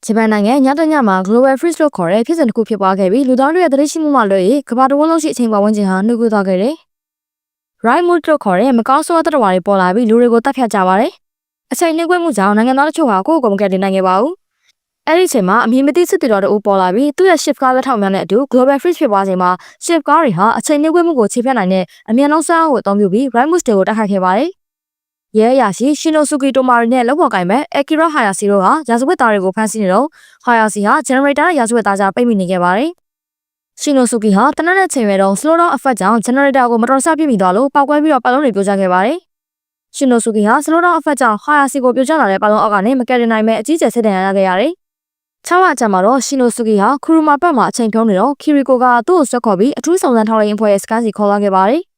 ဂျပန်နိုင်ငံညတညမှာ Global Freeze လို့ခေါ်တဲ့ဖြစ်စဉ်တစ်ခုဖြစ်ပွားခဲ့ပြီးလူသားတွေရဲ့တရိပ်ရှိမှုမှလွဲ၍ကမ္ဘာတစ်ဝန်းလုံးရှိအချိန်ပတ်ဝန်းကျင်ဟာနှုတ်ကွေးသွားခဲ့တယ်။ Right Mood လို့ခေါ်တဲ့မကောင်းဆိုးသတ္တဝါတွေပေါ်လာပြီးလူတွေကိုတတ်ဖြတ်ကြပါတယ်။အချိန်နှုတ်ကွေးမှုကြောင့်နိုင်ငံသားတို့ဟာကိုယ့်ကိုယ်ကိုမကယ်တင်နိုင်ခဲ့ပါဘူး။အဲ့ဒီအချိန်မှာအမည်မသိစစ်တီတော်တို့ပေါ်လာပြီးသူ့ရဲ့ shift ကားလက်ထောက်များနဲ့အတူ Global Freeze ဖြစ်ပွားချိန်မှာ shift ကားတွေဟာအချိန်နှုတ်ကွေးမှုကိုခြေဖျက်နိုင်တဲ့အမြန်ဆုံးစွမ်းအားကိုအသုံးပြုပြီး Right Mood တွေကိုတိုက်ခိုက်ခဲ့ပါတယ်။ရဲအရာရှိရှင်နိုဆူကီတိုမာရီနဲ့လက်ဖော်ကိုင်မဲ့အကီရာဟာယာစီတို့ဟာရာဇဝတ်သားတွေကိုဖမ်းဆီးနေတော့ဟာယာစီဟာဂျန်နရေတာနဲ့ရာဇဝတ်သားကြားပိတ်မိနေခဲ့ပါတယ်။ရှင်နိုဆူကီဟာတနက်နဲ့ချိန်ရွယ်တုန်း slow down effect ကြောင့်ဂျန်နရေတာကိုမတော်တဆပြစ်မိသွားလို့ပောက်ကွဲပြီးတော့ပတ်လုံးတွေပြိုကျခဲ့ပါတယ်။ရှင်နိုဆူကီဟာ slow down effect ကြောင့်ဟာယာစီကိုပြိုကျလာတဲ့ပတ်လုံးအောက်ကနေမကယ်တင်နိုင်မဲ့အကြီးကျယ်ဆက်တန်ရခဲ့ရတယ်။6လအကြာမှာတော့ရှင်နိုဆူကီဟာခူရူမာပတ်မှာအချိန်ဖြုံးနေတော့ခီရီကိုကသူ့ကိုဆွဲခေါ်ပြီးအထူးစုံစမ်းထောက်လှမ်းရေးအဖွဲ့ရဲ့စကားစီခေါ်လာခဲ့ပါတယ်။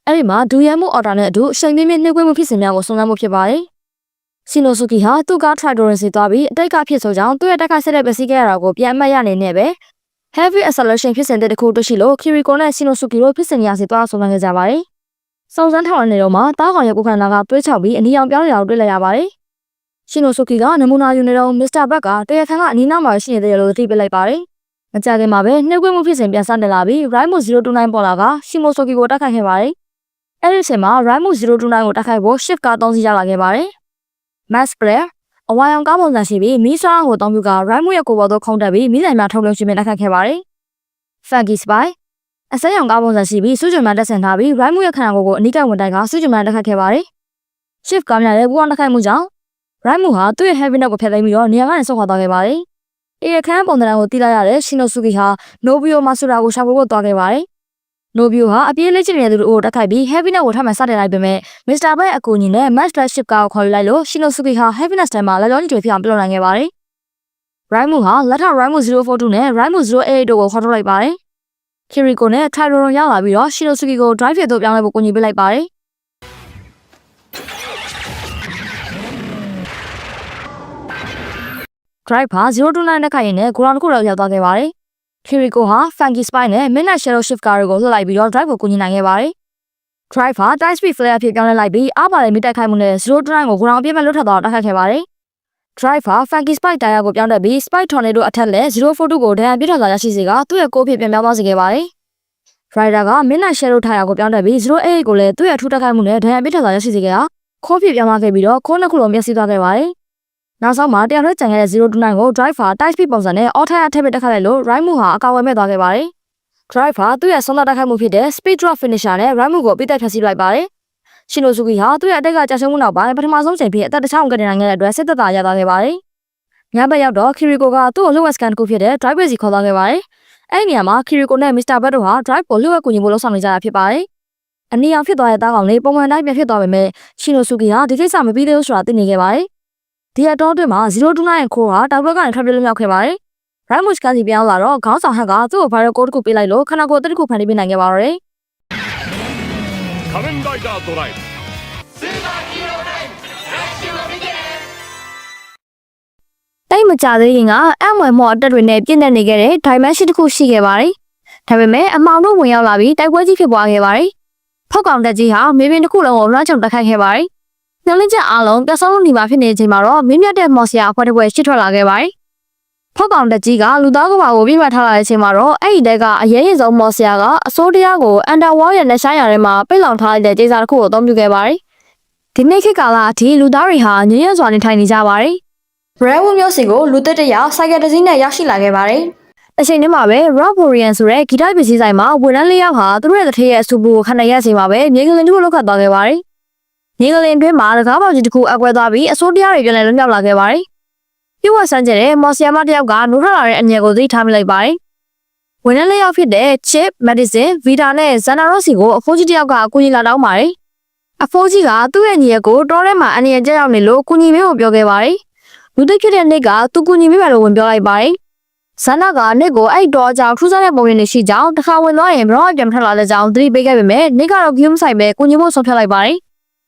အဲ့ဒီမှာဒူရန်မှုအော်ဒါနဲ့အတူအချိန်ပြင်းပြင်းနှိပ်ကွေးမှုဖြစ်စဉ်များကိုစုံစမ်းမှုဖြစ်ပါတယ်။ရှင်နိုဆူကီဟာသူ့ကားထရိုက်ဒိုရင်စီသွားပြီးအတိတ်ကဖြစ်ဆိုကြောင်းသူ့ရဲ့တက်ခိုက်ဆက်တဲ့ပစ္စည်းခဲ့ရတာကိုပြန်အမှတ်ရနေနဲ့ပဲ heavy acceleration ဖြစ်စဉ်တဲ့တစ်ခုတွေ့ရှိလို့ခီရီကိုနဲ့ရှင်နိုဆူကီတို့ဖြစ်စဉ်ရာစီသွားစုံစမ်းခဲ့ကြပါတယ်။စုံစမ်းထောက်လှမ်းနေတော့မှတားကောင်ရဲ့ကိုယ်ခန္ဓာကတွေးချောက်ပြီးအနီရောင်ပြောင်းနေတာကိုတွေ့လိုက်ရပါတယ်။ရှင်နိုဆူကီကနမူနာယူနေတော့မစ္စတာဘက်ကတရားခံကအနီးနားမှာရှိနေတယ်လို့သိပလိုက်ပါတယ်။မကြခင်မှာပဲနှိပ်ကွေးမှုဖြစ်စဉ်ပြန်စတင်လာပြီး Right Mood 029ပေါ်လာကရှင်နိုဆူကီကိုတိုက်ခိုက်ခဲ့ပါတယ်။အဲ့ဒီအချိန်မှာ Right Mood 029ကိုတိုက်ခိုက်ဖို့ shift ကား3စီးရောက်လာခဲ့ပါတယ်။ Mass Player အဝါရောင်ကားပုံစံရှိပြီးမီးစွမ်းကိုအသုံးပြုက Right Mood ရဲ့ကိုယ်ပေါ်သို့ခုန်တက်ပြီးမီးဆိုင်များထုတ်လွှင့်ခြင်းနဲ့တိုက်ခိုက်ခဲ့ပါတယ်။ Funky Spy အစက်ရောင်ကားပုံစံရှိပြီးစူးကျင်မှန်တက်ဆင်ထားပြီး Right Mood ရဲ့ခန္ဓာကိုယ်ကိုအနီးကပ်ဝင်တိုက်ကစူးကျင်မှန်တက်ခတ်ခဲ့ပါတယ်။ Shift ကားများရဲ့ပူပေါင်းတက်ခိုက်မှုကြောင့် Right Mood ဟာသူ့ရဲ့ heavy net ကိုဖျက်သိမ်းပြီးတော့နေရာကနေဆုတ်ခွာသွားခဲ့ပါတယ်။အေရခန်းပုံစံကိုတီးလိုက်ရတဲ့ရှင်နိုဆူကီဟာနိုဘီယိုမာဆူရာကိုရှာဖွေဖို့သွားခဲ့ပါတယ်။နိုဘီယိုဟာအပြေးလေးချင်နေတဲ့သူတို့ကိုတက်ခိုက်ပြီး heavy net ကိုထပ်မံစတင်လိုက်ပေမဲ့မစ္စတာဘက်အကူအညီနဲ့ match flagship ကားကိုခေါ်ယူလိုက်လို့ရှင်နိုဆူကီဟာ heavy net ထဲမှာလက်လုံးကြီးတွေဖြစ်အောင်ပြုလုပ်နိုင်ခဲ့ပါတယ်။ Right Mood ဟာလက်ထောက် Right Mood 042နဲ့ Right Mood 088တို့ကိုခေါ်ထုတ်လိုက်ပါတယ်။ Kiriko နဲ့ Tyron ရောက်လာပြီးတော့ရှင်နိုဆူကီကို drive ဖြစ်သို့ပြောင်းလဲဖို့ကူညီပေးလိုက်ပါတယ်။ Drive ဟာ029နဲ့ခိုင်ရင်နဲ့ဂိုရောင်တစ်ခုလောက်ရောက်သွားခဲ့ပါတယ်။ Kiriko ဟာ Funky Spy နဲ့ Midnight Shadow Shift ကားတွေကိုလှည့်လိုက်ပြီးတော့ drive ကိုကူညီနိုင်ခဲ့ပါတယ်။ Drive ဟာ Time Speed Flare အဖြစ်ပြောင်းလဲလိုက်ပြီးအားပါတဲ့မိတိုက်ခိုက်မှုနဲ့029ကိုဂိုရောင်အပြည့်မဲ့လွတ်ထွက်သွားတိုက်ခိုက်ခဲ့ပါတယ်။ Drive ဟာ Funky Spy တာယာကိုပြောင်းတက်ပြီး Spy Tornado အထက်လက်042ကိုဒဏ်ရာပြစ်ထွက်လာရရှိစေကသူ့ရဲ့ကိုယ်ဖြစ်ပြန်ပြောင်းသွားစေခဲ့ပါတယ်။ Rider က Midnight Shadow တာယာကိုပြောင်းတက်ပြီး088ကိုလည်းသူ့ရဲ့အထူးတိုက်ခိုက်မှုနဲ့ဒဏ်ရာပြစ်ထွက်လာရရှိစေခဲ့တာခိုးဖြစ်ပြောင်းသွားခဲ့ပြီးတော့ခိုးနှစ်ခုလုံးမျက်စိသွားခဲ့ပါတယ်။နောက်ဆုံးမှာတယောက်ထဲကျန်ခဲ့တဲ့029ကို Driver Type Speed ပုံစံနဲ့ All Tire ထည့်ပစ်တက်ခတ်လိုက်လို့ Right Mood ဟာအကာအကွယ်မဲ့သွားခဲ့ပါတယ်။ Driver သူ့ရဲ့ဆုံးသက်တက်ခတ်မှုဖြစ်တဲ့ Speed Drop Finisher နဲ့ Right Mood ကိုပိတ်တက်ဖျက်ဆီးလိုက်ပါတယ်။ရှင်နိုဆူကီဟာသူ့ရဲ့အတိတ်ကကြာရှုံးမှုနောက်ပိုင်းပထမဆုံးချိန်ဖြစ်အသက်တစ်ချောင်းကတင်နိုင်ခဲ့တဲ့အတွက်စစ်သက်သာရသွားခဲ့ပါတယ်။ညဘက်ရောက်တော့ Kiriko ကသူ့ကိုလှုပ်ဝက်စကန်တစ်ခုဖြစ်တဲ့ Drive စီခေါ်သွားခဲ့ပါတယ်။အဲ့ဒီနေရာမှာ Kiriko နဲ့ Mr. Bed တို့ဟာ Drive ကိုလှုပ်ဝက်ကူညီဖို့လုပ်ဆောင်နေကြတာဖြစ်ပါတယ်။အနီရောင်ဖြစ်သွားတဲ့သားကောင်လေးပုံမှန်တိုင်းပြန်ဖြစ်သွားပေမဲ့ရှင်နိုဆူကီဟာဒီကိစ္စမပြီးသေးဘူးဆိုတာသိနေခဲ့ပါတယ်။ဒီအတောအတွင်းမှာ029ရဲ့ခိုးဟာတောက်ဘက်ကနေထွက်ပြေးလွတ်မြောက်ခဲ့ပါတယ်။ Right Mood ကစီပြောင်းလာတော့ခေါင်းဆောင်ဟန်ကသူ့ကို viral code တစ်ခုပေးလိုက်လို့ခန္ဓာကိုယ်အသစ်တစ်ခုဖန်တီးပေးနိုင်ခဲ့ပါတော့တယ်「仮面ライダードライブ」တိတ်မကြသေးခင်ကအမွယ်မော်အတက်တွေနဲ့ပြည့်နေနေခဲ့တဲ့ dimension တစ်ခုရှိခဲ့ပါတယ်။ဒါပေမဲ့အမောင်တို့ဝင်ရောက်လာပြီးတိုက်ပွဲကြီးဖြစ်ပွားခဲ့ပါတယ်။ဖောက်ကောင်တက်ကြီးဟာမေးပင်တစ်ခုလုံးကိုလွှမ်းခြုံတက်ခိုက်ခဲ့ပါတယ်။ညှို့လင့်ချက်အားလုံးပြတ်ဆုံးလို့နေမှာဖြစ်နေချိန်မှာတော့မင်းမြတ်တဲ့မော်ဆီယာအဖွဲ့တစ်ပွဲရှစ်ထွက်လာခဲ့ပါတယ်။ဖောက်ကောင်တက်ကြီးကလူသားကဘာကိုပြစ်မှတ်ထားလာတဲ့အချိန်မှာတော့အဲ့ဒီတဲကအရေးရင်ဆုံးမော်ဆီယာကအစိုးတရားကို Underworld ရဲ့လက်ရှိုင်းရထဲမှာပိတ်လောင်ထားလိုက်တဲ့ဒေသတစ်ခုကိုအသုံးပြုခဲ့ပါတယ်။ဒီနေ့ခေတ်ကာလအထိလူသားတွေဟာညဉ့်ညံ့စွာနေထိုင်နေကြပါတယ်။ Rare Wood မျိုးစီကိုလူသက်တရစိုက်ကယ်တစ်စီးနဲ့ရောက်ရှိလာခဲ့ပါတယ်။အချိန်နဲ့မှာပဲ Rockborian ဆိုတဲ့ဂီတပစ္စည်းဆိုင်မှာဝန်ထမ်းလေးယောက်ဟာသူတို့ရဲ့တထေးရဲ့အဆူပူကိုခံနိုင်ရစေမှာပဲမြေကလင်တစ်ခုလောက်ခတ်သွားခဲ့ပါတယ်။မြေကလင်တွင်းမှာတကားပေါက်ကြီးတစ်ခုအကွဲသွားပြီးအစိုးတရားတွေပြန်လည်လွတ်မြောက်လာခဲ့ပါတယ်။ပြုတ်ဝဆန်းကျတဲ့မော်ဆီယာမတစ်ယောက်ကနိုးထလာတဲ့အငယ်ကိုသိထားမိလိုက်ပါတယ်။ဝန်ထမ်းလေးယောက်ဖြစ်တဲ့ Chip, Medicine, Vita နဲ့ Zanarossi ကိုအဖိုးကြီးတစ်ယောက်ကအကူအညီလာတောင်းပါတယ်။အဖိုးကြီးကသူ့ရဲ့ညီရဲ့ကိုတောထဲမှာအန်ရကြောက်ရောက်နေလို့ကူညီပေးဖို့ပြောခဲ့ပါတယ်။လူသိဖြစ်တဲ့နေ့ကသူကူညီပေးမယ်လို့ဝင်ပြောလိုက်ပါတယ်။ဇာနာကနေ့ကိုအဲ့တော့ကြောင်ထူးဆန်းတဲ့ပုံရိပ်တွေရှိကြောင်းတစ်ခါဝင်သွားရင်ဘရော့ပြန်ထွက်လာတဲ့ကြောင်သတိပေးခဲ့ပေမဲ့နေ့ကတော့ဂိမ်းမဆိုင်ပဲကူညီဖို့ဆုံးဖြတ်လိုက်ပါတယ်။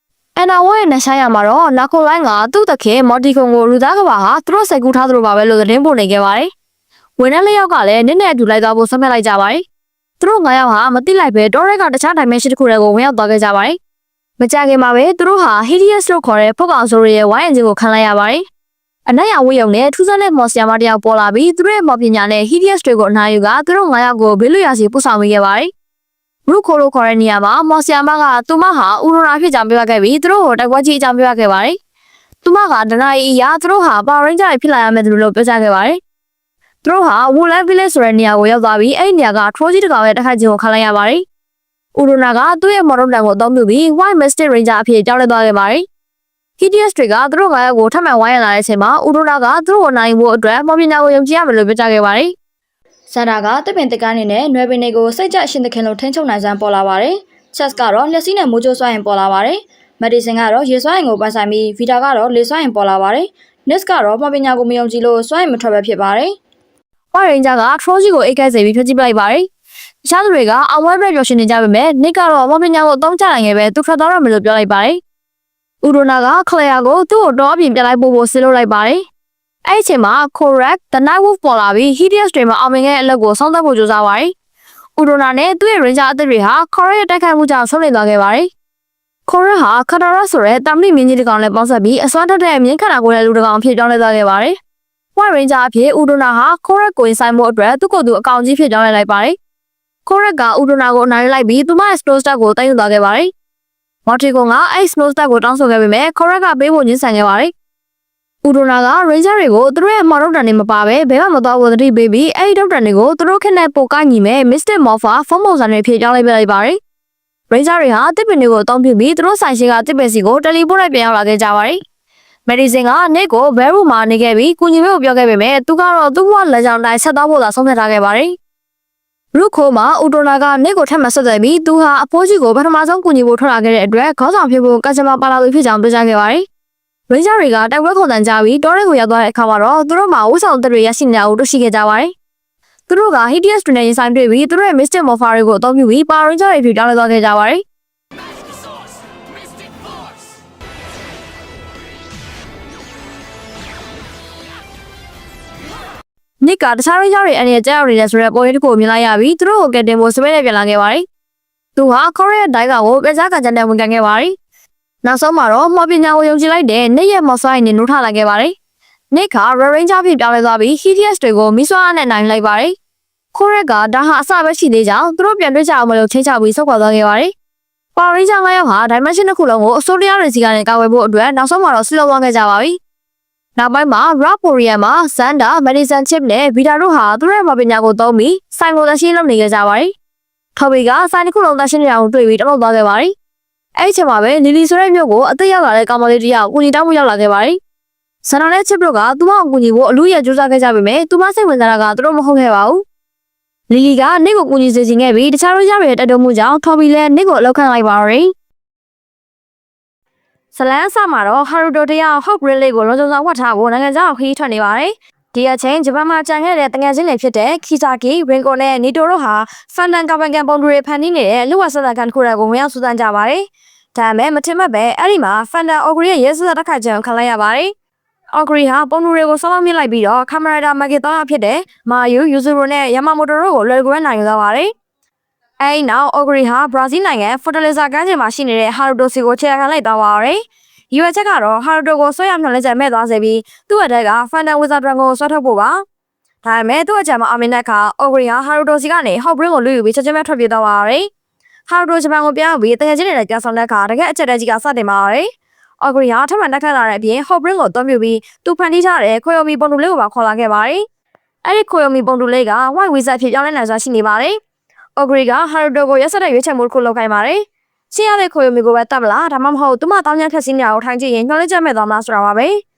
အန်နာဝဲရဲ့နှဆိုင်ရမှာတော့နာကိုလိုင်းကသူ့တခင်မော်တီကွန်ကိုလူသားကဘာဟာသူတို့စိတ်ကူးထားသလိုပါပဲလို့သတင်းပို့နေခဲ့ပါတယ်။ဝန်ထမ်းလေးယောက်ကလည်းနေ့နဲ့အတူလိုက်သွားဖို့ဆုံးဖြတ်လိုက်ကြပါတယ်။သူတို့9ယောက်ဟာမသိလိုက်ပဲတောရဲကတခြား dimension တစ်ခုတည်းကိုဝင်ရောက်သွားခဲ့ကြပါတယ်။မကြခင်မှာပဲသူတို့ဟာ Hideous လို့ခေါ်တဲ့ဖုတ်ကောင်ဆိုးရဲ့ဝိုင်းအင်ဂျင်ကိုခံလိုက်ရပါတယ်။ အနက်ရဝေးရုံနဲ့ထူးဆန်းတဲ့မော်ဆီယာမတယောက်ပေါ်လာပြီးသူတို့ရဲ့မော်ပညာနဲ့ Hideous တွေကိုအနာယူကသူတို့9ယောက်ကိုဘေးလွတ်ရာစီပို့ဆောင်ပေးခဲ့ပါတယ်။ရုခိုလိုခေါ်တဲ့နေရာမှာမော်ဆီယာမကသူမဟာဥရိုနာဖြစ်ကြောင်းပြောခဲ့ပြီးသူတို့ကိုတိုက်ပွဲကြီးအကြောင်းပြောခဲ့ပါတယ်။သူမကဒနာရီအရာသူတို့ဟာပါရင်ဂျာဖြစ်လာရမယ်လို့ပြောကြားခဲ့ပါတယ်။သူတို့ဟာဝူလန်ဗီလေဆိုတဲ့နေရာကိုရောက်သွားပြီးအဲ့ဒီနေရာကထရိုဂျီတကောင်ရဲ့တိုက်ခိုက်ခြင်းကိုခံလိုက်ရပါတယ်။ဥရိုနာကသူ့ရဲ့မော်ဒယ်တန်ကိုအသုံးပြုပြီး White Mystic Ranger အဖြစ်ကြောင်းလဲသွားခဲ့ပါတယ်။ Hideous တွေကသူတို့9ယောက်ကိုထပ်မံဝိုင်းရလာတဲ့အချိန်မှာဥရိုနာကသူတို့ကိုနိုင်ဖို့အတွက်မော်ပညာကိုယုံကြည်ရမယ်လို့ပြောကြားခဲ့ပါတယ်။ဆန္ဒကတစ်ပင်တကားနေနဲ့နွယ်ပင်တွေကိုစိတ်ကြအရှင်သခင်လိုထိန်းချုပ်နိုင်စမ်းပေါ်လာပါတယ်။ Chess ကတော့လက်စည်းနဲ့မိုးကြိုးစွာရင်ပေါ်လာပါတယ်။ Medicine ကတော့ရေစွာရင်ကိုပိုင်ဆိုင်ပြီး Vita ကတော့လေစွာရင်ပေါ်လာပါတယ်။ Nix ကတော့မော်ပညာကိုမယုံကြည်လို့စွာရင်မထွက်ပဲဖြစ်ပါတယ်။ White Ranger က Troji ကိုအိတ်ကဲစေပြီးဖျက်ဆီးပလိုက်ပါတယ်။တခြားသူတွေကအောင်ပွဲပြပျော်ရွှင်နေကြပေမဲ့ Nick ကတော့မော်ပညာကိုအသုံးချနိုင်ခဲ့ပဲသူထွက်သွားတော့မယ်လို့ပြောလိုက်ပါတယ်။ဥရိုနာကခလယာကိုသူ့ကိုတော့အပြင်ပြလိုက်ဖို့ဆစ်လို့လိုက်ပါတယ်။အဲ့ဒီအချိန်မှာ Correct the Night Wolf ပေါ်လာပြီး Hideous တွေမှာအောင်မြင်ခဲ့တဲ့အလုပ်ကိုဆောင်သက်ဖို့ကြိုးစားပါတယ်။ဥရိုနာနဲ့သူ့ရဲ့ Ranger အသစ်တွေဟာ Correct ရဲ့တိုက်ခိုက်မှုကြောင့်ဆုံးလည်သွားခဲ့ပါတယ်။ Correct ဟာ Katara ဆိုတဲ့တာမဏိမင်းကြီးတစ်ကောင်နဲ့ပေါင်းဆက်ပြီးအစွမ်းထက်တဲ့မြင်းခန္ဓာကိုယ်ရဲ့လူတစ်ကောင်ဖြစ်ပြောင်းလဲသွားခဲ့ပါတယ်။ White Ranger အဖြစ်ဥရိုနာဟာ Correct ကိုဆိုင်မှုအတွက်သူ့ကိုယ်သူအကောင်ကြီးဖြစ်ပြောင်းလဲလိုက်ပါတယ်။ Correct ကဥရိုနာကိုအနိုင်လိုက်ပြီးသူမရဲ့ Snow Star ကိုတိုက်ယူသွားခဲ့ပါတယ်။မော်တီကွန်ကအဲ့ Snow Star ကိုတောင်းဆိုခဲ့ပေမဲ့ Correct ကပေးဖို့ညှင်းဆန်ခဲ့ပါတယ်။ဥရိုနာက Ranger တွေကိုသူတို့ရဲ့မော်ဒုတ်တန်တွေမပါပဲဘဲမှမတော်ဘူးသတိပေးပြီးအဲ့ဒီဒုတ်တန်တွေကိုသူတို့ခက်နဲ့ပိုကညီမဲ့ Mystic Morpher ဖုံးပုံစံတွေဖြစ်ပြောင်းလဲပြလိုက်ပါတယ်။ Ranger တွေဟာတစ်ပင်တွေကိုအသုံးပြုပြီးသူတို့ဆိုင်ရှိကတစ်ပင်စီကိုတယ်လီပို့လိုက်ပြန်ရောက်လာခဲ့ကြပါတယ်။ Medicine က Nick ကို Beru မှာနေခဲ့ပြီးကုညီဖို့ပြောခဲ့ပေမဲ့သူကတော့သူ့ဘဝလက်ကြောင်းတိုင်းဆက်သွားဖို့သာဆုံးဖြတ်ထားခဲ့ပါတယ်။ရုခိုမှာဥရိုနာက Nick ကိုထပ်မဆက်သွယ်ပြီးသူဟာအဖိုးကြီးကိုပထမဆုံးကုညီဖို့ထွက်လာခဲ့တဲ့အတွက်ခေါင်းဆောင်ဖြစ်ဖို့ကစမပါလာသူဖြစ်ကြောင်းပြောကြားခဲ့ပါတယ်။ Ranger တွေကတိုက်ပွဲခုန်တန်းကြပြီးတောထဲကိုရောက်သွားတဲ့အခါမှာတော့သူတို့မှာဝှဆောင်သက်တွေရရှိနေတာကိုတွေ့ရှိခဲ့ကြပါတယ်။သူတို့က Hideous တွေနဲ့ရင်ဆိုင်တွေ့ပြီးသူတို့ရဲ့ Mystic Morpher တွေကိုအသုံးပြုပြီး Power Ranger တွေဖြစ်ပြောင်းလဲသွားခဲ့ကြပါတယ်။ Nick ကတခြားရင်းကြောင့်တွေအနေနဲ့ကြောက်ရွံ့နေတဲ့ဆိုတဲ့ပုံရိပ်တစ်ခုကိုမြင်လိုက်ရပြီးသူတို့ကိုကယ်တင်ဖို့စပယ်နဲ့ပြန်လာခဲ့ပါတယ်။သူဟာ Correct ရဲ့ဒိုင်ကောင်ကိုပြကြားကန်ချက်နဲ့ဝန်ခံခဲ့ပါတယ်။နောက်ဆုံးမှာတော့မော်ပညာကိုယုံကြည်လိုက်တဲ့ Nick ရဲ့မော်ဆွိုင်းနဲ့နှိုးထလာခဲ့ပါတယ်။ Nick က Red Ranger ဖြစ်ပြောင်းလဲသွားပြီး Hideous တွေကိုမီးဆွားနဲ့နိုင်လိုက်ပါတယ်။ Correct ကဒါဟာအစပဲရှိသေးကြောင်းသူတို့ပြန်တွေ့ကြအောင်မလို့ချိန်ချပြီးဆုတ်ခွာသွားခဲ့ပါတယ်။ Power Ranger 9ယောက်ဟာ Dimension တစ်ခုလုံးကိုအစိုးရတွေစီကနေကာကွယ်ဖို့အတွက်နောက်ဆုံးမှာတော့ဆစ်လုံးသွားခဲ့ကြပါပြီ။နောက်ပိုင်းမှာ Raporian မှာ Xander, Medicine Chip နဲ့ Vita တို့ဟာသူတို့ရဲ့မော်ပညာကိုသုံးပြီးဆိုင်ကိုတရှင်းလုပ်နေကြပါတယ်။ Toby ကဆိုင်တစ်ခုလုံးတရှင်းနေအောင်တွေ့ပြီးတလုံးသွားခဲ့ပါတယ်။အဲ့ဒီချိန်မှာပဲ Lily ဆိုတဲ့မြို့ကိုအသက်ရောက်လာတဲ့ကောင်မလေးတယောက်ကူညီတောင်းမှုရောက်လာခဲ့ပါတယ်။ Xander နဲ့ Chip တို့ကသူမကိုကူညီဖို့အလူရကြိုးစားခဲ့ကြပေမဲ့သူမစိတ်ဝင်စားတာကသူတို့မဟုတ်ခဲ့ပါဘူး။ Lily က Nick ကိုကူညီစေချင်ခဲ့ပြီးတခြားရင်းတွေတက်တုံးမှုကြောင့် Toby လည်း Nick ကိုအလောက်ခံလိုက်ပါတော့တယ်။ဇလန်ဆာမှာတော့ Haruto တယောက် Hope Ridley ကိုလုံခြုံစွာဝတ်ထားဖို့နိုင်ငံခြားခရီးထွက်နေပါတယ်။ဒီအချိန်ဂျပန်မှာကြံခဲ့တဲ့တငယ်ချင်းတွေဖြစ်တဲ့ Kisaki, Ringo နဲ့ Nito တို့ဟာဖန်တန်ကာပန်ကန်ပုံတွေဖန်တီးနေတဲ့လူဝဆက်ဆက်ကန်တစ်ခုကိုဝင်ရောက်စူးစမ်းကြပါတယ်။ဒါပေမဲ့မထင်မှတ်ပဲအဲ့ဒီမှာဖန်တန်အော်ဂရီရဲ့ရဲစက်တက်ခါကြံခံလိုက်ရပါတယ်။အော်ဂရီဟာပုံတွေကိုစောင်းမြင့်လိုက်ပြီးတော့ကာမရာဒါမဂီတောဖြစ်တဲ့မာယူ ယူဇူရိုနဲ့ယာမာမိုတိုတို့ကိုလွယ်ကူနဲ့နိုင်ယူသွားပါတယ်။အဲ့ဒီနောက်အော်ဂရီဟာဘရာဇီးနိုင်ငံဖော်တလီဇာကမ်းခြေမှာရှိနေတဲ့ဟာရူတိုစီကိုခြေခံလိုက်သွားပါတယ်။ရွေချက်ကတော့ဟာရူတိုကိုဆွဲရမျှော်လင့်ချက်မဲ့သွားစေပြီးသူ့အထက်ကဖန်တန်ဝီဇာဒရန်ကိုဆွဲထုတ်ဖို့ပါ။ဒါပေမဲ့သူ့အကြံမှာအမင်တဲ့အခါအော်ဂရီဟာဟာရူတိုစီကနေဟော့ဘရင်းကိုလူယူပြီးချက်ချင်းပဲထွက်ပြေးသွားပါတယ်။ဟာရူတိုဂျပန်ကိုပြောင်းပြီးတကယ်ချင်းတွေနဲ့ကြားဆောင်တဲ့အခါတကယ်အချက်တဲကြီးကစတင်ပါပါတယ်။အော်ဂရီဟာထပ်မံတက်ခတ်လာတဲ့အပြင်ဟော့ဘရင်းကိုသုံးပြပြီးသူဖန်တီးထားတဲ့ခွေယိုမီပုံတူလေးကိုပါခေါ်လာခဲ့ပါတယ်။အဲ့ဒီခွေယိုမီပုံတူလေးက White Wizard ဖြစ်ပြောင်းလဲနိုင်စွာရှိနေပါတယ်။အော်ဂရီကဟာရူတိုကိုရက်ဆက်တဲ့ရွေးချယ်မှုတစ်ခုလုပ်ခိုင်းပါတယ်။ချင်းရတဲ့ခွေယိုမီကိုပဲတတ်မလားဒါမှမဟုတ်သူမတောင်းကျမ်းခက်စီးနေတာကိုထိုင်ကြည့်ရင်မျှော်လင့်ချက်မဲ့သွားမလားဆိုတာပါပဲ။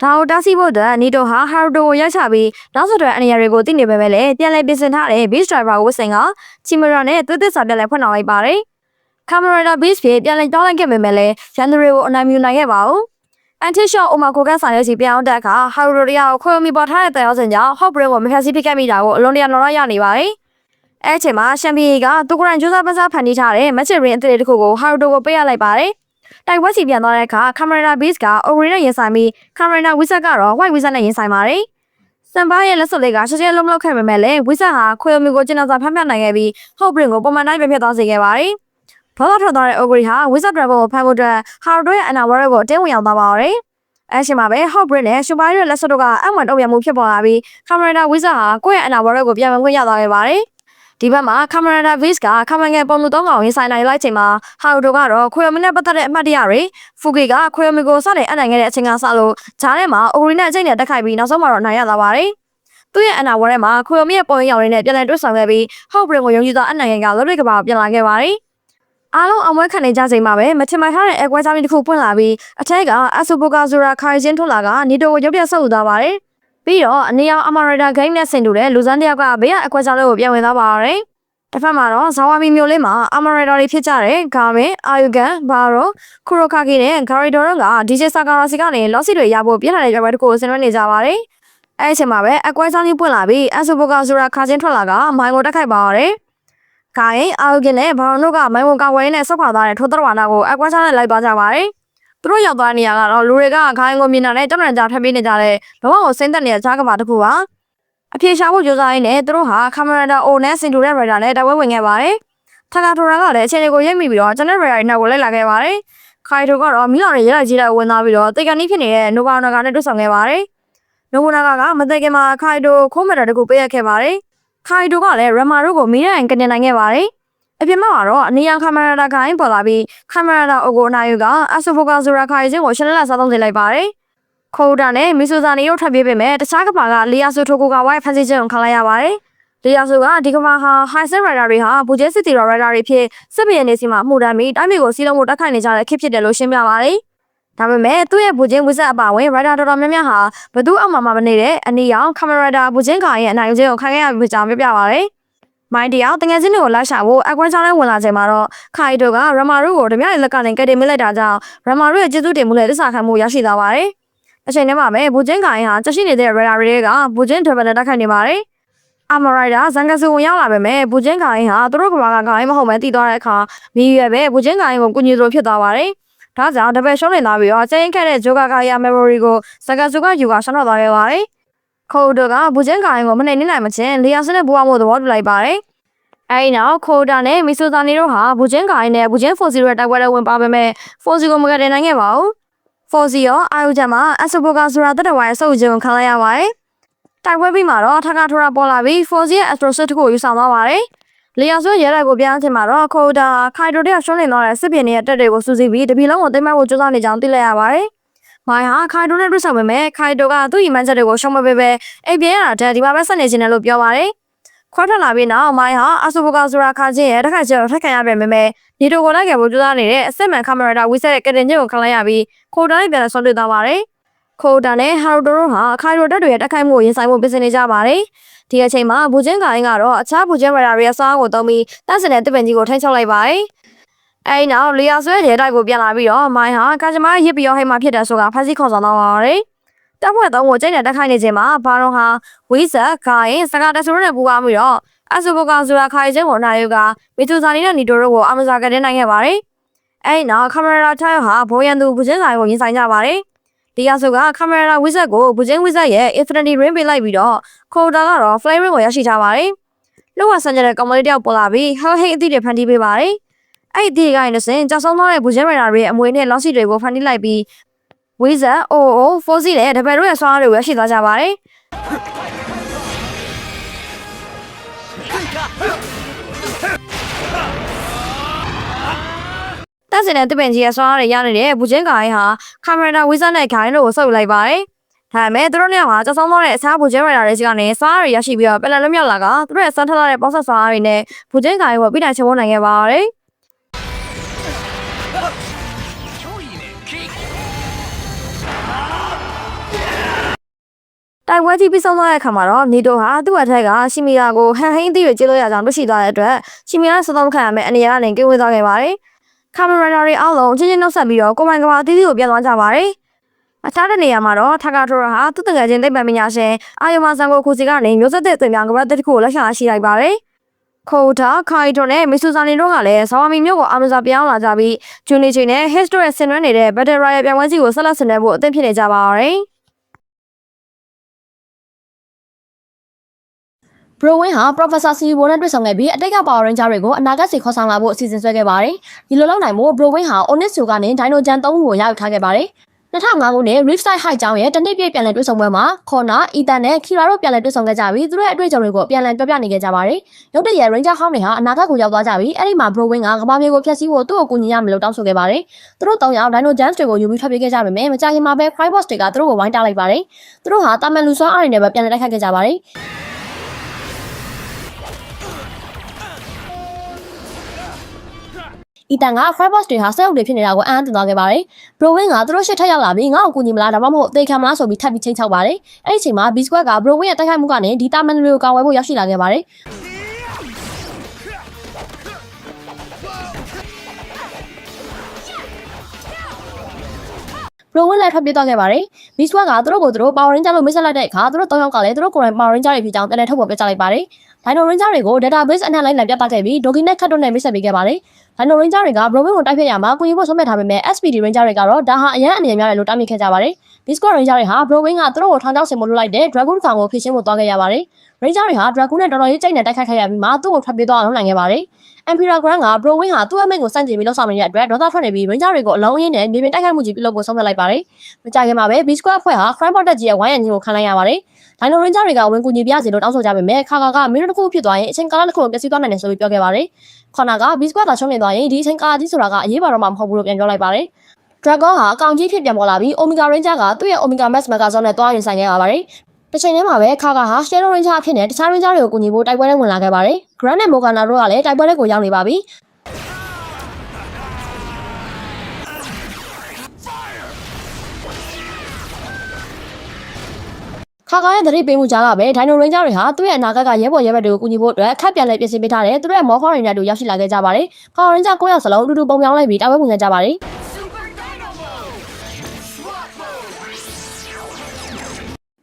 ဒါကိုတားဆီးဖို့နီတိုဟာဟာရူတိုကိုရိုက်ချပြီးနောက်ဆက်တွဲအနေရတွေကိုသိနေပေမဲ့လည်းပြန်လည်ပြင်ဆင်ထားတဲ့ Beast Driver ကိုဝစ်စင်ကချီမရာနဲ့သွေးသစ္စာပြန်လည်ဖွင့်လာလိုက်ပါတယ်။ Camerata Beast ဖြစ်ပြန်လည်တောင်းလိုက်ခဲ့ပေမဲ့လည်းရန်သူတွေကိုအနိုင်ယူနိုင်ခဲ့ပါဘူး။ Anti-Shock အိုမာကိုကန်ဆိုင်ရဲ့စီပြောင်းတဲ့အခါဟာရူတိုတယောက်ခွေယိုမီပေါ်ထားတဲ့တရားစင်ကြောင့်ဟော့ဘရင်းကိုမဖျက်ဆီးပစ်ခဲ့မိတာကိုအလုံးတရာနော်ရနေပါတယ်။အဲ့ချိန်မှာရှမ်ပီယံကသူကိုယ်တိုင်ကြိုးစားပန်းစားဖန်တီးထားတဲ့မက်ချ်ရင်းအသစ်တစ်ခုကိုဟာရူတိုကိုပေးရလိုက်ပါတယ်။တိုက်ပွဲစီပြန်သွားတဲ့အခါ Camerata Beast က Ori နဲ့ရင်ဆိုင်ပြီး Camerata Wizard ကတော့ White Wizard နဲ့ရင်ဆိုင်ပါတယ်။စံပါရဲ့လက်စွပ်လေးကရှင်းရှင်းလုံးမလောက်ခဲ့ပေမဲ့လည်း Wizard ဟာခွေယိုမီကိုကျင်းတော်စွာဖျက်ပြနိုင်ခဲ့ပြီး Hope Ring ကိုပုံမှန်တိုင်းပဲဖြစ်သွားစေခဲ့ပါတယ်။ဘောတော့ထွက်သွားတဲ့ Ori ဟာ Wizard Dragon ကိုဖမ်းဖို့အတွက် Haruto ရဲ့အနာဝရကိုအတင်းဝင်ရောက်သွားပါတယ်။ အဲ့ရှင်မှာပဲ Hot Break နဲ့ Super ရဲ့လက်စွပ်တို့ကအမှန်တုံ့ပြန်မှုဖြစ်ပေါ်လာပြီး Camerata Wizard ဟာကိုယ့်ရဲ့အနာဘော်ရက်ကိုပြန်ဝင်ခွင့်ရသွားခဲ့ပါတယ်ဒီဘက်မှာ Camerata Viz က Camerata ပုံမှု3ကောင်ရေးဆိုင်နိုင်လိုက်ချိန်မှာ Haruto ကတော့ Koyomi နဲ့ပတ်သက်တဲ့အမှတ်တရတွေ Fuki က Koyomi ကိုစတင်အနိုင်ခဲ့တဲ့အချိန်ကစလို့ဂျားထဲမှာ Ori နဲ့အကျိတ်နဲ့တက်ခိုက်ပြီးနောက်ဆုံးမှာတော့နိုင်ရသွားပါတယ်သူ့ရဲ့အနာဘော်ထဲမှာ Koyomi ရဲ့ပုံရိပ်ရောင်တွေနဲ့ပြန်လည်တွဲဆောင်ခဲ့ပြီး Hot Break ကိုယုံကြည်သောအနိုင်ရကလွတ်လပ်ကဘာပြန်လာခဲ့ပါတယ်အားလုံးအမွဲခံနေကြချိန်မှာပဲမထင်မှတ်ထားတဲ့အကွဲစားမီတစ်ခုပွင့်လာပြီးအထက်က Asuboka Zura ခိုင်ချင်းထုတ်လာကနီတိုကိုရုပ်ပြဆက်ယူသွားပါတယ်ပြီးတော့အနီရောင် Amarada Game နဲ့ဆင်တူတဲ့လူစမ်းတယောက်ကဘေးကအကွဲစားလေးကိုပြန်ဝင်သွားပါတယ်တစ်ဖက်မှာတော့ဇာဝါမီမျိုးလေးမှာ Amarada တွေဖြစ်ကြတဲ့ဂါမင်အာယူကန်ဘာရိုခူရိုခါကီနဲ့ဂါရီဒိုတို့က DJ Sakurasi ကနေလော့စီတွေရဖို့ပြစ်လာတဲ့ကြွယ်တစ်ခုကိုဆင်နွှဲနေကြပါတယ်အဲ့ဒီအချိန်မှာပဲအကွဲစားကြီးပွင့်လာပြီး Asuboka Zura ခိုင်ချင်းထွက်လာကမိုင်းကိုတက်ခိုက်ပါရတယ်ခိုင်အာယူကန်နဲ့ဘာရိုတို့ကမိုင်းကိုကာဝယ်နဲ့ဆော့ခွာသွားတဲ့ထိုးတော်ဝါနာကိုအကွဲစားနဲ့လိုက်သွားကြပါတယ်သူတို့ရောက်သွားနေရကတော့လူတွေကခိုင်ကိုမြင်လာတဲ့တောင်တန်းကြားထပ်ပြီးနေကြတဲ့လောကကိုစိမ့်သက်နေတဲ့ကြားကဘာတစ်ခုပါအပြေရှားဖို့ကြိုးစားရင်းနဲ့သူတို့ဟာ Camerata O နဲ့ Sinto တဲ့ Rider နဲ့တိုက်ပွဲဝင်ခဲ့ပါတယ်။ထာကာထိုရာကလည်းအချိန်တွေကိုရိပ်မိပြီးတော့ကျွန်တော် Rider နောက်ကိုလိုက်လာခဲ့ပါတယ်။ခိုင်တိုကတော့မိလာတွေရဲလိုက်ကြီးလိုက်ဝင်သွားပြီးတော့တေကန်နီးဖြစ်နေတဲ့ Nobunaga နဲ့တွေ့ဆုံခဲ့ပါတယ်။ Nobunaga ကမသိခင်မှာခိုင်တိုခိုးမက်တာတကူပေးရခဲ့ပါတယ်။ခိုင်တိုကလည်း Rama တို့ကိုမိရိုင်ကနေနိုင်ခဲ့ပါတယ်။အပြင်မှာတော့အနီယံ Camerata ခိုင်ပေါ်လာပြီး Camerata O ကိုနာယူက Asuboka Zura ခိုင်ချင်းကိုရှင်းလင်းစားသုံးစေလိုက်ပါတယ်။ခိုဒါနဲ့မီဆူဇာနီတို့ထပ်ပြေးပေမဲ့တခြားကပါကလီယာဆူထိုကိုကဝိုင်းဖန်စီခြင်းကိုခံလိုက်ရပါတယ်။လီယာဆူကဒီကမှာဟာ High Set Rider တွေဟာဘူကျဲစစ်တီရော Rider တွေဖြစ်စစ်ဘီယနေစီမှာမှုတမ်းပြီးတိုင်းပြည်ကိုစီးလုံးမှုတက်ခိုင်နေကြတဲ့ခစ်ဖြစ်တယ်လို့ရှင်းပြပါတယ်။ဒါပေမဲ့သူ့ရဲ့ဘူကျင်းဝစ်ဆက်အပါဝင် Rider တော်တော်များများဟာဘသူအောက်မှာမနေတဲ့အနီရောင် Camerata ဘူကျင်းကောင်ရဲ့အနိုင်ယူခြင်းကိုခံခဲ့ရပြီးကြောင်းပြပြပါတယ်။မိုင်းတယောက်တငယ်ချင်းတွေကိုလိုက်ရှာဖို့အကွမ်းချောင်းနဲ့ဝင်လာချိန်မှာတော့ခိုင်တိုက Rama တို့ကိုဓမြရဲ့လက်ကနေကယ်တင်မိလိုက်တာကြောင့် Rama တို့ရဲ့ကျေးဇူးတင်မှုနဲ့တစ္ဆာခံမှုရရှိသွားပါတယ်။အချိန်ထဲမှာပဲဘူကျင်းကိုင်ဟာတက်ရှိနေတဲ့ Rider တွေကဘူကျင်း Double နဲ့တက်ခိုက်နေပါတယ်။ Amarada ဇန်ကဆူဝင်ရောက်လာပေမဲ့ဘူကျင်းကိုင်ဟာသူတို့ကဘာကကိုင်မဟုတ်မှတည်သွားတဲ့အခါမိရွယ်ပဲဘူကျင်းကိုင်ကိုကုညီသလိုဖြစ်သွားပါတယ်။ဒါကြောင့် Double ရှုံးနေသွားပြီးတော့ကျင်းခဲ့တဲ့ Joga Kaya Memory ကိုဇန်ကဆူကယူကရှောင်းတော့သွားခဲ့ပါတယ်။ခိုတိုကဘူကျင်းကိုင်ကိုမနှိမ်နိုင်မချင်းလီယာစနဲ့ဘူဝါမို့သဘောတူလိုက်ပါတယ်။အဲဒီနောက်ခိုဒါနဲ့မီဆူဇာနီတို့ဟာဘူကျင်းကိုင်နဲ့ဘူကျင်းဖိုစီတို့တိုက်ပွဲတွေဝင်ပါပေမဲ့ဖိုစီကိုမကတင်နိုင်ခဲ့ပါဘူး။ဖိုစီရောအာယူဂျာမှာအဆူဘိုကာဆိုတာတက်တော်ဝိုင်းဆုပ်ခြင်းကိုခံလိုက်ရပါတယ်။တိုက်ပွဲပြီးမှာတော့ထာကာထိုရာပေါ်လာပြီးဖိုစီရဲ့အက်စထရိုစစ်တစ်ခုယူဆောင်သွားပါတယ်။လီယာဆိုရဲတိုက်ကိုပြန်ချင်မှာတော့ခိုဒါခိုင်တိုတဲ့ရှုံးနေတော့တဲ့စစ်ပင်ရဲ့တက်တွေကိုစူးစီးပြီးတပီလုံးကိုသိမ်းမဖို့ကြိုးစားနေကြောင်းသိလိုက်ရပါတယ်။မိုင်းဟာခိုင်တိုနဲ့တွေ့ဆုံပေမဲ့ခိုင်တိုကသူ့ရီမန်းချက်တွေကိုရှုံးမပေးပဲအိမ်ပြန်ရတာတဲ့ဒီမှာပဲဆက်နေခြင်းတယ်လို့ပြောပါတယ်။ခွဲထွက်လာပြီးနောက်မိုင်းဟာအဆူဘိုကာဆိုတာခါချင်းရဲ့တစ်ခါကျတော့ထက်ခံရပေမဲ့ဒီတိုကိုလိုက်ခဲ့ဖို့ကြိုးစားနေတဲ့အစစ်မှန်ကင်မရာဝီဆက်ရဲ့ကတင်ချင်းကိုခံလိုက်ရပြီးခိုဒါနဲ့ပြန်ဆွတွေ့သွားပါတယ်။ခိုဒါနဲ့ဟာရိုတိုတို့ဟာခိုင်ရိုတက်တွေရဲ့တက်ခိုက်မှုကိုရင်ဆိုင်ဖို့ပြင်ဆင်နေကြပါတယ်။ဒီအချိန်မှာဘူကျင်းကိုင်းကတော့အခြားဘူကျင်းရာတွေရဲ့စားကိုသုံးပြီးတန့်စင်တဲ့တစ်ပင်ကြီးကိုထိန်းချုပ်လိုက်ပါတယ်။အဲဒီနောက်လီယာဆွဲတဲ့တိုက်ကိုပြန်လာပြီးတော့မိုင်းဟာကာဂျမားရစ်ပြီးတော့ဟိတ်မှဖြစ်တယ်ဆိုတာဖန်ဆီးခေါ်ဆောင်သွားပါတယ်။တပ်ဖွဲ့သုံးကိုကျိတ်နဲ့တက်ခိုက်နေချိန်မှာဘာရွန်ဟာဝီဇက်ဂိုင်းစကားတက်ဆိုးနဲ့ပူကားပြီးတော့အဆူဘိုကာဆိုတာခိုင်ချင်းကိုနာယူကမီတူဇာနီနဲ့နီတိုတို့ကိုအမဇာကတင်နိုင်ခဲ့ပါတယ်။အဲဒီနောက်ကင်မရာထိုင်ဟာဘိုးရန်သူဘူကျင်းဆိုင်ကိုရင်ဆိုင်ကြပါတယ်။ဒီအဆူကကင်မရာဝီဇက်ကိုဘူကျင်းဝီဇက်ရဲ့ Infinity Ring ပေးလိုက်ပြီးတော့ခိုဒါကတော့ Flame Ring ကိုရရှိထားပါတယ်။လူဝဆန်ကျတဲ့ကောင်မလေးတယောက်ပေါ်လာပြီးဟိတ်အသီးတွေဖန်တီးပေးပါတယ်။အဲ့ဒီအသီးကိုင်းလို့စင်ကြောက်ဆုံးသွားတဲ့ဘူကျင်းရာတွေရဲ့အမွေနဲ့လော့စီတွေကိုဖန်တီးလိုက်ပြီးဝီဇက်အိုဖိုးစီနဲ့တပည့်တို့ရဲ့ဆွမ်းအားတွေကိုရရှိသွားကြပါတယ်။တက်စင်တဲ့တပင်ကြီးရဲ့ဆွမ်းအားတွေရနေတဲ့ဘူကျင်းကိုင်းဟာကင်မရာဝီဇက်နဲ့ဂိုင်းတို့ကိုဆုပ်ယူလိုက်ပါတယ်။ဒါပေမဲ့သူတို့နှစ်ယောက်ဟာကြောက်ဆုံးသွားတဲ့အခြားဘူကျင်းရာတွေစီကနေဆွမ်းအားတွေရရှိပြီးတော့ပလက်လွတ်မြောက်လာကသူတို့ရဲ့စမ်းထလာတဲ့ပေါက်ဆက်ဆွမ်းအားတွေနဲ့ဘူကျင်းကိုင်းကိုပြီးတိုင်ချေဖို့နိုင်ခဲ့ပါတယ်။တိုက်ပွဲကြီးပြီးဆုံးသွားတဲ့အခါမှာတော့နီတိုဟာသူ့အထက်ကရှီမီယာကိုဟန်ဟိန်းအသီးတွေကျေးလို့ရကြောင်းတွေ့ရှိသွားတဲ့အတွက်ရှီမီယာနဲ့စသုံးခံရမယ့်အနေရကနေကင်းဝေးသွားခဲ့ပါတယ်။ကင်မရာတွေအားလုံးချင်းချင်းနှုတ်ဆက်ပြီးတော့ကိုမိုင်ကဘာအသီးသီးကိုပြန်သွားကြပါတယ်။အခြားတဲ့နေရာမှာတော့ထာကာထိုရာဟာသူ့တငယ်ချင်းသိပ္ပံပညာရှင်အာယိုမာဆန်ကိုခုစီကနေမျိုးဆက်တဲ့သွင်ပြောင်းကဘာတစ်ခုကိုလက်ခံရှိလိုက်ပါတယ်။ခိုတာခိုင်တိုနဲ့မီဆူဇာနီတို့ကလည်းဇာဝါမီမျိုးကိုအာမဇာပြောင်းလာကြပြီးဂျူနီချီနဲ့ His တို့ရဲ့ဆင်နွှဲနေတဲ့ Battle Royale ပြိုင်ပွဲကြီးကိုဆက်လက်ဆင်နွှဲဖို့အသင့်ဖြစ်နေကြပါပါတယ်။ Browin ဟာ Professor Sibo နဲ့တွေ့ဆုံခဲ့ပြီးအတိတ်က Power Ranger တွေကိုအနာဂတ်စီခေါ်ဆောင်လာဖို့အစီအစဉ်ဆွဲခဲ့ပါတယ်။ဒီလိုလုပ်နိုင်ဖို့ Browin ဟာ Onyx ဆိုကနေ Dino Gen 3 ခုကိုရယူထားခဲ့ပါတယ် 2005ခုနှစ် Riverside High ကျောင်းရဲ့တနေ့ပြည့်ပြန်လည်တွေ့ဆုံပွဲမှာ Connor, Ethan နဲ့ Kira တို့ပြန်လည်တွေ့ဆုံခဲ့ကြပြီးသူတို့ရဲ့အတွေ့အကြုံတွေကိုပြန်လည်ပြောပြနေခဲ့ကြပါတယ်။ရုတ်တရက် Ranger ဟောင်းတွေဟာအနာဂတ်ကိုရောက်သွားကြပြီးအဲ့ဒီမှာ Browin ကကမ္ဘာမြေကိုဖျက်ဆီးဖို့သူ့ကိုကူညီရမယ်လို့တောင်းဆိုခဲ့ပါတယ်။သူတို့3ယောက် Dino Gems တွေကိုယူပြီးထွက်ပြေးခဲ့ကြပေမဲ့မကြာခင်မှာပဲ Crime Boss တွေကသူတို့ကိုဝိုင်းတားလိုက်ပါတယ်။သူတို့ဟာတာမန်လူစွမ်းအားတွေနဲ့ပဲပြန်လည်တိုက်ခိုက်ခဲ့ကြပါတယ်။ Ethan က Crime Boss တွေဟာဆက်အုပ်တွေဖြစ်နေတာကိုအံ့အားသင့်သွားခဲ့ပါတယ်။ Browin ကသူတို့ရှစ်ထက်ရောက်လာပြီးငါ့ကိုကူညီမလားဒါမှမဟုတ်အသေးခံမလားဆိုပြီးထပ်ပြီးချိန်ချောက်ပါတယ်။အဲ့ဒီအချိန်မှာ B Squad က Browin ရဲ့တိုက်ခိုက်မှုကနေဒီတာမန်တွေကိုကာဝယ်ဖို့ရောက်ရှိလာခဲ့ပါတယ်။ Browin လည်းထွက်ပြေးသွားခဲ့ပါတယ်။ B Squad ကသူတို့ကိုသူတို့ Power Ranger လို့မိတ်ဆက်လိုက်တဲ့အခါသူတို့3ယောက်ကလည်းသူတို့ကိုယ်တိုင် Power Ranger တွေဖြစ်ကြောင်းပြန်လည်ထုတ်ဖော်ပြချလိုက်ပါတယ်။ Dino Ranger တွေကို database အနှံ့လိုက်လံပြသခဲ့ပြီး Dogi နဲ့ Cat တို့နဲ့မိတ်ဆက်ပေးခဲ့ပါတယ်။ Dino Ranger တွေက Browin ကိုတိုက်ဖျက်ရမှာကူညီဖို့ဆုံးဖြတ်ထားပေမဲ့ SPD Ranger တွေကတော့ဒါဟာအရန်အနေများတယ်လို့တားမြစ်ခဲ့ကြပါတယ်။ B Squad Ranger တွေဟာ Browin ကသူတို့ကိုထောင်ချောက်ဆင်ဖို့လုပ်လိုက်တဲ့ Dragoon ကောင်ကိုဖျက်ရှင်းဖို့သွားခဲ့ရပါတယ်။ Ranger တွေဟာ Dragoon နဲ့တော်တော်ရေးကြိတ်နဲ့တိုက်ခိုက်ခဲ့ရပြီးမှသူ့ကိုထွက်ပြေးသွားအောင်လုပ်နိုင်ခဲ့ပါတယ်။ Emperor Grant က Browin ဟာသူ့အမိန့်ကိုစန့်ကျင်ပြီးလှုပ်ဆောင်နေတဲ့အတွက်ဒေါသထွက်နေပြီး Ranger တွေကိုအလုံးအင်းနဲ့မြေပြင်တိုက်ခိုက်မှုကြီးပြုလုပ်ဖို့ဆုံးဖြတ်လိုက်ပါတယ်။မကြာခင်မှာပဲ B Squad အဖွဲ့ဟာ Crime Boss တက်ကြီးရဲ့ဝိုင်းရံခြင်းကိုခံလိုက်ရပါတယ်။ Dino Ranger တွေကဝင်ကူညီပြရစီလို့တောင်းဆိုကြပေမဲ့ခါကမင်းတို့တစ်ခုဖြစ်သွားရင်အချိန်ကာလတစ်ခုလုံးပျက်စီးသွားနိုင်တယ်ဆိုပြီးပြောခဲ့ပါတယ်။ Connor က B Squad သာရှုံးနေသွားရင်ဒီအချိန်ကာလကြီးဆိုတာကအရေးပါတော့မှမဟုတ်ဘူးလို့ပြန်ပြောလိုက်ပါတယ်။ Dragon ဟာအကောင်ကြီးဖြစ်ပြန်ပေါ်လာပြီး Omega Ranger ကသူ့ရဲ့ Omega Max Megazord နဲ့တွားရင်ဆိုင်ခဲ့ရပါတယ်။တစ်ချိန်တည်းမှာပဲခါဟာ Shadow Ranger အဖြစ်နဲ့တခြား Ranger တွေကိုကူညီဖို့တိုက်ပွဲထဲဝင်လာခဲ့ပါတယ်။ Grant နဲ့ Morgana တို့ကလည်းတိုက်ပွဲထဲကိုရောက်နေပါပြီ။ခါရဲ့သတိပေးမှုကြားကပဲ Dino Ranger တွေဟာသူ့ရဲ့အနာဂတ်ကရဲဘော်ရဲဘက်တွေကိုကူညီဖို့အတွက်အခက်ပြန်လဲပြင်ဆင်ပေးထားတဲ့သူတို့ရဲ့ Morpho Ranger တို့ရောက်ရှိလာခဲ့ကြပါတယ်။ Power Ranger 9ယောက်စလုံးအတူတူပုံပြောင်းလိုက်ပြီးတိုက်ပွဲဝင်ခဲ့ကြပါတယ်။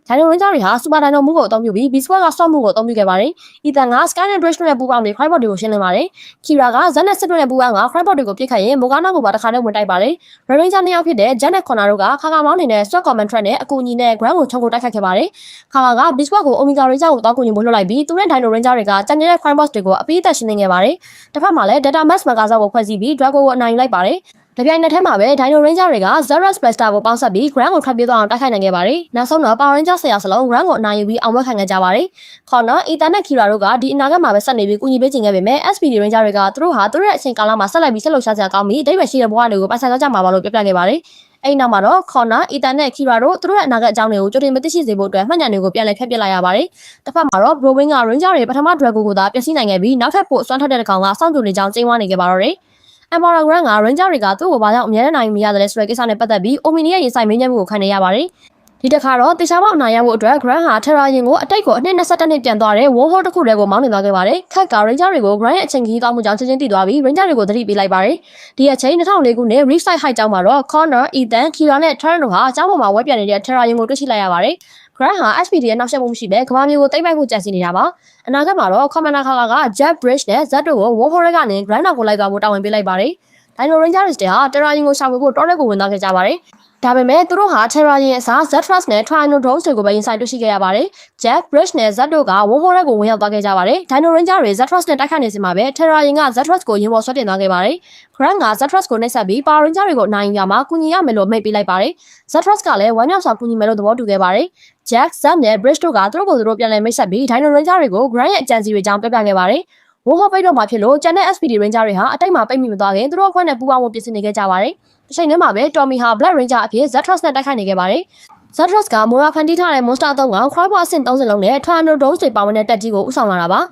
Dino Ranger တွေဟာ Super Dino မှုကိုအသုံးပြုပြီး B Squad က Storm မှုကိုအသုံးပြုခဲ့ပါတယ်။ Ethan က Sky နဲ့ Bridge တို့နဲ့ပူးပေါင်းပြီး Crime Boss တွေကိုရှင်းလင်းပါတယ်။ Kira က Zed နဲ့ Sid တို့နဲ့ပူးပေါင်းက Crime Boss တွေကိုပြစ်ခတ်ရင် Morgana ကိုပါတစ်ခါတည်းဝင်တိုက်ပါတယ်။ Red Ranger 2ယောက်ဖြစ်တဲ့ Jack နဲ့ Connor တို့ကခါမောင်းနေတဲ့ Sword Command Thread နဲ့အကူအညီနဲ့ Grant ကိုချုံကိုတိုက်ခတ်ခဲ့ပါတယ်။ခါက B Squad ကို Omega Ranger ကိုတောင်းကူညီဖို့လှုပ်လိုက်ပြီးသူနဲ့ Dino Ranger တွေကကြံနေတဲ့ Crime Boss တွေကိုအပြီးအသတ်ရှင်းလင်းခဲ့ပါတယ်။တစ်ဖက်မှာလည်း Data Max Megazord ကိုဖွဲ့စည်းပြီး Drago ကိုအနိုင်ယူလိုက်ပါတယ်။တပြိုင်နက်တည်းမှာပဲ Dino Ranger တွေက Zerax Blaster ကိုပေါင်းစပ်ပြီး Grant ကိုထွက်ပြေးသွားအောင်တိုက်ခိုက်နိုင်ခဲ့ပါတယ်။နောက်ဆုံးတော့ Power Ranger 10ယောက်စလုံး Grant ကိုအနိုင်ယူပြီးအောင်ပွဲခံခဲ့ကြပါတယ်။ Connor, Ethan နဲ့ Kira တို့ကဒီအနာဂတ်မှာပဲဆက်နေပြီးကူညီပေးခြင်းခဲ့ပေမဲ့ SPD Ranger တွေကသူတို့ဟာသူတို့ရဲ့အချိန်ကာလမှာဆက်လက်ပြီးဆက်လုပ်ရှားစရာကောင်းပြီးအဓိပ္ပာယ်ရှိတဲ့ဘဝတွေကိုပိုင်ဆိုင်ကြမှာပါလို့ပြောပြခဲ့ပါတယ်။အဲ့ဒီနောက်မှာတော့ Connor, Ethan နဲ့ Kira တို့သူတို့ရဲ့အနာဂတ်အကြောင်းတွေကိုကြိုတင်မသိရှိစေဖို့အတွက်မှတ်ဉာဏ်တွေကိုပြန်လည်ဖျက်ပစ်လိုက်ရပါတယ်။တစ်ဖက်မှာတော့ Browin က Ranger တွေပထမ Drago ကိုသာပျက်စီးနိုင်ခဲ့ပြီးနောက်ထပ်ပို့စွမ်းထွက်တဲ့ကောင်ကစောင့်ကြိုနေကြောင်းကျင်းဝါနေခဲ့ပါတော့တယ်။ Emperor Grant က Ranger တွေကသူ့ကိုဘာကြောင့်အမြဲတမ်းနိုင်မရတဲ့ဆိုတဲ့ကိစ္စနဲ့ပတ်သက်ပြီး Omni ရဲ့ရင်ဆိုင်မင်းညံ့မှုကိုခံနေရပါတယ်။ဒီတစ်ခါတော့တေချာပေါက်အနိုင်ရဖို့အတွက် Grant ဟာ Terra ရင်ကိုအတိတ်ကိုအနှစ်22နှစ်ပြန်သွားတဲ့ Warhol တစ်ခုတည်းကိုမောင်းနေသွားခဲ့ပါတယ်။ခက်က Ranger တွေကို Grant ရဲ့အချိန်ကြီးသွားမှုကြောင့်ချက်ချင်းသိသွားပြီး Ranger တွေကိုသတိပေးလိုက်ပါတယ်။ဒီအချိန်2004ခုနှစ် Riverside High ကျောင်းမှာတော့ Connor, Ethan, Kira နဲ့ Terran တို့ဟာကျောင်းပေါ်မှာဝဲပြနေတဲ့ Terra ရင်ကိုတွေ့ရှိလိုက်ရပါတယ်။ Grant ဟာ SPD ရဲ့နောက်ဆက်မှုမရှိဘဲကမ္ဘာမြေကိုသိမ်းပိုက်ဖို့ကြံစည်နေတာပါ။အနာဂတ်မှာတော့ Commander Kaka က Jack, Bridge နဲ့ Zed တို့ကို Warhol ကနေ Grant နောက်ကိုလိုက်သွားဖို့တာဝန်ပေးလိုက်ပါတယ်။ Dino Rangers တွေဟာ Terra ရင်ကိုရှာဖွေဖို့တောထဲကိုဝင်သွားခဲ့ကြပါတယ်။ဒါပေမဲ့သူတို့ဟာ Terra ရင်အစား Zetrus နဲ့ Trianodromes တွေကိုပဲရင်ဆိုင်တွေ့ရှိခဲ့ရပါတယ်။ Jack, Bridge နဲ့ Zed တို့က Warhol ကိုဝင်ရောက်သွားခဲ့ကြပါတယ်။ Dino Ranger တွေ Zetrus နဲ့တိုက်ခိုက်နေစမှာပဲ Terra ရင်က Zetrus ကိုရင်ပေါ်ဆွဲတင်သွားခဲ့ပါတယ်။ Grant က Zetrus ကိုနှိပ်စက်ပြီး Power Ranger တွေကိုအနိုင်ယူရမှာကူညီရမယ်လို့အမိန့်ပေးလိုက်ပါတယ်။ Zetrus ကလည်းဝမ်းမြောက်စွာကူညီမယ်လို့သဘောတူခဲ့ပါတယ်။ Jack, Zed နဲ့ Bridge တို့ကသူတို့ကိုယ်သူတို့ပြန်လည်မိတ်ဆက်ပြီး Dino Ranger တွေကို Grant ရဲ့အကြံစီတွေကြောင်းပြောပြခဲ့ပါတယ်။ Warhol ပိတ်တော့မှာဖြစ်လို့ကျန်တဲ့ SPD Ranger တွေဟာအတိတ်မှာပိတ်မိမသွားခင်သူတို့အဖွဲ့နဲ့ပူးပေါင်းဖို့ပြင်ဆင်နေခဲ့ကြပါတယ်။တစ်ချိန်တည်းမှာပဲ Tommy ဟာ Black Ranger အဖြစ် Zetrus နဲ့တိုက်ခိုက်နေခဲ့ပါတယ်။ Zetrus က Mora ဖန်တီးထားတဲ့ Monster 3 ကောင် Crime Boss အဆင့်30လုံးနဲ့ Trianodromes တွေပါဝင်တဲ့တက်ကြီးကိုဦးဆောင်လာတာပါ။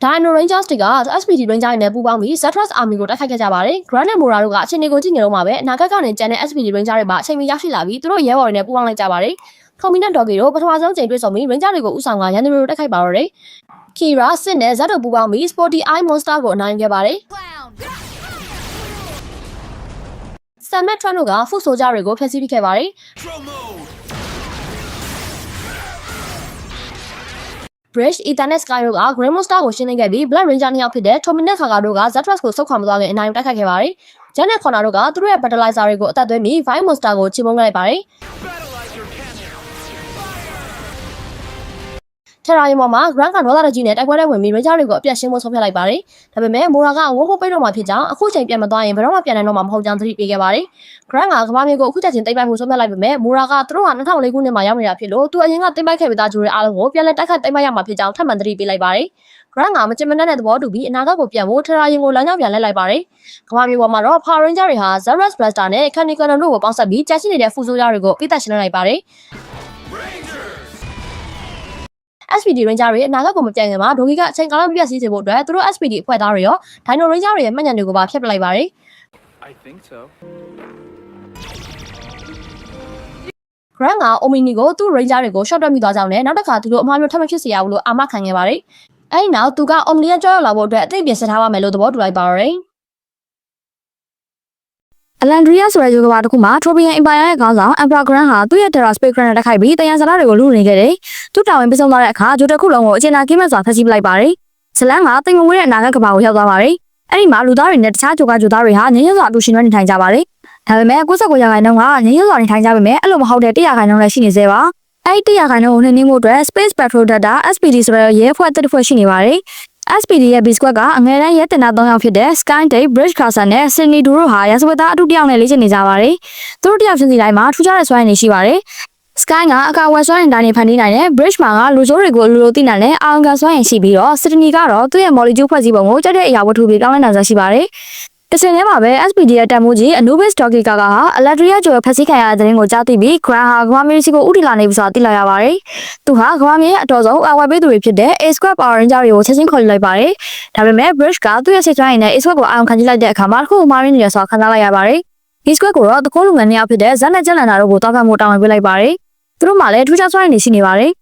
Dino Rangers တွေက SPD Ranger တွေနဲ့ပူးပေါင်းပြီး Zetrus Army ကိုတိုက်ခိုက်ခဲ့ကြပါတယ်။ Grant နဲ့ Mora တို့ကအချိန်ကိုကြည့်နေတော့မှပဲအနာဂတ်ကနေကျန်တဲ့ SPD Ranger တွေပါအချိန်မီရောက်ရှိလာပြီးသူတို့ရဲဘော်တွေနဲ့ပူးပေါင်းလိုက်ကြပါတယ်။ Tommy နဲ့ Doggy တို့ပထမဆုံးချိန်တွေ့ဆုံပြီး Ranger တွေကိုဦးဆောင်ကရန်သူတွေကိုတိုက်ခိုက်ပါတော့တယ်။ Kira, Sid နဲ့ Zed တို့ပူးပေါင်းပြီး Sporty Eye Monster ကိုအနိုင်ယူခဲ့ပါတယ်။ Sam နဲ့ Trent တို့က Foot Soldier တွေကိုဖျက်ဆီးပစ်ခဲ့ပါတယ်။ Bridge, Ethan နဲ့ Sky တို့က Grey Monster ကိုရှင်းလင်းခဲ့ပြီး Black Ranger 2ယောက်ဖြစ်တဲ့ Tommy နဲ့ Kaka တို့က Zetrus ကိုဆုတ်ခွာမသွားခင်အနိုင်ယူတိုက်ခိုက်ခဲ့ပါတယ်။ Jack နဲ့ Connor တို့ကသူတို့ရဲ့ Battleizer တွေကိုအသက်သွင်းပြီး Vine Monster ကိုချေမှုန်းခဲ့လိုက်ပါတယ်။ ထရာရီမော်မှာ Grant ကဒေါသတကြီးနဲ့တိုက်ပွဲထဲဝင်ပြီး Ranger တွေကိုအပြတ်ရှင်းဖို့ဆုံးဖြတ်လိုက်ပါတယ်။ဒါပေမဲ့ Mora ကဝုန်းဖို့ပိတ်တော့မှဖြစ်ကြောင်းအခုချိန်ပြန်မသွားရင်ဘယ်တော့မှပြန်နိုင်တော့မှာမဟုတ်ကြောင်းသတိပေးခဲ့ပါတယ်။ Grant ကကမ္ဘာမြေကိုအခုချက်ချင်းသိမ်းပိုက်မှုဆုံးဖြတ်လိုက်ပေမဲ့ Mora ကသူတို့က2004ခုနှစ်မှာရောက်နေတာဖြစ်လို့သူအရင်ကသိမ်းပိုက်ခဲ့ပြီးသားဂျူတွေအားလုံးကိုပြန်လည်တိုက်ခတ်သိမ်းပိုက်ရမှာဖြစ်ကြောင်းထပ်မံသတိပေးလိုက်ပါတယ်။ Grant ကမချင်မနှက်တဲ့သဘောတူပြီးအနာဂတ်ကိုပြန်ဖို့ထရာရင်ကိုလမ်းကြောင်းပြန်လှည့်လိုက်ပါတယ်။ကမ္ဘာမြေပေါ်မှာတော့ Power Ranger တွေဟာ Zerus Blaster နဲ့ Candy Cannon တို့ကိုပေါင်းစပ်ပြီးကြာရှိနေတဲ့ဖူဆိုးရတွေကိုပိသက်ရှင်းလိုက်ပါတယ်။ SPD Ranger တွေအနာဂတ်ကိုမပြတ်ခင်မှာဒိုဂီကအချိန်ကာလပြည့်စည်စေဖို့အတွက်သူတို့ SPD အဖွဲ့သားတွေရော Dino Ranger တွေရဲ့မှတ်ဉာဏ်တွေကိုပါဖျက်ပလိုက်ပါတယ်။ I think so. Grant က Omni ကိုသူ့ Ranger တွေကို short တက်မိသွားကြောင်းနဲ့နောက်တစ်ခါသူတို့အမှားမျိုးထပ်မဖြစ်စေရဘူးလို့အာမခံခဲ့ပါတယ်။အဲဒီနောက်သူက Omni ရဲ့ကြောက်ရွံ့လာဖို့အတွက်အသိပြင်ဆင်ထားပါမယ်လို့သဘောတူလိုက်ပါတယ်။ အလန်ဒရီယာဆိုတဲ့ယူကဘာတစ်ခုမှာ Tropian Empire ရဲ့ခေါင်းဆောင် Emperor Grant ဟာသူ့ရဲ့ Terra Space Grant နဲ့တိုက်ခိုက်ပြီးတယံဇာတာတွေကိုလူနေခဲ့တယ်။သူ့တာဝန်ပြီးဆုံးသွားတဲ့အခါဂျိုတစ်ခုလုံးကိုအကျဉ်းသားကင်းမဲ့စွာဖျက်ဆီးပလိုက်ပါတယ်။ဇလန်ကတိမ်မဝေးတဲ့အနာဂတ်ကဘာကိုရောက်သွားပါတယ်။အဲ့ဒီမှာလူသားတွေနဲ့တခြားဂျိုကသားတွေဟာငြိမ်းချမ်းစွာအတူရှင်တွဲနေထိုင်ကြပါတယ်။ဒါပေမဲ့69ရာခိုင်နှုန်းကငြိမ်းချမ်းစွာနေထိုင်ကြပေမဲ့အဲ့လိုမဟုတ်တဲ့100ရာခိုင်နှုန်းလည်းရှိနေသေးပါ။အဲ့ဒီ100ရာခိုင်နှုန်းကိုနှိမ့်မှုအတွက် Space Patrol Data SPD ဆိုတဲ့ရဲဖွဲ့တစ်ဖွဲ့ရှိနေပါတယ်။ SPD ရဲ့ B squad ကအငယ်တန်းရဲတင်တာ3ယောက်ဖြစ်တဲ့ Sky Day, Bridge Crusher နဲ့ Sydney Duro ဟာရာဇဝတ်သားအတူတယောက်နဲ့လေ့ကျင့်နေကြပါတယ်။သူတို့တယောက်ချင်းစီတိုင်းမှာထူးခြားတဲ့စွမ်းရည်တွေရှိပါတယ်။ Sky ကအကာအကွယ်စွမ်းရည်တိုင်းတွေဖန်တီးနိုင်တဲ့ Bridge မှာကလူချိုးတွေကိုလူလိုသိနိုင်တဲ့အာရုံခံစွမ်းရည်ရှိပြီးတော့ Sydney ကတော့သူ့ရဲ့ molecule ဖွဲ့စည်းပုံကိုကြက်တဲ့အရာဝတ္ထုတွေပြောင်းလဲနိုင်စွမ်းရှိပါတယ်။တချိန်တည်းမှာပဲ SPD ရဲ့တပ်မှုကြီး Anubis Dogika က Electria ဂျိုရဲ့ဖက်ဆီးခံရတဲ့တဲ့ရင်ကိုကြားသိပြီး Grant ဟာကမ္ဘာမြေစီကိုဥတီလာနေပြီဆိုတာသိလာရပါတယ်။သူဟာကမ္ဘာမြေရဲ့အတော်ဆုံးအဝယ်ပေးသူတွေဖြစ်တဲ့ A Squad Power Ranger တွေကိုချက်ချင်းခေါ်ယူလိုက်ပါတယ်။ဒါပေမဲ့ Bridge ကသူ့ရဲ့စိတ်ဆွမ်းရည်နဲ့ A Squad ကိုအာရုံခံကြည့်လိုက်တဲ့အခါမှာတစ်ခုမှမရင်းနေရဆိုတာခံစားလိုက်ရပါတယ်။ A Squad ကိုတော့တကုန်းလူငယ်နှစ်ယောက်ဖြစ်တဲ့ဇက်နဲ့ကျက်လန်တာတို့ကိုတောက်ဖတ်မှုတာဝန်ပေးလိုက်ပါတယ်။သူတို့မှလည်းထူးခြားစွမ်းရည်တွေရှိနေပါတယ်။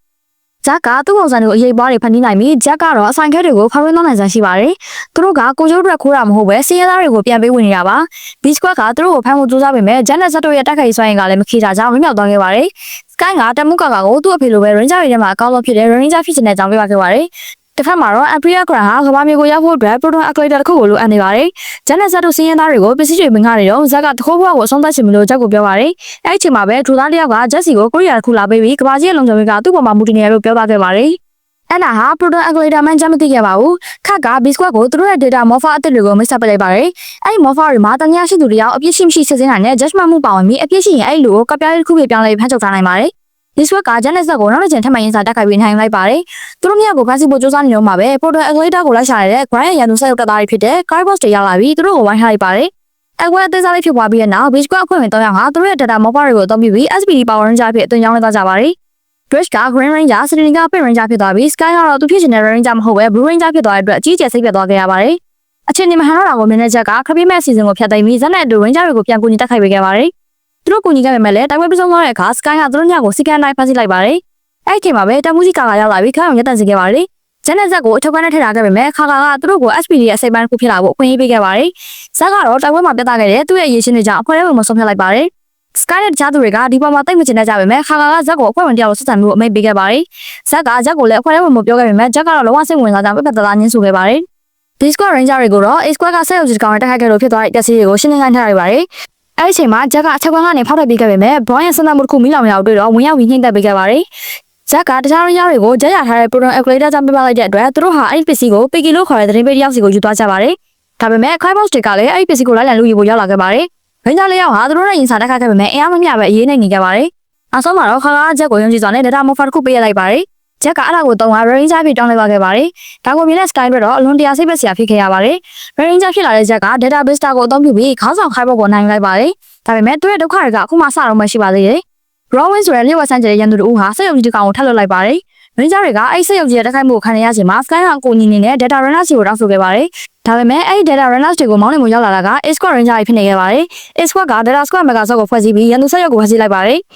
ဂျက်ကသူ့ပုံစံတွေကိုအရေးပွားတွေဖန်တီးနိုင်ပြီးဂျက်ကတော့အဆိုင်ခဲတွေကိုဖောက်ရင်းသွင်းနိုင်စွမ်းရှိပါတယ်။သူတို့ကကိုကျိုးအတွက်ခိုးတာမဟုတ်ပဲစင်းရဲသားတွေကိုပြန်ပေးဝင်နေတာပါ။ B Squad ကသူတို့ကိုဖမ်းဖို့ကြိုးစားပေမဲ့ဂျက်နဲ့ဇက်တို့ရဲ့တိုက်ခိုက်စွမ်းရည်ကလည်းမခေတာကြောင့်မမြောက်သွားခဲ့ပါတယ်။ Sky ကတမှုကာကိုသူ့အဖေလိုပဲ Ranger တွေထဲမှာအကောင်းဆုံးဖြစ်တဲ့ Ranger ဖြစ်နေတဲ့ကြောင်းပြခဲ့ပါတယ်။တစ်ဖက်မှာတော့ Emperor Grant ဟာကမ္ဘာမြေကိုရောက်ဖို့အတွက် Proton Accelerator တစ်ခုကိုလိုအပ်နေပါတယ်။ဂျက်နဲ့ဇက်တို့စင်းရဲသားတွေကိုပစ္စည်းတွေပင်ခါနေတော့ဇက်ကတခိုးဘွားကိုအဆုံးသတ်ချင်မလို့ဂျက်ကိုပြောပါတယ်။အဲ့ဒီအချိန်မှာပဲဒူသားတစ်ယောက်ကဂျက်စီကိုကိုရီးယားတစ်ခုလာပေးပြီးကမ္ဘာကြီးရဲ့လုံခြုံရေးကသူ့ပေါ်မှာမူတည်နေတယ်လို့ပြောသွားခဲ့ပါတယ်။အဲ့ဒါဟာ Proton Accelerator မှန်းချက်မသိခဲ့ပါဘူး။ခက်က B Squad ကိုသူတို့ရဲ့ data morpher အသစ်တွေကိုမိတ်ဆက်ပလိုက်ပါတယ်။အဲ့ဒီ morpher တွေမှာတန်ညာရှိသူတယောက်အပြစ်ရှိမရှိစစ်ဆေးနိုင်တဲ့ judgment မှုပါဝင်ပြီးအပြစ်ရှိရင်အဲ့ဒီလူကိုကပ်ပြားလေးတစ်ခုပြပြောင်းလဲဖမ်းချုပ်ထားနိုင်ပါတယ်။ B Squad ကဂျက်နဲ့ဇက်ကိုနောက်တစ်ချိန်ထပ်မံရင်စားတက်ခိုက်ပြီးနိုင်လိုက်ပါတယ်။သူတို့မြောက်ကိုဖမ်းဆီးဖို့ကြိုးစားနေတော့မှာပဲ Proton Accelerator ကိုလိုက်ရှာနေတဲ့ Grant ရဲ့ရန်သူဆက်ရုပ်တပ်သားတွေဖြစ်တဲ့ Crybots တွေရောက်လာပြီးသူတို့ကိုဝိုင်းထားလိုက်ပါတယ်။အကွက်အသေးစားလေးဖြစ်သွားပြီးတဲ့နောက် B Squad အဖွဲ့ဝင်3ယောက်ဟာသူတို့ရဲ့ data morpher တွေကိုအသုံးပြုပြီး SPD Power Ranger အဖြစ်အသွင်ပြောင်းလဲသွားကြပါတယ်။ Bridge က Green Ranger, Sydney က Pink Ranger ဖြစ်သွားပြီး Sky ကတော့သူဖြစ်ချင်တဲ့ Ranger မဟုတ်ပဲ Blue Ranger ဖြစ်သွားတဲ့အတွက်အကြီးအကျယ်စိတ်ပြတ်သွားခဲ့ရပါတယ်။အချင်းချင်းမဟန်တော့တာကိုမြင်တဲ့ချက်ကခပ်ပြည့်မဲ့အစီအစဉ်ကိုဖျက်သိမ်းပြီးဇက်နဲ့အတူ Ranger တွေကိုပြန်ကူညီတက်ခိုက်ပေးခဲ့ပါတယ်။သူတို့ကူညီခဲ့ပေမဲ့လည်းတိုက်ပွဲပြီးဆုံးသွားတဲ့အခါ Sky ကသူတို့ညကိုစီကံတိုင်းဖမ်းဆီးလိုက်ပါတယ်။အဲ့ဒီအချိန်မှာပဲတမှုစီကာရောက်လာပြီးခါအောင်ရက်တန့်စေခဲ့ပါတယ်။ဂျက်နဲ့ဇက်ကိုအထောက်ပံ့နဲ့ထည့်ထားခဲ့ပေမဲ့ခါကသူတို့ကို SPD ရဲ့အစိပ်ပိုင်းတစ်ခုဖြစ်လာဖို့အခွင့်အရေးပေးခဲ့ပါတယ်။ဇက်ကတော့တိုက်ပွဲမှာပြတ်သားခဲ့တဲ့သူ့ရဲ့အရေးရှင်တွေကြောင့်အဖွဲ့ထဲဝင်မဆုံးဖြတ်လိုက်ပါတယ်။ Sky နဲ့တခြားသူတွေကဒီပေါ်မှာတိတ်မကျင်တတ်ကြပေမဲ့ခါကဇက်ကိုအဖွဲ့ဝင်တယောက်လိုဆက်ဆံမှုအမိန့်ပေးခဲ့ပါတယ်။ဇက်ကဇက်ကိုလည်းအဖွဲ့ထဲဝင်မပြောခဲ့ပေမဲ့ဂျက်ကတော့လုံးဝစိတ်ဝင်စားကြောင်းပြတ်သားညှင်းဆိုခဲ့ပါတယ်။ B Squad Ranger တွေကိုတော့ A Squad ကဆက်ရုပ်ကြီးကောင်နဲ့တိုက်ခိုက်ခဲ့လို့ဖြစ်သွားတဲ့တက်စီတွေကိုရှင်းလင်းခိုင်းထားရပါတယ်။အဲ့ဒီအချိန်မှာဂျက်ကချက်ကွန်းကနေဖောက်ထွက်ပြေးခဲ့ပေမဲ့ဘောင်းရဲ့စံတမှုတစ်ခုမိလောင်ရအောင်တွေ့တော့ဝင်ရောက်ပြီးနှိမ့်သက်ပေးခဲ့ပါတယ်။ဇက်ကတခြား Ranger တွေကိုဂျက်ရထားတဲ့ Proton Accelerator ကြောင့်ပြပလိုက်တဲ့အတွက်သူတို့ဟာအဲ့ဒီပစ္စည်းကို Piggy လို့ခေါ်တဲ့သတင်းပေးတယောက်စီကိုယူသွားကြပါတယ်။ဒါပေမဲ့ Crybots တွေကလည်းအဲ့ဒီပစ္စည်းကိုလိုက်လံလူယူဖို့ရောက်လာခဲ့ပါတယ်။ Ranger လေးယောက်ဟာသူတို့နဲ့ရင်ဆိုင်တိုက်ခိုက်ခဲ့ပေမဲ့အင်အားမမျှပဲအေးနေနေခဲ့ပါတယ်။အဆုံးမှာတော့ခါကဂျက်ကိုယုံကြည်စွာနဲ့ data morpher တစ်ခုပေးရလိုက်ပါတယ်။ဂျက်ကအဲ့ဒါကိုတုံးက Ranger ဖြစ်တောင်းလိုက်ပါခဲ့ပါတယ်။ဒါကိုမြင်တဲ့ Sky တို့တော့အလွန်တရာစိတ်ပျက်စရာဖြစ်ခဲ့ရပါတယ်။ Ranger ဖြစ်လာတဲ့ဂျက်က data booster ကိုအသုံးပြုပြီးခေါင်းဆောင်ခိုင်းဖို့ကိုနိုင်လိုက်ပါတယ်။ဒါပေမဲ့သူ့ရဲ့ဒုက္ခတွေကအခုမှစတော့မှရှိပါသေးတယ်။ Rowan ဆိုတဲ့လျှို့ဝှက်ဆန်းကျယ်တဲ့ရန်သူတို့ဟာစိတ်ယုံကြည်တစ်ကောင်ကိုထပ်လွတ်လိုက်ပါတယ်။ Ranger တွေကအဲ့စိတ်ယုံကြည်တဲ့တိုက်ခိုက်မှုကိုခံရချိန်မှာ Sky ကအကူအညီနေတဲ့ data runners ကိုတောင်းဆိုခဲ့ပါတယ်။ဒါပေမဲ့အဲ့ဒီ data runners တွေကိုမောင်းနေမှုရောက်လာတာက A Squad Ranger ဖြစ်နေခဲ့ပါတယ်။ A Squad က data squad mega squad ကိုဖွဲ့စည်းပြီးရန်သူဆက်ရုပ်ကိုဖမ်းဆီးလိုက်ပါတယ်။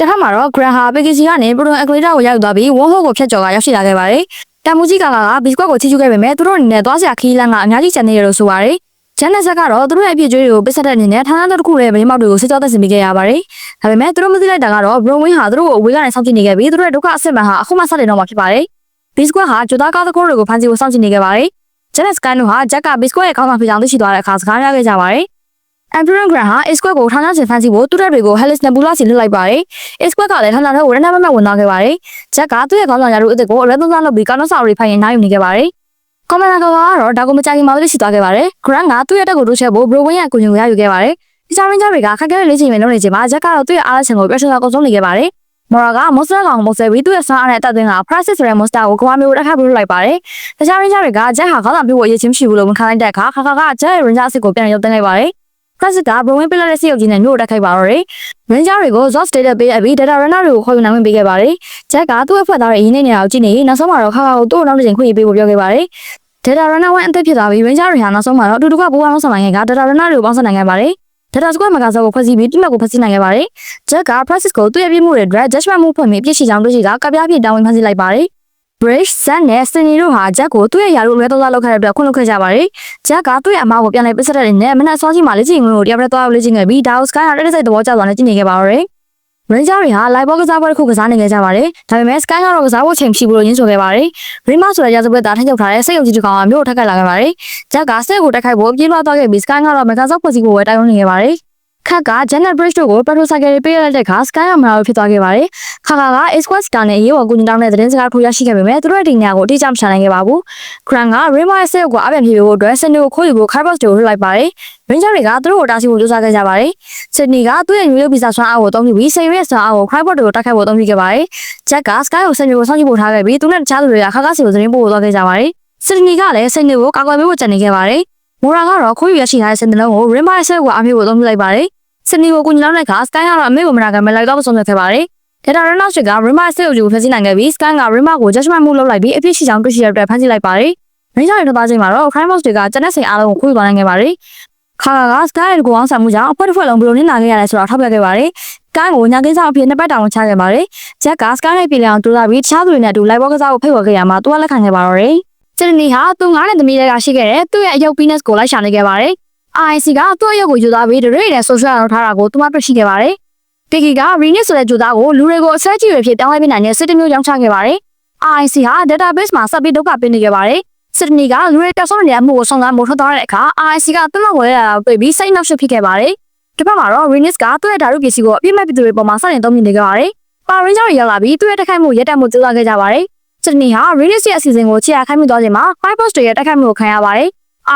တစ်ခါမှာတော့ Grant ဟာ PKC ကနေ Proton Accelerator ကိုရောက်သွားပြီး Wormhole ကိုဖျက်ကျော်ကရောက်ရှိလာခဲ့ပါတယ်။တမှုကြီးက B Squad ကိုချီးကျူးခဲ့ပေမဲ့သူတို့အနေနဲ့သွားစရာခီးလန်းကအများကြီးကျန်နေရလို့ဆိုပါတယ်။ဂျန်နဲ့ဇက်ကတော့သူတို့ရဲ့အပြည့်အကျွေးတွေကိုပစ်ဆက်တဲ့အနေနဲ့ဌာနတစ်ခုရဲ့ဗရင်းမောက်တွေကိုစစ်ကြောသက်ဆင်ပေးခဲ့ရပါတယ်။ဒါပေမဲ့သူတို့မသိလိုက်တာကတော့ Browin ဟာသူတို့ကိုအဝေးကနေစောင့်ကြည့်နေခဲ့ပြီးသူတို့ရဲ့ဒုက္ခအစစ်မှန်ဟာအခုမှစတင်တော့မှာဖြစ်ပါတယ်။ B Squad ဟာဂျိုသားကားသခိုးတွေကိုဖမ်းဆီးဖို့စောင့်ကြည့်နေခဲ့ပါတယ်။ဂျန်နဲ့ Sky တို့ဟာဂျက်က B Squad ရဲ့ခေါင်းဆောင်ဖြစ်ကြောင်းသိရှိသွားတဲ့အခါစကားများခဲ့ကြပါတယ်။ Emperor Grant ဟာ A-Square ကိုထောင်ချဆင်ဖန်စီဖို့သူ့တပ်တွေကို Hellas Nebula စီလွှတ်လိုက်ပါတယ် A-Square ကလည်းထောင်ချတဲ့ဝရဏမမတ်ဝင်သွားခဲ့ပါတယ်ဂျက်ကသူ့ရဲ့ခေါင်းဆောင်ရာတို့အစ်ကိုအလွဲသုံးစားလုပ်ပြီးကာနော့စာရီဖိုင်ရင်နိုင်ယူနေခဲ့ပါတယ်ကွန်မန်ဒါကတော့ဒါကိုမကြခင်မှာလည်းရှိသွားခဲ့ပါတယ် Grant ကသူ့ရဲ့တပ်ကိုတိုးချဲ့ဖို့ Browin ရဲ့အကူအညီကိုရယူခဲ့ပါတယ်ဒီချာရင်းဂျာတွေကခက်ခဲတဲ့လေ့ကျင့်ရေးလုပ်နေချိန်မှာဂျက်ကတော့သူ့ရဲ့အားလက်ချင်ကို pressure ကိုဆုံးနေခဲ့ပါတယ်မော်ရာကမော့စတာကောင်မော့ဆယ်ပြီးသူ့ရဲ့ဆန်းအားနဲ့အသက်သွင်းက Prices ဆိုတဲ့ monster ကိုကမ္ဘာမျိုးတက်ခတ်ပြီးလိုက်ပါတယ်။တခြား Ranger တွေကဂျက်ဟာခေါင်းဆောင်ပြဖို့အရေးချင်းမရှိဘူးလို့ဝန်ခံလိုက်တဲ့အခါခါကဂျက်ရဲ့ Ranger အစ်ကိုပြန်ရုပ်သိမ်းလိုက်ပါတယ်။ Prices က Browin ပြလိုက်တဲ့စီရုပ်ကြီးနဲ့မျိုးတက်ခိုက်ပါတော့တယ်။ Ranger တွေကို Zod State ပေးအပြီး Data Runner တွေကိုခေါ်ယူနိုင်ပေးခဲ့ပါတယ်။ဂျက်ကသူ့ရဲ့ဖွဲ့သားရဲ့ရင်းနှီးနေတာကိုကြည့်နေနောက်ဆုံးမှာတော့ခါကိုသူ့ကိုနောက်တစ်ချိန်ခွင့်ပေးဖို့ပြောခဲ့ပါတယ်။ Data Runner 1အသက်ဖြစ်သွားပြီး Ranger တွေဟာနောက်ဆုံးမှာတော့အတူတူကပူးပေါင်းဆောင်နိုင်ခဲ့က Data Runner တွေကိုပေါင်းစပ်နိုင်ခဲ့ပါတယ်။ Data Squad မှာကစားကိုဖွဲ့စည်းပြီးပြစ်မှတ်ကိုဖျက်ဆီးနိုင်ခဲ့ပါတယ်။ Jack က Prices ကိုသူ့ရဲ့ပြစ်မှုတွေအတွက် judgment မှုဖွင့်ပြီးပြစ်ရှိကြောင်းတွေ့ရှိကကပြားပြစ်တောင်းဝင်ဖမ်းဆီးလိုက်ပါတယ်။ Bridge, Sun နဲ့ Sydney တို့ဟာ Jack ကိုသူ့ရဲ့ယာတို့လွဲသုံးစားလုပ်ခဲ့တဲ့အတွက်ခွင့်လွှတ်ခဲ့ကြပါတယ်။ Jack ကသူ့ရဲ့အမားကိုပြန်လည်ပစ်ဆက်တဲ့အနေနဲ့မနက်စောကြီးမှာလေ့ကျင့်မှုကိုတရားပြသွားလေ့ကျင့်ခဲ့ပြီးဒါကို Sky ကတိတ်ဆိတ်သဘောကျစွာနဲ့ကြည့်နေခဲ့ပါတော့တယ်။ Ranger တွေဟာ live ball ကစားပွဲတစ်ခုကစားနေခဲ့ကြပါတယ်။ဒါပေမဲ့ Sky ကတော့ကစားဖို့ချိန်မရှိဘူးလို့ညှင်းဆိုခဲ့ပါတယ်။ Rima ဆိုတဲ့ရာဇဝတ်သားထိန်းချုပ်ထားတဲ့စိတ်ယုံကြည်သူကောင်ကမြို့ကိုထပ်ခိုက်လာခဲ့ပါတယ်။ Jack ကစိတ်ကိုတိုက်ခိုက်ဖို့ပြေးလွှားသွားခဲ့ပြီး Sky ကတော့မကန်ဆော့ဖွဲ့စည်းဖို့ပဲတိုက်တွန်းနေခဲ့ပါတယ်။ခက်က Janet Bridge တို့ကို Petro Cycle တွေပေးလိုက်တဲ့အခါ Sky ကမနာလို့ဖြစ်သွားခဲ့ပါတယ်။ခါက A-Square Star နဲ့ရေးဝကူညီတောင်းတဲ့သတင်းစကားထိုးရရှိခဲ့ပေမဲ့သူတို့ရဲ့ဒီနေရာကိုအတိအကျမရှာနိုင်ခဲ့ပါဘူး။ Grant က Rima ရဲ့စိတ်ကိုအပြန်ပြေဖို့အတွက် Sydney ကိုခိုးယူဖို့ Kybos တွေကိုလွှတ်လိုက်ပါတယ်။ Ranger တွေကသူတို့ကိုတားဆီးဖို့ကြိုးစားခဲ့ကြပါတယ်။ Sydney ကသူ့ရဲ့နျူးလေးဗီဇာဆွမ်းအားကိုအသုံးပြုပြီးစိတ်ရဲဆွမ်းအားကို Kybos တွေကိုတိုက်ခိုက်ဖို့အသုံးပြုခဲ့ပါတယ်။ Jack က Sky ကို Sydney ကိုစောင့်ကြည့်ဖို့ထားခဲ့ပြီးသူနဲ့တခြားသူတွေကခါစီကိုသတင်းပို့ဖို့သွားခဲ့ကြပါတယ်။ Sydney ကလည်း Sydney ကိုကာကွယ်ပေးဖို့ကြံနေခဲ့ပါတယ်။ Mora ကတော့ခိုးယူရရှိထားတဲ့စင်တလုံးကို Rima ရဲ့စိတ်ကိုအားပေးဖို့အသုံးပြုလိုက်ပါတယ်။ Sydney ကိုကူညီလောက်တဲ့အခါ Sky ကတော့အမေကိုမနာခံမဲ့လိုက်တော့ဆုံးဖြတ်ခဲ့ပါတယ်။ Data Runner က Rima ရဲ့စိတ်ကိုဖျက်ဆီးနိုင်ခဲ့ပြီး Sky က Rima ကို judgment မှုလုပ်လိုက်ပြီးအပြစ်ရှိကြောင်းတွေ့ရှိတဲ့အတွက်ဖမ်းဆီးလိုက်ပါတယ်။ Ranger တွေထွက်သွားချိန်မှာတော့ Crime Boss တွေကကျန်တဲ့စိန်အားလုံးကိုခိုးယူသွားနိုင်ခဲ့ပါတယ်။ခါက Sky ရဲ့ကိုအောင်ဆံမှုကြောင့်အဖွဲ့တစ်ဖွဲ့လုံးဘယ်လိုနစ်နာခဲ့ရလဲဆိုတာထောက်ပြခဲ့ပါတယ်။ Sky ကိုညာကိစ္စအဖြစ်နှစ်ပတ်တာဝန်ချခဲ့ပါတယ်။ Jack က Sky နဲ့ပြည်လည်အောင်တူလာပြီးတခြားသူတွေနဲ့အတူလိုက်ဘောကစားဖို့ဖိတ်ခေါ်ခဲ့ရမှာသူကလက်ခံခဲ့ပါတော့တယ်။ Sydney ဟာသူငားတဲ့သမီးတွေကရှိခဲ့တဲ့သူ့ရဲ့အယုတ် penis ကိုလိုက်ရှာနေခဲ့ပါတယ်။ IC ကသူ့အယုတ်ကိုယူသွားပြီးဒရိနဲ့ social လုပ်ထားတာကိုသူမတွေ့ရှိခဲ့ပါတယ်။ Piggy က Renix ဆိုတဲ့ဂျိုသားကိုလူတွေကိုအဆွဲကြည့်တွေဖြစ်တောင်းလိုက်ပြနိုင်တဲ့စစ်တမျိုးရောင်းချခဲ့ပါတယ်။ IC ဟာ database မှာဆက်ပြီးဒုက္ခပေးနေခဲ့ပါတယ်။ Sydney ကလူတွေတက်ဆုံးနေတဲ့အမှုကိုစုံစမ်းဖို့ထွက်သွားတဲ့အခါ IC ကသူ့လောက်ကိုလဲလာတော့တွေ့ပြီးစိတ်နှောက်ယှက်ဖြစ်ခဲ့ပါတယ်။ဒီဘက်မှာတော့ Renix ကသူ့ရဲ့ဓာတုပစ္စည်းကိုအပြစ်မဲ့ပြည်သူတွေပေါ်မှာစတင်သုံးမြင်နေခဲ့ပါတယ်။ Power Ranger တွေရောက်လာပြီးသူ့ရဲ့တိုက်ခိုက်မှုရပ်တန့်မှုကြိုးစားခဲ့ကြပါတယ်။ Sydney ဟာ Renix ရဲ့အစီအစဉ်ကိုချေရခိုင်းမိသွားချိန်မှာ Five Boss တွေရဲ့တိုက်ခိုက်မှုကိုခံရပါတယ်။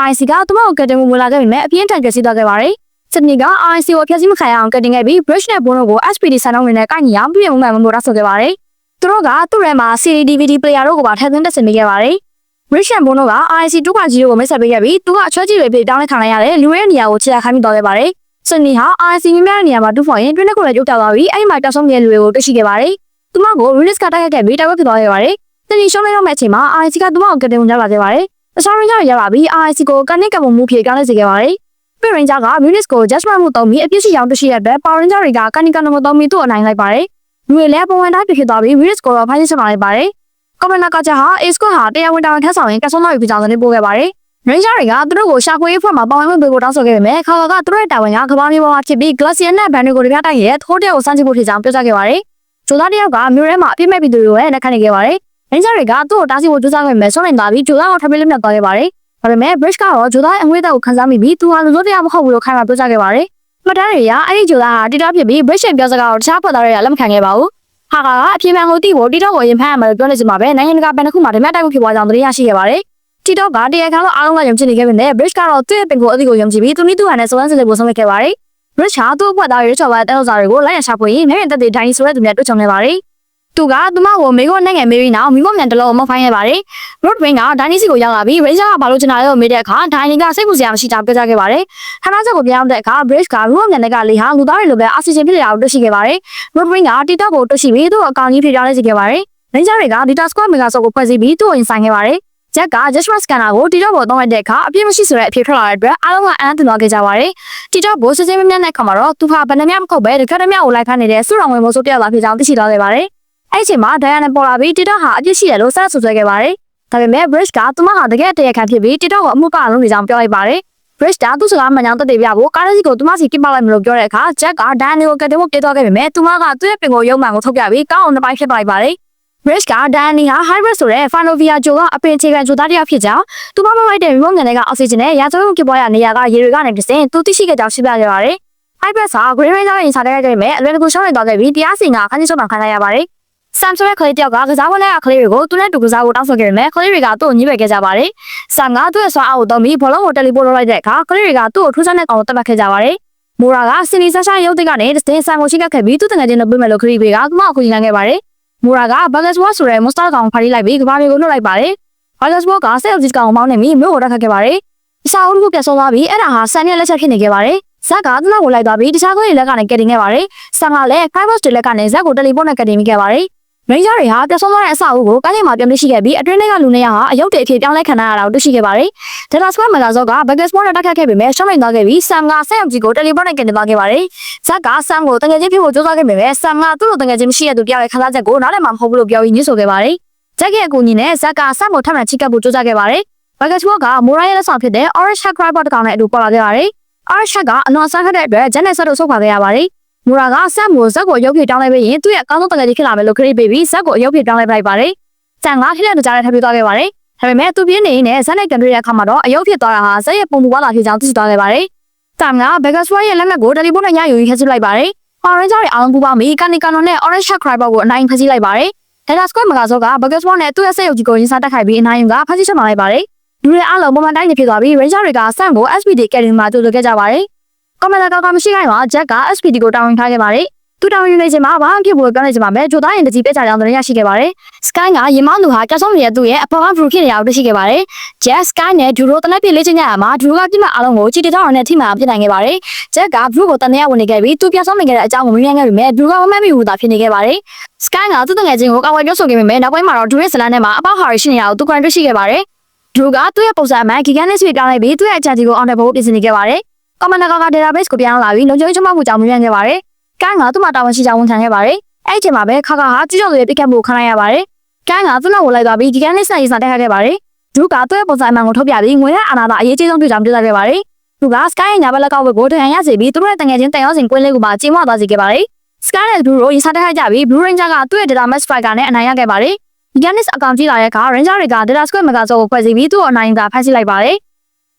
IC ကသူမကိုကတ်တင်မှုဝင်လာခဲ့ပေမဲ့အပြင်းထန်ပျက်စီးသွားခဲ့ပါတယ်။ Sydney က IC ကိုဖျက်ဆီးမခံရအောင်ကတ်တင်ခဲ့ပြီး Bridge နဲ့ Bono ကို SPD ဆန်နှုန်းတွေနဲ့ကိုက်ညီအောင်ပြည်မှုမှန်မှုတောင်းဆိုခဲ့ပါတယ်။သူတို့ကသူ့ထဲမှာ CD DVD player တို့ကိုပါထည့်သွင်းတက်ဆင်ပေးခဲ့ပါတယ်။ Bridge နဲ့ Bono က IC ဒုက္ခကြီးတို့ကိုမိတ်ဆက်ပေးခဲ့ပြီးသူကအချွဲကြီးတွေဖြစ်တောင်းလိုက်ခံလိုက်ရတဲ့လူရဲ့နေရာကိုချေရခိုင်းမိသွားခဲ့ပါတယ်။ Sydney ဟာ IC မြင်များတဲ့နေရာမှာတူးဖော်ရင်တွင်းတစ်ခုလည်းကျုပ်တောက်သွားပြီးအဲ့ဒီမှာတက်ဆုံးနေတဲ့လူတွေကိုတွေ့ရှိခဲ့ပါတယ်။သူမကို Renix ကတိုက်ခိုက်ခဲ့ပြီးတိုက်ပွဲဖြစ်သွားခဲ့ပါတယ်။ Sydney ရှုံးနေတော့မဲ့အချိန်မှာ IC ကသူမကိုကတ်တင်ဝင်ရောက်လာခဲ့ပါတယ်။တခြား Ranger တွေရောက်လာပြီး IC ကိုကန်နစ်ကပုံမှုဖြစ်ပြောင်းလဲစေခဲ့ပါတယ်။ Pit Ranger က Renix ကို judgment မှုသုံးပြီးအပြစ်ရှိကြောင်းတွေ့ရှိတဲ့အတွက် Power Ranger တွေကကန်နီကန်ကိုသုံးပြီးသူ့အနိုင်လိုက်ပါတယ်။လူတွေလည်းပုံမှန်တိုင်းဖြစ်သွားပြီး Renix ကိုတော့ဖမ်းဆီးချက်မှလိုက်ပါတယ်။ Commander Kacha ဟာ A-Squad ဟာတရားဝင်တာဝန်ထမ်းဆောင်ရင်ကတ်ဆုံးတော့ဖြစ်ကြောင်းသတင်းပို့ခဲ့ပါတယ်။ Ranger တွေကသူတို့ကိုရှာဖွေရေးဖွဲ့မှာပါဝင်ခွင့်ပေးဖို့တောင်းဆိုခဲ့ပေမဲ့ခါကသူတို့ရဲ့တာဝန်ကကဘာမျိုးပေါ်မှာဖြစ်ပြီး Glacier နဲ့ Band တွေကိုတပြားတိုက်ရဲထိုးတဲ့ကိုစမ်းကြည့်ဖို့ဖြစ်ကြောင်းပြောကြားခဲ့ပါတယ်။ဂျိုသားတယောက်ကမြို့ထဲမှာအပြစ်မဲ့ပြည်သူတွေကိုလည်းလက်ခံနေခဲ့ပါတယ်။ Ranger တွေကသူ့ကိုတားဆီးဖို့ကြိုးစားခဲ့ပေမဲ့ဆုံးနိုင်သွားပြီးဂျိုသားကိုထပ်ပြီးလက်မြတ်သွားခဲ့ပါတယ်။ဒါပေမဲ့ Bridge ကတော့ဂျိုသားရဲ့အငွေ့သက်ကိုခံစားမိပြီးသူဟာလူစိုးတရားမဟုတ်ဘူးလို့ခိုင်မာပြောကြားခဲ့ပါတယ်။မှတ်တမ်းတွေအရအဲ့ဒီဂျိုသားဟာတီတာဖြစ်ပြီး Bridge ရဲ့ပြောစကားကိုတခြားဖွဲ့သားတွေကလက်မခံခဲ့ပါဘူး။ဟာကအပြေမှန်ကိုတီးဖို့တီတော့ကိုရင်ဖမ်းရမယ်လို့ပြောနေစမှာပဲနိုင်ငံတကာဘဏ်တစ်ခုမှာဓမြတိုက်မှုဖြစ်ပွားကြောင်းသတင်းရရှိခဲ့ပါတယ်။တီတော့ကတရားခံလို့အားလုံးကယုံကြည်နေခဲ့ပေမဲ့ Bridge ကတော့သူ့ရဲ့ပင်ကိုအသည့်ကိုယုံကြည်ပြီးသူနည်းသူဟန်နဲ့စုံစမ်းစစ်ဆေးဖို့ဆုံးဖြတ်ခဲ့ပါတယ်။ Bridge ဟာသူ့အဖွဲ့သားတွေချော်ပါတဲ့တောက်စားတွေကိုလိုက်ရန်ရှာဖွေရင်မျက်မြင်သက်သေဒိုင်းဆိုတဲ့သူနဲ့တွေ့ကြုံခဲ့ပါတယ်။သူကသူမကိုမေကိုနဲ့ငယ်မေရီနောက်မိမမြန်တလုံးကိုမောက်ဖိုင်းခဲ့ပါတယ်။ Road Wing ကဒိုင်းနီစီကိုရောက်လာပြီး Ranger ကဘာလို့ချင်တာလဲကိုမေးတဲ့အခါဒိုင်းနီကစိတ်ပူစရာမရှိတာပြောကြားခဲ့ပါတယ်။ဌာနချုပ်ကိုပြန်ရောက်တဲ့အခါ Bridge ကမိမမြန်တဲ့ကလေးဟာလူသားတွေလိုပဲအောက်ဆီဂျင်ဖြစ်နေတာကိုတွေ့ရှိခဲ့ပါတယ်။ Road Wing ကတီတော့ကိုတွေ့ရှိပြီးသူ့ကိုအကောင်ကြီးဖြစ်ပြောင်းလဲစေခဲ့ပါတယ်။ Ranger တွေက Data Squad Mega Soul ကိုဖွဲ့စည်းပြီးသူ့ကိုရင်ဆိုင်ခဲ့ပါတယ်။ Jack က Judgment Scanner ကိုတီတော့ကိုသုံးလိုက်တဲ့အခါအပြစ်မရှိဆိုတဲ့အဖြေထွက်လာတဲ့အတွက်အားလုံးကအံ့သြသွားခဲ့ကြပါတယ်။တီတော့ကိုစစ်စစ်မြမြတဲ့အခါမှာတော့သူဟာဗန္ဒမြမဟုတ်ပဲတခက်တမြကိုလိုက်ဖမ်းနေတဲ့စုတော်ဝင်မိုးဆိုးတယောက်လာဖြစ်ကြောင်းသိရှိသွားခဲ့ပါတယ်။အဲ့ဒီအချိန်မှာဒိုင်ယာနဲ့ပေါ်လာပြီးတီတော့ဟာအပြစ်ရှိတယ်လို့ဆက်ဆွဆွဲခဲ့ပါတယ်။ဒါပေမဲ့ Bridge ကသူမဟာတကယ်တရားခံဖြစ်ပြီးတီတော့ကိုအမှုကလုံးနေကြောင်းပြောလိုက်ပါတယ်။ Bridge ကသူ့စကားမှန်ကြောင်းသက်သေပြဖို့ကားတစ်စီးကိုသူမစီကစ်ပလိုက်မလို့ပြောတဲ့အခါ Jack ကဒိုင်ယာကိုကတ်တင်ဖို့ပြေးသွားခဲ့ပေမဲ့သူမကသူ့ရဲ့ပင်ကိုရုံမှန်ကိုထုတ်ပြပြီးကားကိုနှစ်ပိုင်းဖြတ်ပလိုက်ပါတယ်။ Risk ကဒန်နီဟာ hybrid ဆိုတဲ့ Fanovia ဂျိုကအပင်အခြေခံဂျိုသားတစ်ယောက်ဖြစ်ကြောင်းသူမမလိုက်တဲ့ remote မြန်တဲ့ကအောက်ဆီဂျင်နဲ့ရာဇဝတ်မှုဖြစ်ပွားရာနေရာကရေတွေကနေတဆင့်သူသိရှိခဲ့ကြောင်းရှင်းပြခဲ့ပါတယ်။ hybrid ဟာ Green Ranger ရင်စားတဲ့ခဲ့မဲ့အလွယ်တကူရှောင်းနေသွားခဲ့ပြီးတရားစီရင်ကခန်းကြီးချုပ်မှခံလိုက်ရပါတယ်။ Sam ဆိုတဲ့ကလေးတယောက်ကကစားဝတ်နဲ့ကလေးတွေကိုသူနဲ့တူကစားဖို့တောင်းဆိုခဲ့ပေမဲ့ကလေးတွေကသူ့ကိုညှိပယ်ခဲ့ကြပါတယ်။ Sam ကသူ့ရဲ့ဆွမ်းအားကိုသုံးပြီးဘောလုံးကိုတယ်လီပို့လုပ်လိုက်တဲ့အခါကလေးတွေကသူ့ကိုထူးဆန်းတဲ့ကောင်ကိုတတ်မှတ်ခဲ့ကြပါတယ်။ Mora ကစင်နီဆာရှာရုပ်သစ်ကနေတစင်ဆန်ကိုရှိခဲ့ပြီးသူ့တငယ်ချင်းတို့ပြမယ်လို့ခရီးပေးကသူမကိုကူညီနိုင်ခဲ့ပါတယ်။ Mora က Bagasword ဆိုတဲ့ monster ကောင်ဖားလိုက်ပြီးကဘာမျိုးကိုလွှတ်လိုက်ပါတယ်။ Bagasword ကစက်အုပ်ကြီးကောင်ကိုမောင်းနေပြီးမြို့ကိုတက်ခတ်ခဲ့ပါတယ်။အစာအုပ်တစ်ခုပြတ်ဆုံးသွားပြီးအဲ့ဒါဟာဆန်ရဲ့လက်ချက်ဖြစ်နေခဲ့ပါတယ်။ဇက်ကသူ့နောက်ကိုလိုက်သွားပြီးတခြားကလေးလက်ကနေကယ်တင်ခဲ့ပါတယ်။ဆန်ကလည်း Fibers တွေလက်ကနေဇက်ကိုတယ်လီပို့နဲ့ကယ်တင်မိခဲ့ပါတယ်။ Ranger တွေဟာပြတ်ဆုံးသွားတဲ့အစာအုပ်ကိုကမ်းခြေမှာပြန်ပြရှိခဲ့ပြီးအတွင်းထဲကလူနှစ်ယောက်ဟာအယုတ်တွေအဖြစ်ပြောင်းလဲခံရတာကိုတွေ့ရှိခဲ့ပါတယ်။ Data Squad မဂါဇော့က Bagasword နဲ့တက်ခတ်ခဲ့ပေမဲ့ရှောင်းလိုက်သွားခဲ့ပြီး Sam ကစက်အုပ်ကြီးကိုတယ်လီပို့နဲ့ကယ်တင်သွားခဲ့ပါတယ်။ဇက်က Sam ကိုတငယ်ချင်းဖြစ်ဖို့ကြိုးစားခဲ့ပေမဲ့ Sam ကသူ့လိုတငယ်ချင်းမရှိတဲ့သူတယောက်ရဲ့ခံစားချက်ကိုနားလည်မှာမဟုတ်ဘူးလို့ပြောပြီးညှို့ဆိုခဲ့ပါတယ်။ ဇက်ရဲ့အကူအညီနဲ့ဇက်က Sam ကိုထပ်မံချိကပ်ဖို့ကြိုးစားခဲ့ပါတယ်။ Bagasword က Mora ရဲ့လက်ဆောင်ဖြစ်တဲ့ Orange Hat Crybot တစ်ကောင်နဲ့အတူပေါ်လာခဲ့ပါတယ်။ Orange Hat ကအလွန်ဆန်းခတ်တဲ့အတွက်ဂျက်နဲ့ဆက်တို့ဆုတ်ခွာခဲ့ရပါတယ်။ Mora က Sam ကိုဇက်ကိုရုပ်ဖြစ်တောင်းလိုက်ပြီးရင်သူ့ရဲ့အကောင်းဆုံးတငယ်ချင်းဖြစ်လာမယ်လို့ခရီးပေးပြီးဇက်ကိုရုပ်ဖြစ်တောင်းလိုက်လိုက်ပါတယ်။ Sam ကထိတဲ့ကြားနဲ့ထပ်ပြေးသွားခဲ့ပါတယ်။ဒါပေမဲ့သူပြင်းနေနဲ့ဇက်နဲ့ကန်တွေ့တဲ့အခါမှာတော့အယုတ်ဖြစ်သွားတာဟာဇက်ရဲ့ပုံမူပွားလာဖြစ်ကြောင်းသိရှိသွားခဲ့ပါတယ်။ Sam က Bagasword ရဲ့လက်နက်ကိုတယ်လီပို့နဲ့ရယူပြီးခက်ဆစ်လိုက်ပါတယ်။ Orange တွေအားလုံးပူးပေါင်းပြီးကန်နီကန်နဲ့ Orange Hat Crybot ကိုအနိုင်ဖမ်းဆီးလိုက်ပါတယ်။ Data Squad မဂါဇော့က Bagasword နဲ့သူ့ရဲ့စက်ရုပ်ကြီးကိုရင်စားတက်ခိုက်ပြီးအနိုင်ယူကဖမ်းဆီးချက်မှလိုက်ပါတယ်။လူတွေအားလုံးပုံမှန်တိုင်းနေဖြစ်သွားပြီး Ranger တွေက Sam ကို SPD ကယ်တင်မှာတူတူခဲ့ကြပါတယ်။ Commander ကမရှိခိုင်းမှာ Jack က SPD ကိုတာဝန်ထားခဲ့ပါတယ်။သူတာဝန်ယူနေချိန်မှာဘာမှဖြစ်ဘူးလို့ပြောနေချိန်မှာပဲဂျိုသားရင်တကြီးပဲချကြောင်းသတင်းရရှိခဲ့ပါတယ်။ Sky ကရင်မောင်းသူဟာကြောက်ဆုံးနေတဲ့သူ့ရဲ့အဖေက Drew ဖြစ်နေတာကိုတွေ့ရှိခဲ့ပါတယ်။ Jack Sky နဲ့ Drew တို့တနက်ပြည့်လေ့ကျင့်ကြရမှာ Drew ကပြစ်မှတ်အားလုံးကိုချီတထောင်နဲ့ထိမှန်ပြစ်နိုင်ခဲ့ပါတယ်။ Jack က Drew ကိုတန်တရားဝင်နေခဲ့ပြီးသူပြတ်ဆုံးနေခဲ့တဲ့အကြောင်းကိုမြင်မြန်ခဲ့ပေမဲ့ Drew ကမမှတ်မိဘူးသာဖြစ်နေခဲ့ပါတယ်။ Sky ကသူ့တငယ်ချင်းကိုကာဝယ်ပြောဆိုခဲ့ပေမဲ့နောက်ပိုင်းမှာတော့ Drew ရဲ့ဇလန်ထဲမှာအပေါက်ဟာတွေရှိနေတာကိုသူကိုယ်တိုင်တွေ့ရှိခဲ့ပါတယ်။ Drew ကသူ့ရဲ့ပုံစံအမှန် Gigantic Speed ပြောင်းလဲပြီးသူ့ရဲ့အချမ်းကြီးကိုအောင်တဲ့ဘိုးပြင်ဆင်နေခဲ့ပါတယ်။ Commander က database ကိုပြန်လာပြီးလုံခြုံရေးချမှတ်မှုကြောင့်မြင်မြန်ခဲ့ပါတယ်။ Sky ကသူ့မှာတာဝန်ရှိကြောင်းဝန်ခံခဲ့ပါတယ်။အဲ့ဒီချိန်မှာပဲခါဟာကြီးကျော်သူရဲ့ပြစ်ခတ်မှုကိုခံလိုက်ရပါတယ်။ Sky ကသူ့နောက်ကိုလိုက်သွားပြီး Gigantic နဲ့ရင်ဆိုင်တက်ခတ်ခဲ့ပါတယ်။ Drew ကသူ့ရဲ့ပုံစံအမှန်ကိုထုတ်ပြပြီးငွေနဲ့အာဏာသာအရေးကြီးဆုံးတွေ့ကြောင်းပြောကြားခဲ့ပါတယ်။ Drew က Sky ရဲ့ညာဘက်လက်ကောက်ဝက်ကိုဒဏ်ရာရစေပြီးသူတို့ရဲ့တငယ်ချင်းတန်ရောစင်ကွင်းလေးကိုပါကျင်းဝသွားစေခဲ့ပါတယ်။ Sky နဲ့ Drew တို့ရင်ဆိုင်တက်ခတ်ကြပြီး Blue Ranger ကသူ့ရဲ့ Data Max Striker နဲ့အနိုင်ရခဲ့ပါတယ်။ Gigantic အကောင်ကြီးလာတဲ့အခါ Ranger တွေက Data Squad မဂါဇော့ကိုဖွဲ့စည်းပြီးသူ့ကိုအနိုင်ယူတာဖမ်းဆီးလိုက်ပါတယ်။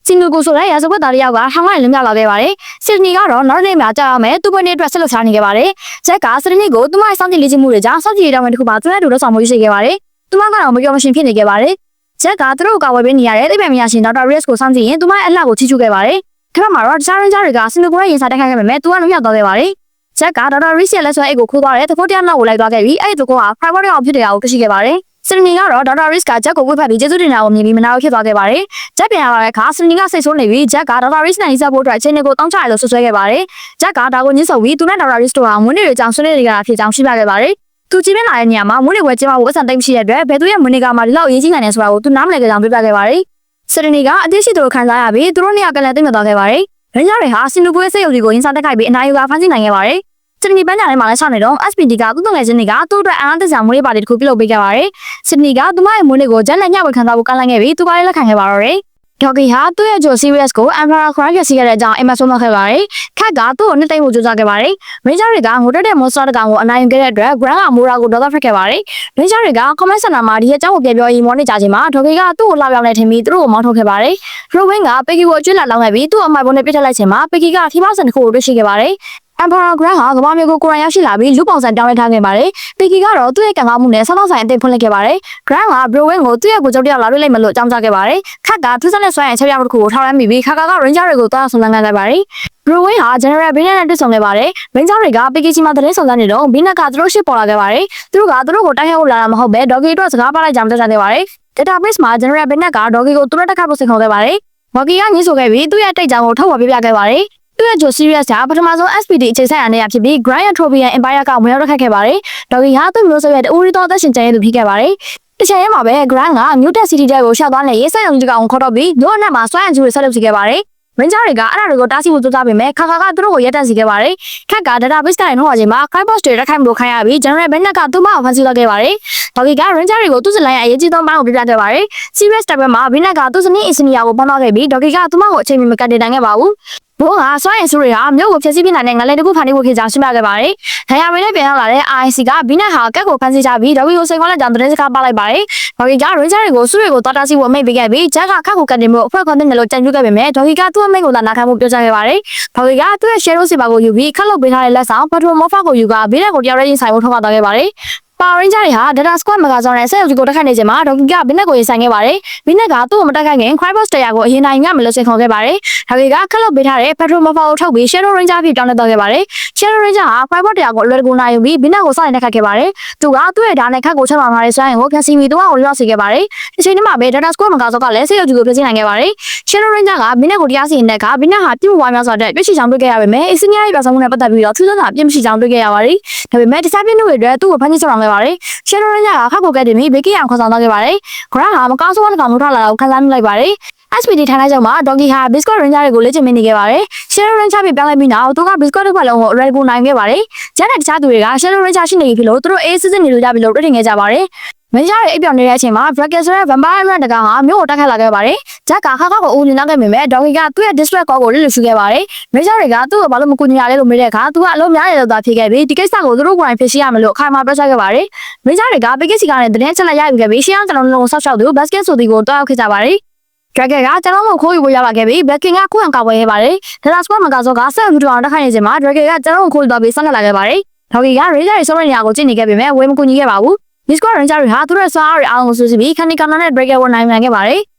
Sinuko ဆိုတဲ့ရာဇဝတ်သားတစ်ယောက်ကထောင်ကနေလွတ်မြောက်လာခဲ့ပါတယ်။ Sydney ကတော့နောက်နေ့မှာကြာရမယ်သူ့ပွဲနေ့အတွက်ဆက်လက်ရှာနေခဲ့ပါတယ်။ Jack က Sydney ကိုသူမရဲ့စောင့်ကြည့်လေ့ကျင့်မှုတွေကြောင့်စောင့်ကြည့်ရေးတောင်းဝင်တစ်ခုပါသူနဲ့အတူလှုပ်ဆောင်မှုရှိခဲ့ပါတယ်။သူမကတော့မပြောမရှင်ဖြစ်နေခဲ့ပါတယ်။ Jack ကသူတို့ကိုကာဝယ်ပေးနေရတဲ့သိပ္ပံပညာရှင်ဒေါက်တာ Rex ကိုစောင့်ကြည့်ရင်သူမရဲ့အလှကိုချီးကျူးခဲ့ပါတယ်။ခက်မှာတော့တခြား Ranger တွေက Sinuko ရဲ့ရင်ဆိုင်တက်ခိုက်ခဲ့ပေမဲ့သူကလွတ်မြောက်သွားခဲ့ပါတယ်။ Jack ကဒေါက်တာ Rex ရဲ့လက်ဆွဲအိတ်ကိုခိုးသွားတဲ့သဖိုးတရားနောက်ကိုလိုက်သွားခဲ့ပြီးအဲ့ဒီသဖိုးဟာ Private ရောက်ဖြစ်နေတာကိုသိရှိခဲ့ပါတယ်။ Sydney ကတော့ဒေါက်တာ Rex က Jack ကိုဝှက်ဖက်ပြီးကျေးဇူးတင်တာကိုမြင်ပြီးမနာဖြစ်သွားခဲ့ပါတယ်။ Jack ပြန်လာတဲ့အခါ Sydney ကစိတ်ဆိုးနေပြီး Jack ကဒေါက်တာ Rex နဲ့နှိစက်ဖို့အတွက်အချိန်တွေကိုတောင်းချရတယ်လို့ဆွဆွဲခဲ့ပါတယ်။ Jack ကဒါကိုညှင်းဆိုပြီးသူနဲ့ဒေါက်တာ Rex တို့ဟာမွေးနေ့တွေအကြောင်းဆွေးနွေးနေကြတာဖြစ်ကြောင်းရှင်းပြခဲ့ပါတယ်။သူကြီးပြင်းလာတဲ့နေရာမှာမွေးနေ့ပွဲကျင်းပဖို့အဆန်သိမ်းမရှိတဲ့အတွက်ဘယ်သူရဲ့မွေးနေ့ကမှဒီလောက်အရေးကြီးနိုင်တယ်ဆိုတာကိုသူနားမလည်ခဲ့ကြောင်းပြောပြခဲ့ပါတယ်။ Sydney ကအသိရှိသူတို့ခံစားရပြီးသူတို့နှစ်ယောက်ကလည်းသိမြတ်သွားခဲ့ပါတယ်။ Ranger တွေဟာ Sinuko ရဲ့စိတ်ရုပ်တွေကိုရင်ဆိုင်တက်ခိုက်ပြီးအနိုင်ယူကဖမ်းဆီးနိုင်ခဲ့ပါတယ်။ Sydney ပန်းညာထဲမှာလည်းရှောက်နေတော့ SPD ကသူ့တငယ်ချင်းတွေကသူ့အတွက်အံ့အားသင့်စရာမွေးနေ့ပါတီတစ်ခုပြုလုပ်ပေးခဲ့ပါတယ်။ Sydney ကသူမရဲ့မွေးနေ့ကိုဂျက်နဲ့ညှဝေခံစားဖို့ကမ်းလှမ်းခဲ့ပြီးသူကလည်းလက်ခံခဲ့ပါတော့တယ်။ Doggy ဟာသူ့ရဲ့ဂျို Sirius ကို Emperor Crown ရရှိခဲ့တဲ့အကြောင်းအိမ်မက်ဆုံးမခဲ့ပါတယ်။ Cat ကသူ့ကိုနှစ်သိမ့်ဖို့ကြိုးစားခဲ့ပါတယ်။ Ranger တွေကငိုတက်တဲ့ monster တစ်ကောင်ကိုအနိုင်ယူခဲ့တဲ့အတွက် Grant က Mora ကိုဒေါသထွက်ခဲ့ပါတယ်။ Ranger တွေက Command Center မှာဒီအကြောင်းကိုပြန်ပြောရင်မောနေကြချိန်မှာ Doggy ကသူ့ကိုလှပြောင်းနေထင်ပြီးသူတို့ကိုမောင်းထုတ်ခဲ့ပါတယ်။ Robin က Peggy ကိုအကျွေးလာလောင်းခဲ့ပြီးသူ့အမိုက်ပုံးနဲ့ပြစ်ထည့်လိုက်ချိန်မှာ Peggy ကထီးမောက်ဆန်တစ်ခုကိုတွေ့ရှိခဲ့ပါတယ်။ Emperor Grant ဟာကမ္ဘာမြေကိုကိုယ်တိုင်ရောက်ရှိလာပြီးလူပုံစံပြောင်းလဲထားခဲ့ပါတယ်။ Peggy ကတော့သူ့ရဲ့ကံကောင်းမှုနဲ့ဆောင်းဆိုင်အသစ်ဖွင့်လှစ်ခဲ့ပါတယ်။ Grant က Browin ကိုသူ့ရဲ့ကိုချုပ်တစ်ယောက်လာတွေ့လိုက်မယ်လို့အကြောင်းကြားခဲ့ပါတယ်။ Cat ကထူးဆန်းတဲ့စွမ်းရည်ချက်ပြမှုတစ်ခုကိုထောက်လှမ်းမိပြီးခါက Ranger တွေကိုတွားဆုံလန်းခဲ့ပါတယ်။ Browin ဟာ General Bennett နဲ့တွေ့ဆုံခဲ့ပါတယ်။ Ranger တွေက Peggy စီမှာသတင်းစုံစမ်းနေတော့ Bennett ကသူတို့ရှေ့ပေါ်လာခဲ့ပါတယ်။သူတို့ကိုတိုက်ခိုက်ဖို့လာတာမဟုတ်ပဲ Doggy အတွက်စကားပါလိုက်ကြောင်းပြောကြားခဲ့ပါတယ်။ Database မှာ General Bennett က Doggy ကိုသူတို့တက်ခတ်ဖို့စိန်ခေါ်ခဲ့ပါတယ်။ Doggy ကညှင်းဆိုခဲ့ပြီးသူ့ရဲ့အတိတ်အကြောင်းကိုထုတ်ဖော်ပြခဲ့ပါတယ်။သူ့ရဲ့ဂျို Sirius ကပထမဆုံး SPD အခြေဆိုင်ရာနေရာဖြစ်ပြီး Grant ရဲ့ Tropian Empire ကဝင်ရောက်တက်ခတ်ခဲ့ပါတယ်။ Doggy ဟာသူ့မျိုးဆက်ရဲ့တဦးရီသောအသက်ရှင်ကျန်ရည်သူဖြစ်ခဲ့ပါတယ်။တစ်ချိန်တည်းမှာပဲ Grant က Mutant City ကိုရှောက်သွားနေရေးစက်ရုံကြီးကောင်ကိုခေါ်တော့ပြီးမြို့အနှံ့မှာစွမ်းအင်ကြီးတွေဆက်လုပ်စီခဲ့ပါတယ်။ Ranger တွေကအဲ့ဒါတွေကိုတားဆီးဖို့ကြိုးစားပေမဲ့ခါကသူတို့ကိုရပ်တန့်စေခဲ့ပါတယ်။ Cat က database ကနေနှောက်ရချိန်မှာ Crybot တွေတိုက်ခိုက်မှုခံရပြီး General Bennett ကသူ့မကိုဖမ်းဆီးလိုက်ခဲ့ပါတယ်။ Doggy က Ranger တွေကိုသူ့ဇလန်ရဲ့အရေးကြီးဆုံးပိုင်းကိုပြပြခဲ့ပါတယ်။ Sirius တပ်ပွဲမှာ Bennett ကသူ့ဇနီး Insignia ကိုဖမ်းသွားခဲ့ပြီး Doggy ကသူ့မကိုအချိန်မီမကန်တင်နိုင်ခဲ့ပါဘူး။ ဘိုးကစွမ်းရင်စုတွေကမြို့ကိုဖျက်ဆီးပြနိုင်တဲ့ငလင်တစ်ခုဖန်တီးဖို့ခေချာရှင်းပြခဲ့ပါတယ်။ထိုင်ရမင်းနဲ့ပြန်ရောက်လာတဲ့ IC ကဘီနဲ့ဟာကက်ကိုဖမ်းဆီးကြပြီးဒေါ်ဂီကိုစိန်ခေါ်လက်ကြောင်းသတင်းစကားပါလိုက်ပါတယ်။ဒေါ်ဂီကရင်းချာတွေကိုစုတွေကိုတော်တာစီဖို့အမိန့်ပေးခဲ့ပြီးဂျက်ကခက်ကိုကန်တင်မှုအဖွဲ့ခွန်တဲ့နယ်လို့ကြံပြခဲ့ပေမဲ့ဒေါ်ဂီကသူ့အမိန့်ကိုသာနာခံဖို့ပြောကြားခဲ့ပါတယ်။ဒေါ်ဂီကသူ့ရဲ့ share စီပါကိုယူပြီးခက်လုပ်ပေးထားတဲ့လက်ဆောင်ပထမမောဖာကိုယူကဘီနဲ့ကိုတယောက်တည်းရင်ဆိုင်ဖို့ထောက်ပံ့သွားခဲ့ပါတယ်။ Power Ranger တွေဟာ Data Squad မဂါဇွန်နဲ့ဆက်ရုပ်ကြီးကိုတက်ခိုက်နေချိန်မှာဒေါ်ကီကဘင်းနဲ့ကိုရင်ဆိုင်ခဲ့ပါတယ်။ဘင်းနဲ့ကသူ့ကိုမတက်ခိုက်ခင် Crybus တရားကိုအရင်နိုင်ငတ်မလို့စိန်ခေါ်ခဲ့ပါတယ်။ဒေါ်ကီကခက်လုပ်ပေးထားတဲ့ Petrol Mafia ကိုထုတ်ပြီး Shadow Ranger ဖြစ်ပြောင်းလဲသွားခဲ့ပါတယ်။ Shadow Ranger ဟာ Crybus တရားကိုအလွယ်တကူနိုင်ယူပြီးဘင်းနဲ့ကိုစတင်တက်ခိုက်ခဲ့ပါတယ်။သူကသူ့ရဲ့ဓာတ်နဲ့ခက်ကိုချက်မှန်ထားတဲ့စွမ်းအင်ကိုဖျက်ဆီးပြီးသူ့ကိုလွှတ်စေခဲ့ပါတယ်။ဒီချိန်မှာပဲ Data Squad မဂါဇွန်ကလည်းဆက်ရုပ်ကြီးကိုဖျက်ဆီးနိုင်ခဲ့ပါတယ်။ Shadow Ranger ကဘင်းနဲ့ကိုတရားစီရင်တဲ့အခါဘင်းနဲ့ဟာပြုတ်ဝါများစွာတဲ့ပြည့်ချေချောင်းတွေ့ခဲ့ရပေမဲ့အစင်းရဲ့ပြဿနာနဲ့ပတ်သက်ပြီးတော့ထူးခြားတာပြည့်မရှိချောင်းတွေ့ခဲ့ရပါတယ်။ဒါပေမဲ့တခြားပြည့်နှုတ်တွေအတွက်သူ့ကိုဖမ်းဆီးဆောင်ခဲ့ပါတယ်။ Shadow Ranger ခက်ကိုကက်တင်ပြီးဘေကီအောင်ခေါ်ဆောင်သွားခဲ့ပါတယ်။ဂရဟာမကောင်းဆုံးတစ်ကောင်လို့ထားလာတာကိုခန်းစားမိလိုက်ပါတယ်။ SPD ထိုင်လိုက်ကြမှာဒေါ်ကီဟာ Biscuit Ranger တွေကိုလေ့ကျင့်မိနေခဲ့ပါတယ်။ Shadow Ranger ပြပြောင်းလဲပြီးနောက်သူက Biscuit တစ်ခွက်လုံးကို Red Bull နိုင်ခဲ့ပါတယ်။ကျန်တဲ့တခြားသူတွေက Shadow Ranger ရှိနေပြီလို့သူတို့အေးစစ်စစ်နေလို့ကြပြီလို့တွေ့ထင်ခဲ့ကြပါတယ်။မင်းကြားရဲ့အိပ်ပျော်နေတဲ့အချိန်မှာ Bracket ဆိုတဲ့ Vampire Rat တကောင်ဟာမြို့ကိုတက်ခတ်လာခဲ့ပါတယ်။ဂျက်ကခါခါကိုဦးနေနောက်ခဲ့ပေမဲ့ဒေါ်ကီကသူ့ရဲ့ Distract Call ကိုလွတ်လွတ်ရှုခဲ့ပါတယ်။မင်းကြားတွေကသူ့ကိုဘာလို့မကူညီရလဲလို့မေးတဲ့အခါသူကအလုံးများတယ်လို့သာဖြေခဲ့ပြီးဒီကိစ္စကိုသူတို့ကိုယ်တိုင်ဖြေရှင်းရမယ်လို့အခိုင်အမာပြောကြားခဲ့ပါတယ်။မင်းကြားတွေကဘေကစ်စီကနေတရင်ချက်လက်ရယူခဲ့ပြီးရှင်းအောင်ကျွန်တော်တို့ဆောက်ရှောက်သူ Basket ဆိုသူကိုတွားရောက်ခဲ့ကြပါတယ်။ Dragon ကကျွန်တော်တို့ခိုးယူဖို့ရလာခဲ့ပြီး Backing ကခုခံကာကွယ်ခဲ့ပါတယ်။ Data Squad မဂါဇွန်ကဆက်ယူထောင်တက်ခိုင်းနေချိန်မှာ Dragon ကကျွန်တော်တို့ခိုးယူတော့ပြီးဆက်လက်လာခဲ့ပါတယ်။ဒေါ်ကီက Ranger တွေဆုံးတဲ့နေရာကိုကြည့်နေခဲ့ပေမဲ့ဝေမကူညီခဲ့ပါဘူး။ Discord Ranger တွေဟာသူတို့ဆွမ်းအားတွေအားလုံးကိုစုစည်းပြီးခဏခဏနဲ့ Dragon ကိုနိုင်ခဲ့ပါတယ်။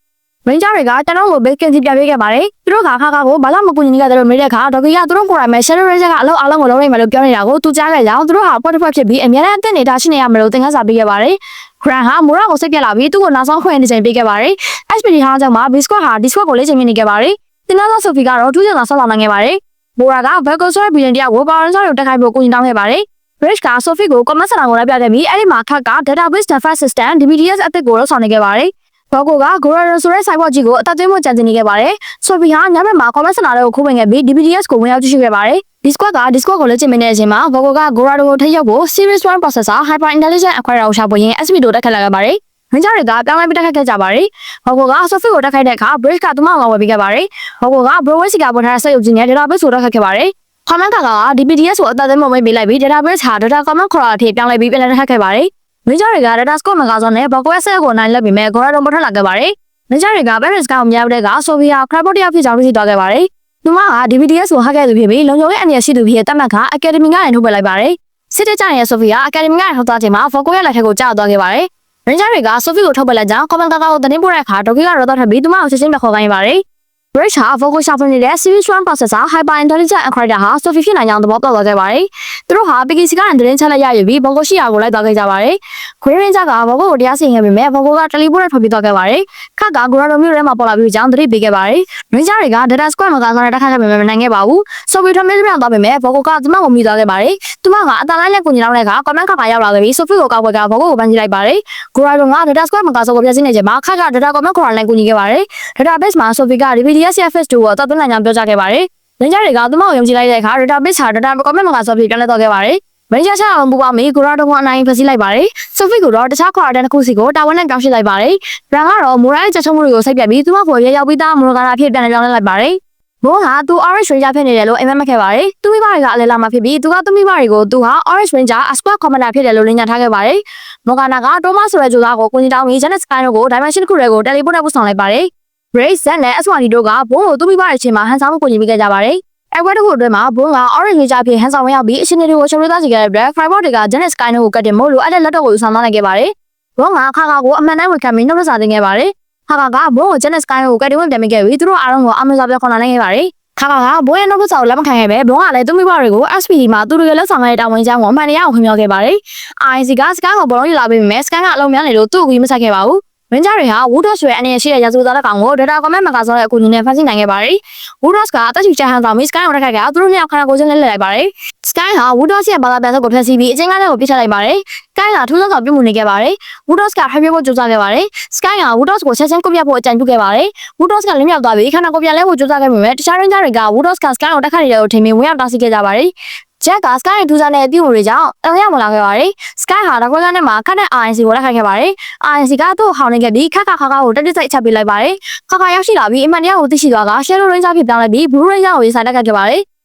Ranger တွေကကျွန်တော်တို့ကို Backing စီပြပေးခဲ့ပါတယ်။သူတို့ကခါခါကိုဘာလို့မကူညီခဲ့တယ်လို့မေးတဲ့အခါဒေါ်ကီကသူတို့ကိုယ်တိုင်ပဲ Shadow Ranger ကအလုံးကိုလုံးနိုင်မယ်လို့ပြောနေတာကိုသူကြားခဲ့ကြောင်းသူတို့ဟာဖွဲ့တစ်ဖွဲ့ဖြစ်ပြီးအများနဲ့အသင့်နေတာရှိနေရမယ်လို့သင်ခန်းစာပေးခဲ့ပါတယ်။ Grant ဟာမိုရာကိုစိတ်ပြက်လာပြီးသူ့ကိုနောက်ဆုံးခွင့်နေချိန်ပေးခဲ့ပါတယ်။ SPD ဟာကြောင့်မှာ Biscuit ဟာ Discord ကိုလေ့ကျင့်မိနေခဲ့ပါတယ်။တင်နာသော Sophie ကတော့ထူးခြားစွာဆောက်လာနိုင်ခဲ့ပါတယ်။ Moira က Virgo ဆိုတဲ့ Billion တယောက်ကို Power Ranger ကိုတက်ခိုက်ဖို့ကူညီတောင်းခဲ့ပါတယ်။ Bridge က Sophie ကို comment center ကိုလိုက်ပြခဲ့ပြီးအဲ့ဒီမှာခက်က Database Defense System DBDS အသစ်ကိုလောက်ဆောင်နေခဲ့ပါတယ်။ Virgo က Gorado ဆိုတဲ့ cyborg ကြီးကိုအသက်သွင်းမှုကြံစည်နေခဲ့ပါတယ်။ Sophie ဟာညဘက်မှာ comment center ကိုခိုးဝင်ခဲ့ပြီး DBDS ကိုဝင်ရောက်ကြည့်ရှုခဲ့ပါတယ်။ Discord က Discord ကိုလေ့ကျင့်မိနေတဲ့အချိန်မှာ Virgo က Gorado ကိုထိရောက်ဖို့ Series 1 Processor Hyper Intelligent Acquirer ကိုရှာဖွေရင်း SPD ကိုတက်ခတ်လာခဲ့ပါတယ်။ Ranger တွေကပြောင်းလဲပြီးတက်ခတ်ခဲ့ကြပါတယ်။ Virgo က Sophie ကိုတက်ခိုက်တဲ့အခါ Bridge ကသူမကိုဝယ်ပေးခဲ့ပါတယ်။ Virgo က Broway စီကပေါ်ထားတဲ့စက်ရုပ်ကြီးနဲ့ Database ကိုတက်ခတ်ခဲ့ပါတယ်။ Comment က DBDS ကိုအသက်သွင်းမှုမိတ်ပေးလိုက်ပြီး Database ဟာ Data Comment Crawler အဖြစ်ပြောင်းလဲပြီးပြန်လည်တက်ခတ်ခဲ့ပါတယ်။ Ranger တွေက Data Squad မဂါဇွန်နဲ့ Virgo ရဲ့စက်ကိုနိုင်လက်ပြီးမဲ့ Gorado ပေါ်ထွက်လာခဲ့ပါတယ်။ Ranger တွေက Paris ကိုမြောက်တဲ့က Sophie ဟာ Crabot တယောက်ဖြစ်ကြောင်းသိသွားခဲ့ပါတယ်။သူမဟာ DBDS ကိုဟက်ခဲ့သူဖြစ်ပြီးလုံခြုံရေးအန္တရာယ်ရှိသူဖြစ်တဲ့တတ်မှတ်က Academy ကနေထုတ်ပယ်လိုက်ပါတယ်။စစ်တပ်ကြတဲ့ Sophie ဟာ Academy ကနေထုတ်သွားချိန်မှာ Virgo ရဲ့လက်ထက်ကိုကျသွားခဲ့ပါတယ်။ Ranger တွေက Sophie ကိုထုတ်ပယ်လိုက်ကြောင်း Comment ကိုတင်ပို့တဲ့အခါဒေါ်ကီကတော့ထွက်ပြီးသူမကိုချက်ချင်းပဲခေါ်ခိုင်းပါတယ်။ Bridge ဟာ Virgo ရှာဖွေနေတဲ့ Series 1 Processor Hyper Intelligent Acquirer ဟာ Sophie ဖြစ်နိုင်ကြောင်းသဘောပေါက်သွားခဲ့ပါတယ်။သူတို့ဟာ PKC ကနေသတင်းချက်လက်ရယူပြီး Virgo ရှိရာကိုလိုက်သွားခဲ့ကြပါတယ်။ Green Ranger က Virgo ကိုတရားစီရင်ခဲ့ပေမဲ့ Virgo ကတယ်လီပို့နဲ့ထွက်ပြေးသွားခဲ့ပါတယ်။ခက်က Gorado မြို့ထဲမှာပေါ်လာပြီးကြောင်းသတိပေးခဲ့ပါတယ်။ Ranger တွေက Data Squad မဂါဇွန်နဲ့တက်ခတ်ခဲ့ပေမဲ့မနိုင်ခဲ့ပါဘူး။ Sophie ထွက်ပြေးပြောင်းသွားပေမဲ့ Virgo ကသူမကိုမိသွားခဲ့ပါတယ်။သူမကအတန်လိုင်းနဲ့ကိုညီတောင်းတဲ့အခါ Comment ခါရောက်လာခဲ့ပြီး Sophie ကိုကောက်ွယ်က Virgo ကိုဖမ်းဆီးလိုက်ပါတယ်။ Gorado က Data Squad မဂါဇွန်ကိုဖျက်ဆီးနေချိန်မှာခက်က Data Comment Crawler နဲ့ကူညီခဲ့ပါတယ်။ Database မှာ Sophie က DBDS ရဲ့ Phase 2ကိုအသက်သွင်းနိုင်ကြောင်းပြောကြားခဲ့ပါတယ်။ Ranger တွေကသူမကိုယုံကြည်လိုက်တဲ့အခါ Database ဟာ Data Comment မဂါဇွန်ဖြစ်ပြောင်းလဲသွားခဲ့ပါတယ်။ Ranger 6အောင်ပူပေါင်းပြီး Gorado ကိုအနိုင်ဖျက်ဆီးလိုက်ပါတယ်။ Sophie ကိုတော့တခြား Crawler တစ်ခုစီကိုတာဝန်နဲ့ပြောင်းရွှေ့လိုက်ပါတယ်။ Brand ကတော့ Moira ရဲ့ချက်ချုံမှုတွေကိုစိတ်ပြတ်ပြီးသူမကိုရောက်ပြီးသား Morgana အဖြစ်ပြန်လည်ပြောင်းလဲလိုက်ပါတယ်။ Moon ဟာသူ Orange Ranger ဖြစ်နေတယ်လို့အိမ်မက်ခဲ့ပါတယ်။သူမိဘတွေကအလဲလာမှာဖြစ်ပြီးသူကသူမိဘတွေကိုသူဟာ Orange Ranger Squad Commander ဖြစ်တယ်လို့လင်းညာထားခဲ့ပါတယ်။ Morgana က Thomas ဆိုတဲ့ဂျိုသားကိုကိုကြီးတောင်းပြီး Janet Sky တို့ကို Dimension တစ်ခုထဲကိုတယ်လီပို့နဲ့ပို့ဆောင်လိုက်ပါတယ်။ Grace, Zed နဲ့ Aswani တို့ကဘုံကိုသူမိဘတွေချင်းမှာဟန်ဆောင်မှုကိုညီမိခဲ့ကြပါတယ်။အဲ့ဘက်တစ်ခုအတွင်းမှာဘုံက Orange Ranger ဖြစ်ဟန်ဆောင်ဝင်ရောက်ပြီးအရှင်တွေကိုရှုံးလို့သားစီခဲ့တဲ့အတွက် Crybot တွေက Janet Sky တို့ကိုကတ်တင်မို့လိုအပ်တဲ့လက်တော့ကိုယူဆောင်သွားနိုင်ခဲ့ပါတယ်။ဘုံကခါခါကိုအမှန်တမ်းဝန်ခံပြီးနှုတ်ဆက်စာတင်ခဲ့ပါတယ်။ခါခါကဘုံကို Janet Sky ကိုကတ်တင်ဝင်ပြန်ပေးခဲ့ပြီးသူတို့အားလုံးကိုအမေဇာပြန်ခေါ်လာနိုင်ခဲ့ပါတယ်။ခါခါကဘုံရဲ့နှုတ်ဆက်စာကိုလက်မခံခဲ့ပဲဘုံကလည်းသူမိဘတွေကို SPD မှာသူတို့ရဲ့လက်ဆောင်ခဲ့တဲ့တာဝန်ကျမ်းကိုအမှန်တရားကိုခွင့်ပြောခဲ့ပါတယ်။ IC ကစကန်ကိုဘောလုံးယူလာပေးပေမဲ့စကန်ကအလုံးများနေလို့သူ့ကိုမဆက်ခဲ့ပါဘူး။ Ranger တွေဟာ Woodhouse ဆိုတဲ့အနေနဲ့ရှိတဲ့ရာဇဝတ်သားတစ်ကောင်ကို Data Comment မဂါဇွန်ရဲ့အကူအညီနဲ့ဖမ်းဆီးနိုင်ခဲ့ပါတယ်။ Woodhouse ကအသက်ရှူချက်ဟန်ဆောင်ပြီး Sky ကိုတက်ခတ်ခဲ့သူတို့နှစ်ယောက်ခန္ဓာကိုယ်ချင်းလဲလှယ်လိုက်ပါတယ်။ Sky ဟာ Woodhouse ရဲ့ဘာသာပြန်စုပ်ကိုဖျက်ဆီးပြီးအချင်းကားတဲ့ကိုပြစ်ချလိုက်ပါတယ် Sky ကထူးဆန်းစွာပြုမှုနေခဲ့ပါတယ်။ Woodos ကဖျက်ဖို့ကြိုးစားခဲ့ပါတယ်။ Sky က Woodos ကိုချက်ချင်းကုပြဖို့အကြံပြုခဲ့ပါတယ်။ Woodos ကလင်းမြောက်သွားပြီးခန္ဓာကိုယ်ပြန်လဲဖို့ကြိုးစားခဲ့ပေမဲ့တခြား Ranger တွေက Woodos က Sky ကိုတက်ခတ်နေတယ်လို့ထင်ပြီးဝင်ရောက်တားဆီးခဲ့ကြပါတယ်။ Jack က Sky ရဲ့ထူးဆန်းတဲ့အပြုအမူတွေကြောင့်အလျောက်မလာခဲ့ပါတယ်။ Sky ဟာတကွက်ကနေမှခတ်တဲ့ RNC ကိုလက်ခံခဲ့ပါတယ်။ RNC ကသူ့ဟောင်းနေခဲ့ပြီးခါကိုတက်တက်စိတ်အချက်ပေးလိုက်ပါတယ်။ခါရောက်ရှိလာပြီးအမှန်တရားကိုသိရှိသွားက Shadow Ranger ဖြစ်ပြောင်းလဲပြီး Blue Ranger ကိုရေးဆိုင်တက်ခတ်ခဲ့ပါတယ်။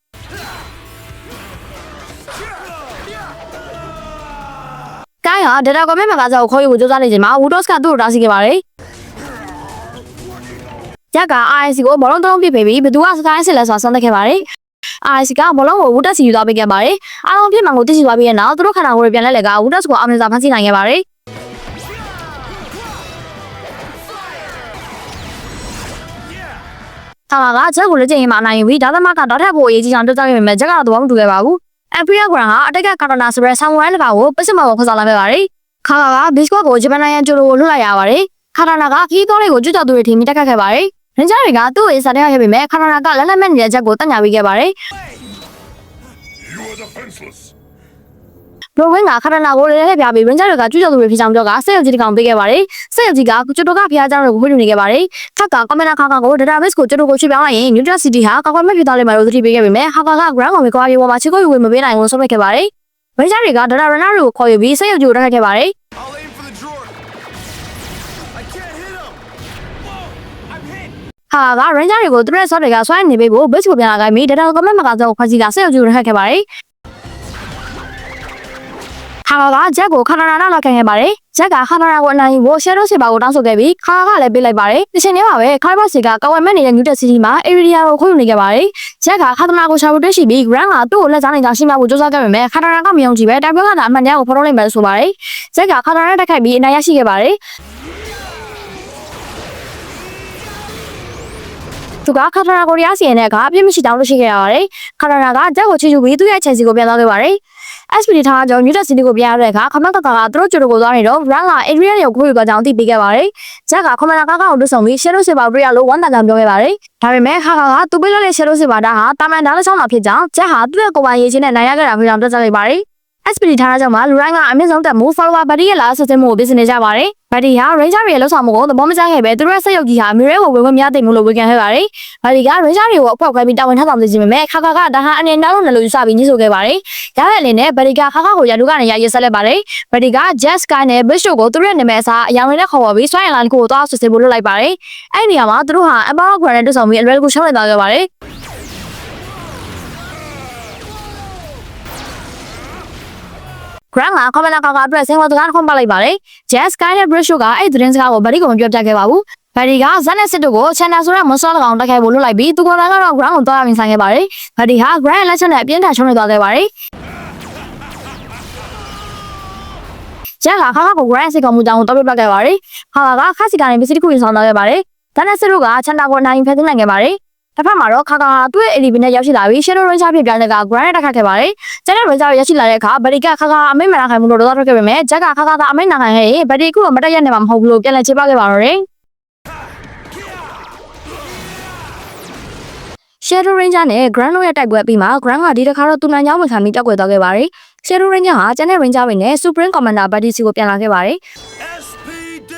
Sky ဟာ Data ကွန်မန့်မကစားကိုခေါ်ယူဖို့ကြိုးစားနေချိန်မှာ Woodos ကသူ့ကိုတားဆီးခဲ့ပါတယ်။ Jack က RNC ကိုဘောလုံးသုံးပစ်ပေးပြီးဘသူက Sky ဆစ်လဲဆိုတာစမ်းသပ်ခဲ့ပါတယ်။ RNC ကဘောလုံးကို Woodos စီယူသွားပေးခဲ့ပါတယ်။အားလုံးပြစ်မှန်ကိုသိရှိသွားပြီးတဲ့နောက်သူတို့ခန္ဓာကိုယ်တွေပြန်လဲလည်က Woodos ကိုအောင်မြင်စွာဖမ်းဆီးနိုင်ခဲ့ပါတယ်။ခါက Jack ကိုလက်ကျင်ရင်မှအနိုင်ယူပြီးဒါသမကတောက်ထပ်ဖို့အရေးကြီးကြောင်းပြောကြားခဲ့ပေမဲ့ Jack ကတော့သဘောမတူခဲ့ပါဘူး။ Empire Grand ဟာအတက်ကကာတာနာဆိုတဲ့ဆာမူရိုင်းလကာကိုပစ်စမကိုခေါ်ဆောင်လာခဲ့ပါတယ်။ခါက Biscuit ကိုဂျပန်နိုင်ငံကျိုလိုကိုလွှတ်လိုက်ရပါတယ်။ခါတာနာကခီးတော်လေးကိုကျွတ်ကြော်သူတွေထင်ပြီးတက်ခတ်ခဲ့ပါတယ်။ Ranger တွေကသူ့ကိုစားတက်ခဲ့ပေမဲ့ခါတာနာကလက်လက်မဲ့နေတဲ့ Jack ကိုတက်ညာပေးခဲ့ပါတယ်။ You are defenseless. ဘလိုဝင်းကခါတာနာကိုလည်းပြပြီး Ranger တွေကကျွတ်ကြော်သူတွေဖြစ်ကြောင်းပြောကဆက်ရုပ်ကြီးတစ်ကောင်ပေးခဲ့ပါတယ်။ဆက်ရုပ်ကြီးကကျွတ်တိုကဖျားเจ้าတွေကိုခွင့်ပြုနေခဲ့ပါတယ်။ခက်ကကွန်မန်ဒါခါကို database ကိုကျွတ်တိုကိုရွှေ့ပြောင်းလိုက်ရင် New York City ဟာကောက်ကွက်မဲ့ဖြစ်သွားလိမ့်မယ်လို့သတိပေးခဲ့ပေမဲ့ဟာကာက Grand ကိုကွာပြေပေါ်မှာချစ်ကိုယူဝင်မပေးနိုင်ဘူးဆုံးဖြတ်ခဲ့ပါတယ်။ Ranger တွေက Data Runner တွေကိုခေါ်ယူပြီးဆက်ရုပ်ကြီးကိုတက်ခတ်ခဲ့ပါတယ်။ I'll aim for the drawer. I can't hit him. Whoa! I'm hit. ဟာက Ranger တွေကိုသူတို့ရဲ့ shot တွေကဆွဲနေပေးဖို့ base ကိုပြန်လာခဲ့ပြီး Data ကွန်မန့်မကစားကိုခွင့်စီကဆက်ရုပ်ကြီးကိုတက်ခတ်ခဲ့ပါတယ်။ခါက Jack ကိုခါနာနာလောက်ခံခဲ့ပါတယ်။ Jack ကခါနာနာကိုအနိုင်ယူဖို့ Shadow Saber ကိုတောင်းဆိုခဲ့ပြီးခါကလည်းပေးလိုက်ပါတယ်။ဒီချိန်ထဲမှာပဲ Cyber ကကောက်ဝဲမဲ့နေတဲ့ New York City မှာ Area ကိုခွင့်ယူနေခဲ့ပါတယ်။ Jack ကခါနာနာကိုရှာဖို့တွေ့ရှိပြီး Grand ကသူ့ကိုလက်စားနိုင်ကြောင်းရှင်းပြဖို့ကြိုးစားခဲ့ပေမဲ့ခါနာနာကမယုံကြည်ပဲတိုက်ပွဲကသာအမှန်တရားကိုဖော်ထုတ်နိုင်မယ်လို့ဆိုပါတယ်။ Jack ကခါနာနာနဲ့တိုက်ခိုက်ပြီးအနိုင်ရရှိခဲ့ပါတယ်။သူကခါနာနာကိုရရှိရတဲ့ကအပြစ်မရှိတောင်းလို့ရှိခဲ့ရပါတယ်။ခါနာနာက Jack ကိုချီချူပြီးသူ့ရဲ့ Chelsea ကိုပြန်သွားခဲ့ပါတယ်။ SPD ထားကြောင့် New York City ကိုပြန်ရတဲ့အခါခမက်ကကသူတို့ကြိုကိုသွားနေတော့ Grand က Adrian ကိုခွင့်ယူသွားကြောင်းသိပေးခဲ့ပါတယ်။ Jack ကခမနာကကိုတွေ့ဆုံပြီး Shadow Saber တွေ့ရလို့ဝမ်းသာကြောင်းပြောခဲ့ပါတယ်။ဒါပေမဲ့ခါကသူပေးလိုက်တဲ့ Shadow Saber ဒါဟာတာမန်ဒါလက်ဆောင်တာဖြစ်ကြောင်း Jack ဟာသူ့ရဲ့ကိုယ်ပိုင်ရေးချင်းနဲ့နိုင်ရခဲ့တာဖြစ်ကြောင်းပြောကြားလိုက်ပါတယ်။ SPD ထားကြောင့်လူတိုင်းကအမြင့်ဆုံးတက်မှု follower Buddy ရဲ့လာဆက်စင်းမှုကိုပြင်ဆင်နေကြပါတယ်။ Buddy ဟာ Ranger တွေရဲ့လောက်ဆောင်မှုကိုသဘောမကျခဲ့ပဲသူတို့ရဲ့ဆက်ရုပ်ကြီးဟာအမျိုးရဲကိုဝင်ခွင့်မရသိဘူးလို့ဝေဖန်ခဲ့ပါတယ်။ Buddy က Ranger တွေကိုအဖွက်ခွဲပြီးတာဝန်ထမ်းဆောင်စေချင်ပေမဲ့ခါကဒါဟာအနေနဲ့လို့လည်းလို့ယူဆပြီးညှိဆို့ခဲ့ပါတယ်။ရတဲ့အနေနဲ့ Buddy ကခါကိုရတုကနေရရေးဆက်လက်ပါတယ်။ Buddy က Jack Sky နဲ့ Bish တို့ကိုသူတို့ရဲ့နာမည်အစားအယောင်တွေနဲ့ခေါ်ပေါ်ပြီးစွမ်းရည်လိုင်းတစ်ခုကိုသွားဆွေးဖို့လုပ်လိုက်ပါတယ်။အဲ့ဒီနေရာမှာသူတို့ဟာ Emperor Grand နဲ့တွေ့ဆုံပြီးအလွယ်တကူရှုံးနိမ့်သွားခဲ့ပါတယ်။ Grand က comment ကအတွက်စင်ဝါစကားတစ်ခုပတ်လိုက်ပါတယ်။ Jack Sky နဲ့ Bridge တို့ကအဲ့သတင်းစကားကို Buddy ကိုမပြောပြခဲ့ပါဘူး။ Buddy က ဇက်နဲ့စစ်တို့ကို Channel ဆိုတဲ့ monster ကောင်တိုက်ခိုက်ဖို့လုပ်လိုက်ပြီးသူကတော့ Grand ကိုတွားရမဆိုင်ခဲ့ပါတယ်။ Buddy ဟာ Grand ရဲ့လက်ချက်နဲ့အပြင်းထန်ရှုံးနေသွားခဲ့ပါတယ်။ Jack ကခါကို Grand စစ်ကောင်မှုကြောင်းကိုတောက်ပြခဲ့ပါတယ်။ခါကခါစီကနေပစ္စည်းတစ်ခုရင်ဆောင်သွားခဲ့ပါတယ်။ဇက်နဲ့စစ်တို့က Channel ကိုအနိုင်ဖျက်သိမ်းနိုင်ခဲ့ပါတယ်။တစ်ဖက်မှာတော့ခါဟာသူ့ရဲ့ ADB နဲ့ရောက်ရှိလာပြီး Shadow Ranger ဖြစ်ပြောင်းတဲ့က Grand နဲ့တိုက်ခတ်ခဲ့ပါတယ်။ကျန်တဲ့ Ranger တွေရောက်ရှိလာတဲ့အခါ Buddy ကခါအမိတ်မနာခံမှုလို့ဒေါသထွက်ခဲ့ပေမဲ့ Jack ကခါသာအမိတ်နာခံခဲ့ရင် Buddy ကိုမတက်ရက်နေမှာမဟုတ်ဘူးလို့ပြန်လည်ချေပခဲ့ပါတော့တယ်။ Shadow Ranger နဲ့ Grand တို့ရဲ့တိုက်ပွဲပြီးမှ Grand ကဒီတစ်ခါတော့သူနိုင်ကြောင်းဝန်ခံပြီးတောက်ကွယ်သွားခဲ့ပါတယ်။ Shadow Ranger ဟာကျန်တဲ့ Ranger တွေနဲ့ Supreme Commander Buddy စီကိုပြန်လာခဲ့ပါတယ်။ SPD.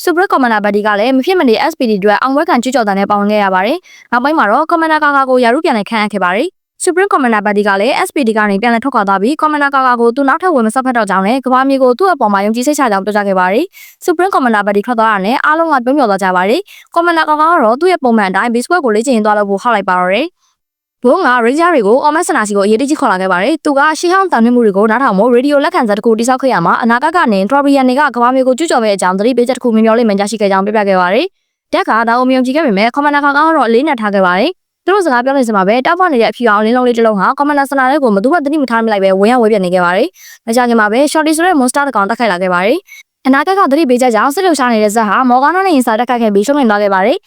Supreme Commander Buddy ကလည်းမဖြစ်မနေ SPD အတွက်အောင်ပွဲခံကြွကြော်တာနဲ့ပေါဝင်ခဲ့ရပါတယ်။နောက်ပိုင်းမှာတော့ Commander Kaga ကိုယာရုပြန်လည်ခန့်အပ်ခဲ့ပါတယ်။ Supreme Commander Buddy ကလည်း SPD ကနေပြန်လည်ထွက်ခွာသွားပြီး Commander Kaga ကိုသူနောက်ထပ်ဝင်မဆက်ဖက်တော့ကြောင်းနဲ့ကဘာမျိုးကိုသူ့အပေါ်မှာယုံကြည်စိတ်ချကြောင်းပြောကြားခဲ့ပါတယ်။ Supreme Commander Buddy ထွက်သွားတာနဲ့အားလုံးကပြုံးမြော်သွားကြပါတယ်။ Commander Kaga ကတော့သူ့ရဲ့ပုံမှန်အတိုင်း Biscuit ကိုလေ့ကျင့်သွားလို့ဟောက်လိုက်ပါတော့တယ်။ဘုံက Ranger တွေကိုအော်မက်ဆနာစီကိုအရေးတကြီးခေါ်လာခဲ့ပါတယ်။သူကရှီဟောင်းတန်မြင့်မှုတွေကိုနားထောင်ဖို့ရေဒီယိုလက်ခံစက်တစ်ခုတိစောက်ခဲ့ရမှာအနာဂတ်ကနေ Trobrian တွေကကဘာမျိုးကိုကျူးကျော်မဲ့အကြောင်းသတိပေးချက်တစ်ခုမြင်မျောလိမ့်မယ်ကြားရှိခဲ့ကြောင်းပြပြခဲ့ပါတယ်။ တက်ကဒါကိုမယုံကြည်ခဲ့ပေမဲ့ Commander Kaga ကတော့အလေးနဲ့ထားခဲ့ပါတယ်။သူတို့စကားပြောနေစမှာပဲတောက်ပေါက်နေတဲ့အဖြူအောင်လင်းလုံးလေးတစ်လုံးဟာ Commander စနာလေးကိုမသူ့ဘက်သတိမထားမိလိုက်ပဲဝင်ရောက်ဝဲပြနေခဲ့ပါတယ်။မကြခင်မှာပဲ Shorty ဆိုတဲ့ monster တစ်ကောင်တက်ခိုက်လာခဲ့ပါတယ်။အနာဂတ်ကသတိပေးချက်ကြောင့်စစ်လှုပ်ရှားနေတဲ့ဇက်ဟာမော်ဂါနိုနဲ့ရင်ဆိုင်တက်ခိုက်ခဲ့ပြီးရှုံးနိမ့်သွားခဲ့ပါတယ်။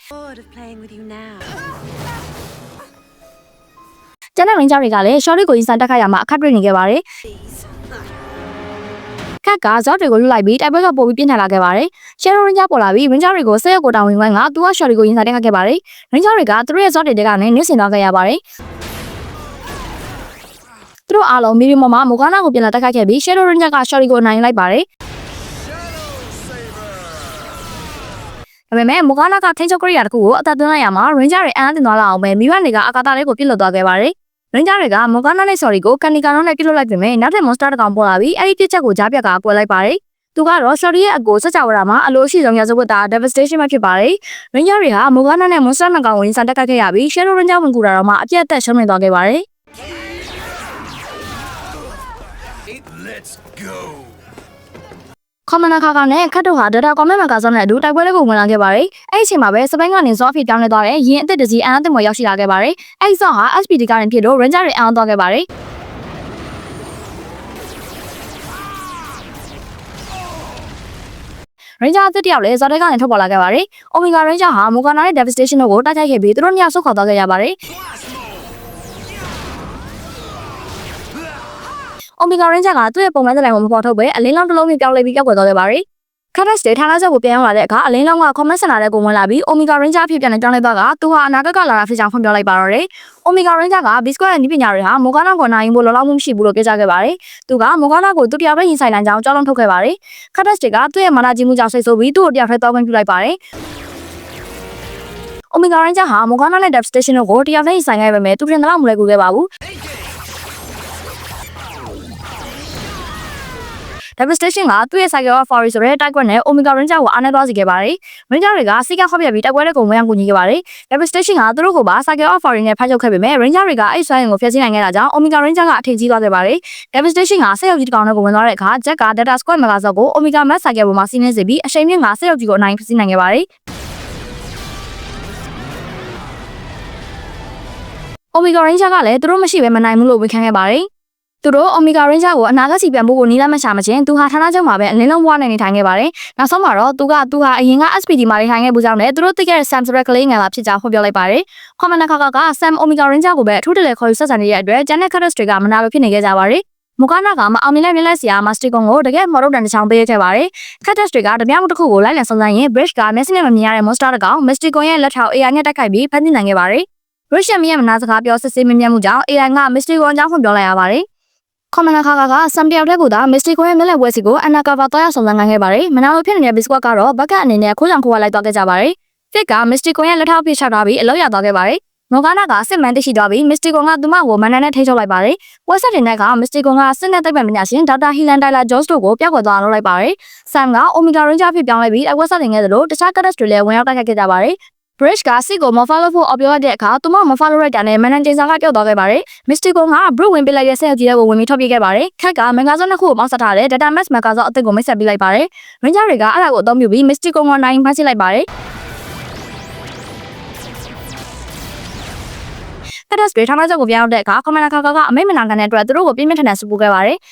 ကျန်တဲ့ Ranger တွေကလည်း Shorty ကိုရင်ဆိုင်တက်ခိုက်ရမှာအခက်တွေ့နေခဲ့ပါတယ်။ခက်ကဇော့တွေကိုလွတ်လိုက်ပြီးတိုက်ပွဲကပိုပြီးပြင်းထန်လာခဲ့ပါတယ်။ Shadow Ranger ပေါ်လာပြီး Ranger တွေကိုဆက်ရက်ကိုတောင်းဝင်ခိုင်းကသူက Shorty ကိုရင်ဆိုင်တက်ခိုက်ခဲ့ပါတယ်။ Ranger တွေကသူတို့ရဲ့ဇော့တွေကနေနစ်ဆင်သွားခဲ့ရပါတယ်။ သူ တို့အားလုံးမီရီမောမှာမိုကာနာကိုပြန်လာတက်ခိုက်ခဲ့ပြီး Shadow Ranger က Shorty ကိုနိုင်လိုက်ပါတယ် ဒါပေမဲ့မိုကာနာကထိန်းချုပ်ကရိယာတစ်ခုကိုအသက်သွင်းလိုက်ရမှာ Ranger တွေအန်းတင်သွားလာအောင်ပဲမိဘတွေကအာကာသလေးကိုပြစ်လွတ်သွားခဲ့ပါတယ် Ranger တွေကမိုကာနာနဲ့ Shorty ကိုကန်နီကန်နဲ့ပြစ်လွတ်လိုက်ပေမဲ့နောက်ထပ် monster တစ်ကောင်ပေါ်လာပြီးအဲ့ဒီပြစ်ချက်ကိုကြားပြတ်ကကွယ်လိုက်ပါတယ်သူကတော့ Shorty ရဲ့အကိုစကြဝဠာမှာအလိုရှိဆုံးရာဇဝတ်သား Devastation ပဲဖြစ်ပါတယ် Ranger တွေဟာမိုကာနာနဲ့ monster နှစ်ကောင်ကိုရင်ဆိုင်တက်ခိုက်ခဲ့ရပြီး Shadow Ranger ဝင်ကူတာတော့မှအပြတ်အသက်ရှုံးနေသွားခဲ့ပါတယ် Let's go. ကွန်မန်နာခါကနဲ့ခတ်တို့ဟာ data comment မှာကစားနေတဲ့အတူတိုက်ပွဲလေးကိုဝင်လာခဲ့ပါတယ်။အဲ့ဒီအချိန်မှာပဲစပိန်ကနေ Zoffy ပြောင်းလဲသွားတဲ့ရင်အစ်စ်တစီအန်းအသစ်မရောက်ရှိလာခဲ့ပါတယ်။အဲ့ဒီ Zon ဟာ SPD ကရင်ဖြစ်လို့ Ranger တွေအန်းသွားခဲ့ပါတယ်။ Ranger အသစ်တယောက်လည်း Zon ကနေထွက်ပေါ်လာခဲ့ပါတယ်။ Omega Ranger ဟာ Morgana နဲ့ Devastation တို့ကိုတိုက်ခိုက်ခဲ့ပြီးသူတို့နှစ်ယောက်ဆုတ်ခွာသွားခဲ့ရပါတယ်။ Omega Ranger ကသူ့ရဲ့ပုံမှန်တဲ့လိုင်းကိုမပေါ်ထုတ်ပဲအလင်းလောင်းတစ်လုံးမျိုးပြောင်းလဲပြီးကြောက်ွယ်သွားခဲ့ပါတယ်။ Katas တွေဌာနချုပ်ကိုပြန်ရောက်လာတဲ့အခါအလင်းလောင်းက comment center ထဲကိုဝင်လာပြီး Omega Ranger အဖြစ်ပြန်လည်ပြောင်းလဲသွားကသူဟာအနာဂတ်ကလာတာဖြစ်ကြောင်းဖွင့်ပြလိုက်ပါတော့တယ်။ Omega Ranger က B-Square ရဲ့နည်းပညာတွေဟာ Morgana ကိုနိုင်ဖို့လောလောမှုမရှိဘူးလို့ပြောကြားခဲ့ပါတယ်။သူက Morgana ကိုသူတယောက်ပဲရင်ဆိုင်နိုင်ကြောင်းကြောက်လွန်ထုတ်ခဲ့ပါတယ်။ Katas တွေကသူ့ရဲ့မာနကြီးမှုကြောင့်စိတ်ဆိုးပြီးသူ့ကိုတယောက်ထဲတောင်းခွင့်ပြုလိုက်ပါတယ်။ Omega Ranger ဟာ Morgana နဲ့ Devastation တို့ကိုတယောက်ထဲရင်ဆိုင်ခဲ့ပေမဲ့သူပြင်တော့မလွယ်ကူခဲ့ပါဘူး။ Devastation ကသူ့ရဲ့ Cycle of Fury ဆိုတဲ့တိုက်ကွက်နဲ့ Omega Ranger ကိုအားနဲ့သွားစီခဲ့ပါတယ်။ Ranger တွေကစီကဖောက်ပြပြီးတိုက်ပွဲတွေကိုဝင်ရောက်ကူညီခဲ့ပါတယ်။ Devastation ကသူတို့ကိုပါ Cycle of Fury နဲ့ဖမ်းချုပ်ခဲ့ပေမဲ့ Ranger တွေကအဲ့ဆွဲရင်ကိုဖျက်ဆီးနိုင်ခဲ့တာကြောင့် Omega Ranger ကအထိကြီးသွားခဲ့ပါတယ်။ Devastation ကဆက်ရုပ်ကြီးတစ်ကောင်နဲ့ကိုဝင်သွားတဲ့အခါ Jet က Data Squad Megazord ကို Omega Max Cycle ပေါ်မှာစီးနှင်းစေပြီးအရှိန်မြင့်ကဆက်ရုပ်ကြီးကိုအနိုင်ဖျက်ဆီးနိုင်ခဲ့ပါတယ်။ Omega Ranger ကလည်းသူတို့မရှိဘဲမနိုင်ဘူးလို့ဝန်ခံခဲ့ပါတယ်။သူတို့ Omega Ranger ကိုအနာဂတ်စီပြန်ဖို့ကိုနီးလမ်းမရှာမချင်းသူဟာဌာနချုပ်မှာပဲအလင်းလုံးဘွားနဲ့နေထိုင်ခဲ့ပါတယ်။နောက်ဆုံးမှာတော့သူဟာအရင်က SPD မှာနေထိုင်ခဲ့မှုကြောင့်လည်းသူတို့သိခဲ့တဲ့ Sam ဆိုတဲ့ကလေးငယ်လာဖြစ်ကြောင်းဖော်ပြလိုက်ပါတယ်။ Commander Kaka က Sam Omega Ranger ကိုပဲအထူးတလဲခေါ်ယူဆက်ဆံနေတဲ့အတွက် Janet Curtis တွေကမနာလိုဖြစ်နေခဲ့ကြပါတယ်။ Morgana ကမအောင်မြင်တဲ့မြင်လက်စရာ Masticon ကိုတကယ်မော်ဒုတ်တန်တစ်ချောင်းပေးခဲ့ပါတယ်။ Curtis တွေကတပြားမှုတစ်ခုကိုလိုက်လံစုံစမ်းရင် Bridge ကမျက်စိနဲ့မမြင်ရတဲ့ monster တစ်ကောင် Masticon ရဲ့လက်ထောက် AI နဲ့တိုက်ခိုက်ပြီးဖမ်းဆီးနိုင်ခဲ့ပါတယ်။ Bridge ရဲ့မနာစကားပြောစစ်ဆေးမြင်မှုကြောင့် AI က Masticon အကြောင်းဖွင့်ပြောလိုက်ရပါတယ်။ Commander Kaka က Sam တယောက်တည်းကိုသာ Mystico ရဲ့မျက်လက်ဝဲစီကို Undercover သွားရောက်စုံစမ်းနိုင်ခဲ့ပါတယ်။မနာလိုဖြစ်နေတဲ့ B-Squad ကတော့ဘက်ကအနေနဲ့ခိုးကြောင်ခိုးဝါလိုက်သွားခဲ့ကြပါတယ်။ Fit က Mystico ရဲ့လက်ထောက်ပြချထားပြီးအလောက်ရသွားခဲ့ပါတယ်။ Morgana ကစစ်မှန်သိရှိသွားပြီး Mystico ကသူမကိုမန်နန်နဲ့ထိန်းချုပ်လိုက်ပါတယ်။ဝက်ဆက်တင်တဲ့က Mystico ကစစ်နဲ့သိပ္ပံပညာရှင် Dr. Helen Tyler Jones တို့ကိုပျောက်ကွယ်သွားအောင်လုပ်လိုက်ပါတယ်။ Sam က Omega Ranger ဖြစ်ပြောင်းလဲပြီးဝက်ဆက်တင်ခဲ့သလိုတခြား Curtis တွေလည်းဝင်ရောက်တိုက်ခိုက်ခဲ့ကြပါတယ်။ Bridge ကစစ်ကို Morphle ဖို့အော်ပြောလိုက်တဲ့အခါသူမ Morphle လိုက်တာနဲ့မန်နန်ကျင်းစာကပျောက်သွားခဲ့ပါတယ်။ Mystico က Brute ဝင်ပစ်လိုက်တဲ့ဆက်ရုပ်ကြီးတွေကိုဝင်ပြီးထွက်ပြေးခဲ့ပါတယ်။ Cat က Megazord နှစ်ခုကိုပေါင်းစပ်ထားတဲ့ Data Max Megazord အသစ်ကိုမိတ်ဆက်ပေးလိုက်ပါတယ်။ Ranger တွေကအဲ့ဒါကိုအသုံးပြုပြီး Mystico ကိုနိုင်ဖမ်းဆီးလိုက်ပါတယ်။ Curtis တွေဌာနချုပ်ကိုပြောင်းတဲ့အခါ Commander Kaka ကအမိတ်မနာခံတဲ့အတွက်သူတို့ကိုပြင်းပြင်းထန်ထန်စပူခဲ့ပါတယ်။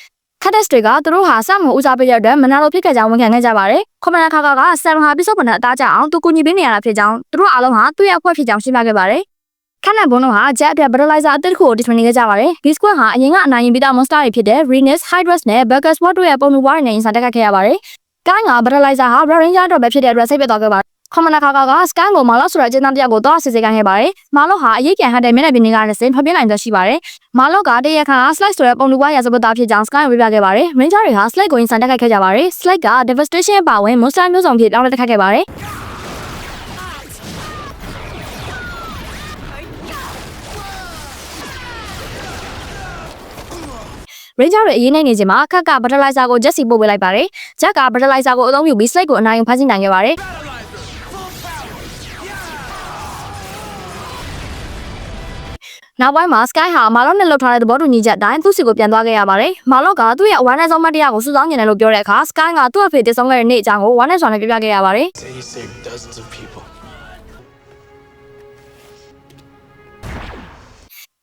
Curtis တွေကသူတို့ဟာSamကိုဦးစားပေးတဲ့အတွက်မနာလိုဖြစ်ခဲ့ကြောင်းဝန်ခံခဲ့ကြပါတယ်။ Commander Kaka က Sam ဟာပြစ္ဆုတ်ပန်တဲ့အသားကျအောင်သူကူညီပေးနေရတာဖြစ်ကြောင်းသူတို့အားလုံးဟာသူ့ရဲ့အဖွဲ့ဖြစ်ကြောင်းရှင်းပြခဲ့ပါတယ်။ ခန့်နဲ့ဘုံတို့ဟာ Jet အတွက် Battleizer အသစ်တစ်ခုကိုတီထွင်နေခဲ့ကြပါတယ်။ B-Squad ဟာအရင်ကအနိုင်ယူပြီးသား monster တွေဖြစ်တဲ့ Rhinus, Hydrus နဲ့ Burgess-Ward တို့ရဲ့ပုံတူပွားတွေနဲ့ရင်ဆိုင်တက်ခတ်ခဲ့ရပါတယ်။ Sky က Battleizer ဟာ Red Ranger အတွက်ပဲဖြစ်တဲ့အတွက်စိတ်ပျက်သွားခဲ့ပါတယ်။ Commander Kaka က Sky ကိုမာလော့ဆိုတဲ့အကျဉ်းသားတစ်ယောက်ကိုတော့စစ်ဆေးခိုင်းခဲ့ပါတယ်။မာလော့ဟာအရေးပြန်ဟန်တဲ့မျက်နှာပြင်တွေကတစ်ဆင့်ထွက်ပြေးနိုင်စွမ်းရှိပါတယ်။မာလော့ကတရခါ Slide ဆိုတဲ့ပုံတူပွားရာဇဝတ်သားဖြစ်ကြောင်း Sky ကိုပြပြခဲ့ပါတယ်။ Ranger တွေဟာ Slide ကိုရင်ဆိုင်တက်ခတ်ခဲ့ကြပါတယ်။ Slide က Devastation ပါဝင် monster မျိုးစုံဖြစ်တောင်းလဲတက်ခတ်ခဲ့ပါတယ်။ Ranger တွေအရေးနိုင်နေချိန်မှာခက်က Battleizer ကို Jet စီပို့ပေးလိုက်ပါတယ်။ Jet က Battleizer ကိုအသုံးပြုပြီး Slide ကိုအနိုင်ယူဖမ်းဆီးနိုင်ခဲ့ပါတယ်။ နောက်ပိုင်းမှာ Sky ဟာမာလော့နဲ့လှုပ်ထားတဲ့သဘောတူညီချက်အတိုင်းသူ့စီကိုပြန်သွားခဲ့ရပါတယ်။မာလော့ကသူ့ရဲ့အဝမ်းနဲ့ဆုံးမတရားကိုစုဆောင်းနေတယ်လို့ပြောတဲ့အခါ Sky ကသူ့အဖေတည်ဆုံးခဲ့တဲ့နေ့အကြောင်းကိုဝမ်းနဲ့စွာနဲ့ပြပြခဲ့ရပါတယ်။ He saved dozens of people.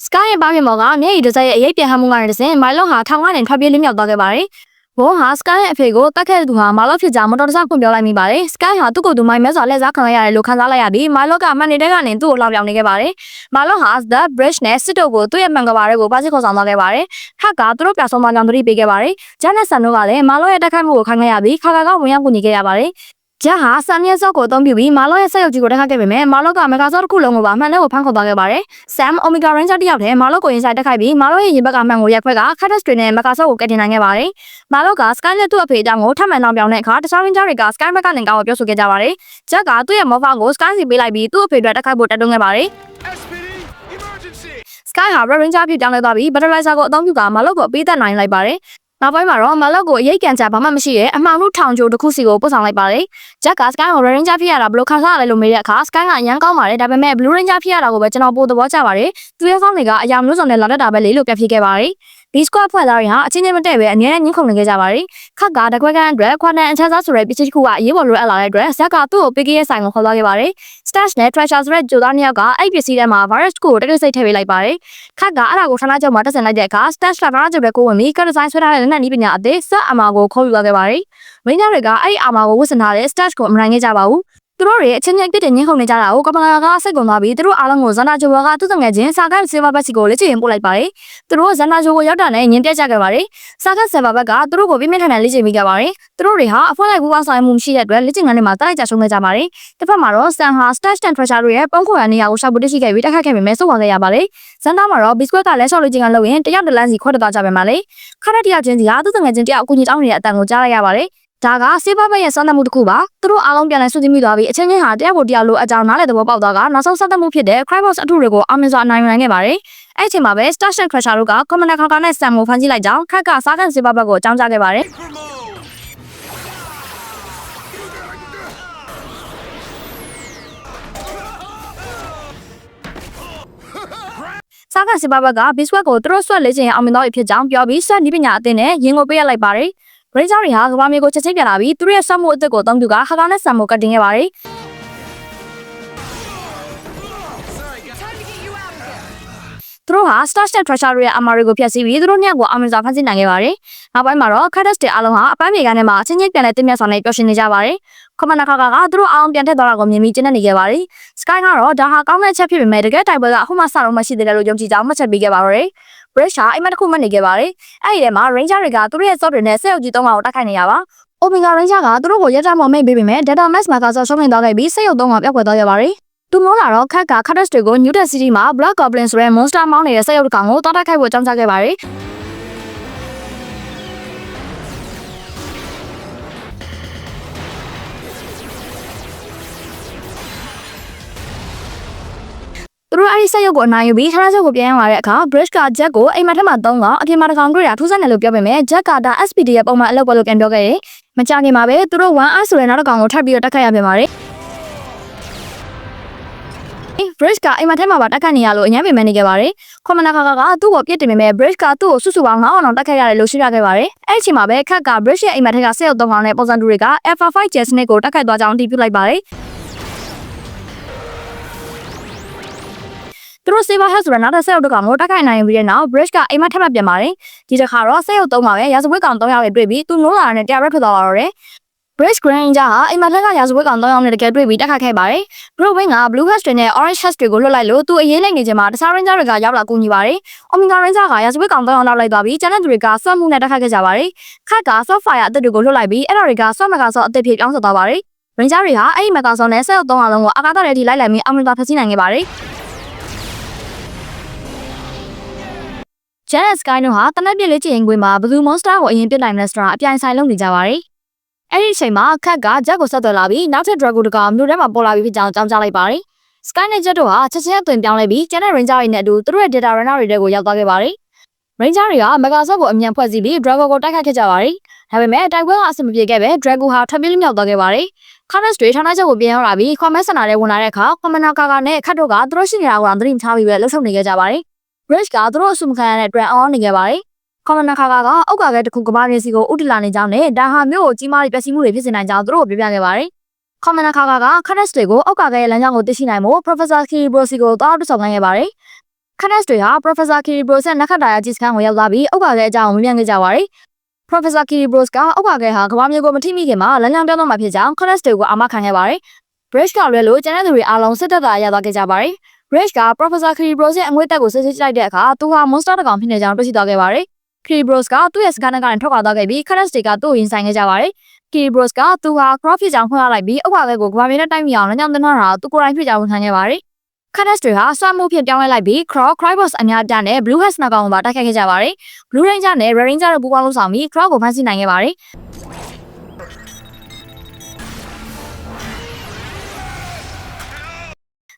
Sky ရဲ့ပါပြင်ပေါ်ကမျက်ရည်တစ်စက်ရဲ့အရေးပြန်ဟမှုကနေတဆင့်မိုင်လော့ဟာထောင်ကနေထွက်ပြေးလွတ်မြောက်သွားခဲ့ပါတယ်။ဘုံဟာ Sky ရဲ့အဖေကိုတတ်ခဲ့တဲ့သူဟာမာလော့ဖြစ်ကြောင်းမတော်တဆဖွင့်ပြောလိုက်မိပါတယ်။ Sky ဟာသူ့ကိုယ်သူမိုင်မဲစွာလှည့်စားခံလိုက်ရတယ်လို့ခံစားလိုက်ရပြီးမိုင်လော့ကမှန်နေတဲ့ကနေသူ့ကိုလှောင်ပြောင်နေခဲ့ပါတယ်။မာလော့ဟာ The Bridge နဲ့စစ်တို့ကိုသူ့ရဲ့မှန်ကဘာတွေကိုပါစစ်ခေါ်ဆောင်သွားခဲ့ပါတယ်။ခက်ကသူတို့ပြဆုံးသွားကြောင်းသတိပေးခဲ့ပါတယ်။ Janet ဆန်တို့ကလည်းမာလော့ရဲ့တိုက်ခိုက်မှုကိုခံခဲ့ရပြီးခါကဝင်ရောက်ကူညီခဲ့ရပါတယ်။ ဂျက်ဟာဆန်ရဲ့စော့ကိုအသုံးပြုပြီးမာလော့ရဲ့ဆက်ရုပ်ကြီးကိုတက်ခတ်ခဲ့ပေမဲ့မာလော့ကမဂါဆော့တစ်ခုလုံးကိုပါအမှန်တည်းကိုဖမ်းခေါ်သွားခဲ့ပါတယ်။ Sam Omega Ranger တယောက်တည်းမာလော့ကိုရင်ဆိုင်တက်ခိုက်ပြီးမာလော့ရဲ့ရင်ဘက်ကအမှန်ကိုရက်ခွက်က Curtis တွေနဲ့မဂါဆော့ကိုကယ်တင်နိုင်ခဲ့ပါတယ်။မာလော့က Sky နဲ့သူ့အဖေအကြောင်းကိုထပ်မံနောက်ပြောင်းတဲ့အခါတခြား Ranger တွေက Sky ဘက်ကနေကောက်ပြောဆိုခဲ့ကြပါတယ်။ဂျက်ကသူ့ရဲ့မော်ဖာကို Sky စီပေးလိုက်ပြီးသူ့အဖေအတွက်တက်ခိုက်ဖို့တက်တွန်းခဲ့ပါတယ်။ SPD, emergency! Sky ဟာ Red Ranger ဖြစ်ပြောင်းလဲသွားပြီး Battleizer ကိုအသုံးပြုကမာလော့ကိုပေးသက်နိုင်လိုက်ပါတယ်။နောက်ပိုင်းမှာတော့မာလော့ကိုအရေးကန်ချဘာမှမရှိရဲ့အမှောင်မှုထောင်ချိုတစ်ခုစီကိုပို့ဆောင်လိုက်ပါတယ်။ဂျက်က Sky ကို Red Ranger ဖြစ်ရတာဘယ်လိုခံစားရလဲလို့မေးတဲ့အခါ Sky ကအရန်ကောင်းပါတယ်ဒါပေမဲ့ Blue Ranger ဖြစ်ရတာကိုပဲကျွန်တော်ပိုသဘောကျပါတယ်။သူရဲ့ကောင်းတွေကအရာမျိုးစုံနဲ့လာတတ်တာပဲလေလို့ပြပြခဲ့ပါတယ်။ B-Squad ဖွဲ့သားတွေဟာအချင်းချင်းမတည့်ပဲအများနဲ့ညှင်းခုန်နေကြကြပါတယ်။ခက်ကတကွဲကန်အတွက်ခွာနန်အချမ်းစားဆိုတဲ့ပစ္စည်းတစ်ခုကအရေးပေါ်လိုအပ်လာတဲ့အတွက်ဇက်ကသူ့ကိုပေးခဲ့ရဲ့ဆိုင်ကိုခေါ်သွားခဲ့ပါတယ်။ Stash နဲ့ Treasure ဆိုတဲ့ဂျိုသားနှစ်ယောက်ကအဲ့ပစ္စည်းထဲမှာ virus ကိုတက်တက်စိတ်ထည့်ပေးလိုက်ပါတယ်။ခက်ကအဲ့ဒါကိုဌာနချုပ်မှာတက်ဆင်လိုက်တဲ့အခါ Stash ကဌာနချုပ်ပဲကိုဝင်ပြီးကတ်ဒီဇိုင်းဆွဲထားတဲ့လက်နက်နည်းပညာအသစ်ဆက်အမာကိုခေါ်ယူသွားခဲ့ပါတယ်။ Ranger တွေကအဲ့အာမာကိုဝတ်ဆင်ထားတဲ့ Stash ကိုအမနိုင်ခဲ့ကြပါဘူး။သူတို့ရဲ့အချင်းချင်းပြစ်တင်ညှင်းခုန်နေကြတာကိုကမလာကစိတ်ကုန်သွားပြီးသူတို့အားလုံးကိုဇန်နာဂျိုဝါကသူ့တငယ်ချင်းစာကတ်ဆေးဘာဘက်စီကိုလက်ချရင်ပို့လိုက်ပါတယ်။သူတို့ဇန်နာဂျိုကိုရောက်တာနဲ့ညင်တက်ကြခဲ့ပါတယ်။စာကတ်ဆေးဘာဘက်ကသူတို့ကိုပြင်းပြထန်ထန်လက်ချမိခဲ့ပါတယ်။သူတို့တွေဟာအဖွဲလိုက်ဘူးပေါင်းဆိုင်မှုမရှိတဲ့အတွက်လက်ချင်ငန်းတွေမှာတိုက်ကြရှုံးခဲ့ကြပါတယ်။တစ်ဖက်မှာတော့ Stan ဟာ Stash and Treasure တို့ရဲ့ပုံခွေရနေရာကိုရှောက်ဖို့တရှိခဲ့ပြီးတက်ခတ်ခဲ့ပေမဲ့စိုးဝါခဲ့ရပါတယ်။ဇန်နာမှာတော့ B-Squad ကလည်းရှောက်လို့ချင်းကလို့ရင်တယောက်တလန်းစီခွဲတက်သွားကြပါမယ်လေ။ခါတဲ့တယောက်ချင်းစီဟာသူ့တငယ်ချင်းတယောက်အကူကြီးတောင်းနေတဲ့အတန်ကိုကြားလိုက်ရပါတယ်။ဒါကစေးပါဘရဲ့စမ်းသပ်မှုတစ်ခုပါသူတို့အားလုံးပြန်လည်ဆွေးနွေးမိသွားပြီးအချင်းချင်းဟာတယောက်ကိုတယောက်လိုအကြောင်းနားလည်သဘောပေါက်သွားကနောက်ဆုံးစမ်းသပ်မှုဖြစ်တဲ့ Crybox အထုတွေကိုအောင်မြင်စွာနိုင်နိုင်ခဲ့ပါတယ်အဲ့ချိန်မှာပဲ Stash and Crusher တို့က Commander Kaka နဲ့ Sam ကိုဖမ်းဆီးလိုက်ကြောင်းခက်ကစားကန်စေးပါဘက်ကိုအကြောင်းကြားခဲ့ပါတယ်စားကန်စေးပါဘက်က B-Squad ကိုသူတို့ဆွတ်လေးချင်အောင်မြင်တော့ဖြစ်ကြောင်းပြောပြီးဆွတ်နည်းပညာအသစ်နဲ့ရင်ကိုပေးရလိုက်ပါတယ်Ranger တွေဟာကဘာမြေကိုချက်ချင်းပြန်လာပြီးသူတို့ရဲ့ဆော့မှုအသစ်ကိုအသုံးပြုကဟာကောင်နဲ့ဆမ်ကိုကတ်တင်ခဲ့ပါတယ်။သူတို့ဟာ Stash နဲ့ Treasure ရဲ့အမာရီကိုဖျက်ဆီးပြီးသူတို့ညကိုအောင်မြင်စွာဖမ်းဆီးနိုင်ခဲ့ပါတယ်။နောက်ပိုင်းမှာတော့ Curtis တွေအားလုံးဟာအပန်းမြေကနေမှအချင်းချင်းပြန်လဲတင်မြတ်စွာနဲ့ပျော်ရွှင်နေကြပါတယ်။ Commander Kaka ကသူတို့အောင်ပြန်ထက်သွားတာကိုမြင်ပြီးကျဉ်းနေခဲ့ပါတယ်။ Sky ကတော့ဒါဟာကောင်းတဲ့ချက်ဖြစ်ပေမဲ့တကယ်တိုက်ပွဲကအခုမှစတော့မှရှိသေးတယ်လို့ယုံကြည်ကြောင်းမှတ်ချက်ပေးခဲ့ပါတော့တယ်။ Bridge ဟာအိမ်မက်တစ်ခုမှနေခဲ့ပါတယ်။အဲ့ဒီထဲမှာ Ranger တွေကသူတို့ရဲ့ sword တွေနဲ့ဆက်ရုပ်ကြီး၃ခါကိုတိုက်ခိုက်နေရပါ။ Omega Ranger ကသူတို့ကိုရက်တမော်မိတ်ပေးပေမဲ့ Data Max မှာကစားရှုံးနေသွားခဲ့ပြီးဆက်ရုပ်၃ခါပျောက်ကွယ်သွားခဲ့ပါတယ်။သူမိုးလာတော့ခက်က Curtis တွေကို New York City မှာ Black Goblin ဆိုတဲ့ monster မောင်းနေတဲ့ဆက်ရုပ်တစ်ကောင်ကိုတောက်တိုက်ခိုက်ဖို့ကြောင်းကြားခဲ့ပါတယ်။သူတို့အဲ့ဒီဆက်ရုပ်ကိုအနိုင်ယူပြီးဌာနချုပ်ကိုပြန်ရောက်လာတဲ့အခါ Bridge က Jack ကိုအိမ်မက်ထက်မှ3ကအပြင်မှာတစ်ကောင်တွေ့တာထူးဆန်းတယ်လို့ပြောပေမဲ့ Jack ကဒါ SPD ရဲ့ပုံမှန်အလုပ်ပဲလို့ပြန်ပြောခဲ့တယ်။မကြခင်မှာပဲသူတို့ 1R ဆိုတဲ့နောက်တစ်ကောင်ကိုထပ်ပြီးတော့တက်ခတ်ရပြန်ပါတယ်။ Bridge ကအိမ်မက်ထဲမှာပါတက်ခတ်နေရလို့အញ្ញမ်းပင်မဲ့နေခဲ့ပါတယ်။ Commander Kaka ကသူ့ကိုပြစ်တင်ပေမဲ့ Bridge ကသူ့ကိုစုစုပေါင်း9အောင်တက်ခတ်ရတယ်လို့ရှင်းပြခဲ့ပါတယ်။အဲ့ဒီချိန်မှာပဲခက်က Bridge ရဲ့အိမ်မက်ထဲကဆက်ရုပ်3ကောင်နဲ့ပုံစံတူတွေက Alpha 5 Jet Snake ကိုတက်ခတ်သွားကြောင်းအတည်ပြုလိုက်ပါတယ်။သူတို့ Saber Head ဆိုတဲ့နောက်ထပ်ဆက်ရုပ်တစ်ကောင်ကိုတက်ခိုက်နိုင်ပြီးတဲ့နောက် Bridge ကအိမ်မက်ထပ်မပြန်ပါတယ်။ဒီတစ်ခါတော့ဆက်ရုပ်3ပါပဲရာဇဝတ်ကောင်3ယောက်နဲ့တွေ့ပြီးသူနိုးလာတဲ့တရားရက်ထွက်သွားတော့တယ်။ Bridge Granger ဟာအိမ်မက်ထက်ကရာဇဝတ်ကောင်3ယောက်နဲ့တကယ်တွေ့ပြီးတက်ခတ်ခဲ့ပါတယ်။ Group Wing က Blue Hatch တွေနဲ့ Orange Hatch တွေကိုလွှတ်လိုက်လို့သူအရေးလိုက်နေချိန်မှာတခြား Ranger တွေကရောက်လာကူညီပါတယ်။ Omega Ranger ကရာဇဝတ်ကောင်3ယောက်နောက်လိုက်သွားပြီးကျန်တဲ့သူတွေကဆွတ်မှုနဲ့တက်ခတ်ခဲ့ကြပါတယ်။ခက်က Soft Fire အသစ်တွေကိုလွှတ်လိုက်ပြီးအဲ့ဒါတွေကဆွတ်မကဆော့အသစ်ဖြစ်ပြောင်းဆက်သွားပါတယ်။ Ranger တွေဟာအဲ့ဒီမကဆော့နဲ့ဆက်ရုပ်3အောင်လုံးကိုအာကာသထဲထိလိုက်လိုက်ပြီးအောင်မြင်စွာဖျက်ဆီးနိုင်ခဲ့ပါတယ်။ Janet Sky တို့ဟာတနက်ပြစ်လေးချင်ခွေမှာဘသူ monster ကိုအရင်ပြစ်နိုင်လဲဆိုတာအပြိုင်ဆိုင်လုပ်နေကြပါတယ်။အဲ့ဒီအချိန်မှာခက်က Jack ကိုဆက်သွယ်လာပြီးနောက်ထပ် Drago တကောင်မြို့ထဲမှာပေါ်လာပြီးဖြစ်ကြောင်းကြောင်းကြားလိုက်ပါတယ်။ Sky နဲ့ Jack တို့ဟာချက်ချင်းအသွင်ပြောင်းလဲပြီး Janet Ranger တွေနဲ့အတူသူတို့ရဲ့ Data Runner တွေတဲကိုရောက်သွားခဲ့ပါတယ်။ Ranger တွေက Mega Sword ကိုအမြန်ဖွဲ့စည်းပြီး Drago ကိုတိုက်ခိုက်ခဲ့ကြပါတယ်။ဒါပေမဲ့တိုက်ပွဲကအဆင်မပြေခဲ့ပဲ Drago ဟာထွက်ပြေးလွတ်မြောက်သွားခဲ့ပါတယ်။ Curtis တွေဌာနချုပ်ကိုပြန်ရောက်လာပြီး Combat Center ထဲဝင်လာတဲ့အခါ Commander Kaka နဲ့ခတ်တို့ကသူတို့ရှိနေတာကိုသတိမထားပြီးပဲလှုပ်ဆောင်နေခဲ့ကြပါတယ်။ Bridge ကသူတို့အဆုမခံရတဲ့အတွက်အောင်းနေခဲ့ပါတယ်။ Commander Kaka ကအောက်ကကဲတစ်ခုကဘာနေစီကိုဥတီလာနေကြောင်းနဲ့ဒါဟာမြို့ကိုကြီးမားပြီးပျက်စီးမှုတွေဖြစ်စေနိုင်ကြောင်းသူတို့ကိုပြောပြခဲ့ပါတယ်။ Commander Kaka က Curtis တွေကိုအောက်ကကဲရဲ့လမ်းကြောင်းကိုသိရှိနိုင်ဖို့ Professor Kiribros ကိုတောက်တဆောင်နိုင်ခဲ့ပါတယ်။ Curtis တွေဟာ Professor Kiribros ရဲ့နက်ခတ်တာယာကြီးစခန်းကိုရောက်လာပြီးအောက်ကကဲအကြောင်းကိုမေးမြန်းခဲ့ကြပါတယ်။ Professor Kiribros ကအောက်ကကဲဟာကဘာမျိုးကိုမထိမိခင်မှာလမ်းကြောင်းပြောင်းတော့မှာဖြစ်ကြောင်း Curtis တွေကိုအာမခံခဲ့ပါတယ်။ Bridge ကလွဲလို့ကျန်တဲ့သူတွေအားလုံးစစ်တပ်သားရသွားခဲ့ကြပါတယ်။ Bridge က Professor Kiribros ရဲ့အငွေ့တက်ကိုစစ်စစ်ကြည့်လိုက်တဲ့အခါသူဟာ monster တစ်ကောင်ဖြစ်နေကြောင်းတွေ့ရှိသွားခဲ့ပါတယ်။ Kiribros ကသူ့ရဲ့စကားနဲ့ကနေထွက်ခွာသွားခဲ့ပြီး Curtis တွေကသူ့ကိုရင်ဆိုင်ခဲ့ကြပါတယ် Kiri Bros ကသူဟာ crop ဖြစ်ကြောင်းဖွင့်ရလိုက်ပြီးဥပဒေကိုကဘာမြေနဲ့တိုက်မိအောင်လည်းကြောင်းတင်တာသူကိုယ်တိုင်ဖြစ်ကြောင်းဝန်ခံခဲ့ပါတယ်။ Cadets တွေဟာဆွမ်းမှုဖြစ်ပြောင်းလဲလိုက်ပြီး Crybos အများပြားနဲ့ Blue Hats နောက်ကောင်ပါတိုက်ခိုက်ခဲ့ကြပါတယ်။ Blue Ranger နဲ့ Red Ranger တို့ပူးပေါင်းလို့ဆောင်ပြီး Crow ကိုဖမ်းဆီးနိုင်ခဲ့ပါတယ်။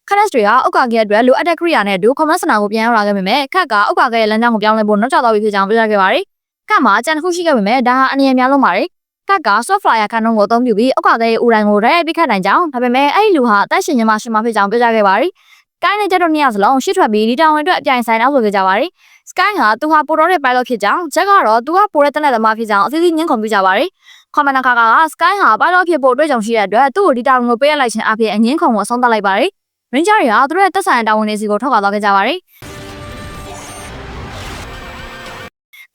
Cadets တွေဟာဥက္ကာကရဲ့အတွက်လိုအပ်တဲ့ကိရိယာနဲ့အတူ Command Center ကိုပြန်ရောက်လာခဲ့ပေမဲ့ခက်ကဥက္ကာကရဲ့လမ်းကြောင်းကိုပြောင်းလဲဖို့နောက်ကျသွားပြီဖြစ်ကြောင်းပြောကြားခဲ့ပါတယ်။ခက်မှာအကြံတစ်ခုရှိခဲ့ပေမဲ့ဒါဟာအနေအများလုံးပါတယ်။ခက်က soft flyer ခန်းလုံးကိုအသုံးပြုပြီးဥက္ကာကရဲ့ဦးတိုင်းကိုရိုက်ပြခတ်နိုင်ကြောင်းဒါပေမဲ့အဲ့ဒီလူဟာအသက်ရှင်ရှင်မဖြစ်ကြောင်းပြောကြားခဲ့ပါတယ်။ Sky နဲ့ Jet တို့နှစ်ယောက်စလုံးရှစ်ထွက်ပြီးဒီတောင်ဝင်အတွက်အပြိုင်ဆိုင်နောက်ဆိုခဲ့ကြပါတယ်။ Sky ဟာသူဟာပိုတော်တဲ့ pilot ဖြစ်ကြောင်း Jet ကတော့သူကပိုတဲ့တက်လက်သမားဖြစ်ကြောင်းအသီးသီးညှင်းခုန်ပြကြပါတယ်။ Commander Kaka က Sky ဟာ pilot ဖြစ်ဖို့အတွက်ကြောင့်ရှိတဲ့အတွက်သူ့ကိုဒီတောင်ကိုပေးရလိုက်ခြင်းအပြင်အငင်းခုန်ကိုအဆုံးသတ်လိုက်ပါတယ်။ Ranger တွေဟာသူတို့ရဲ့တက်ဆိုင်တာဝန်တွေစီကိုထောက်ခွာသွားခဲ့ကြပါတယ်။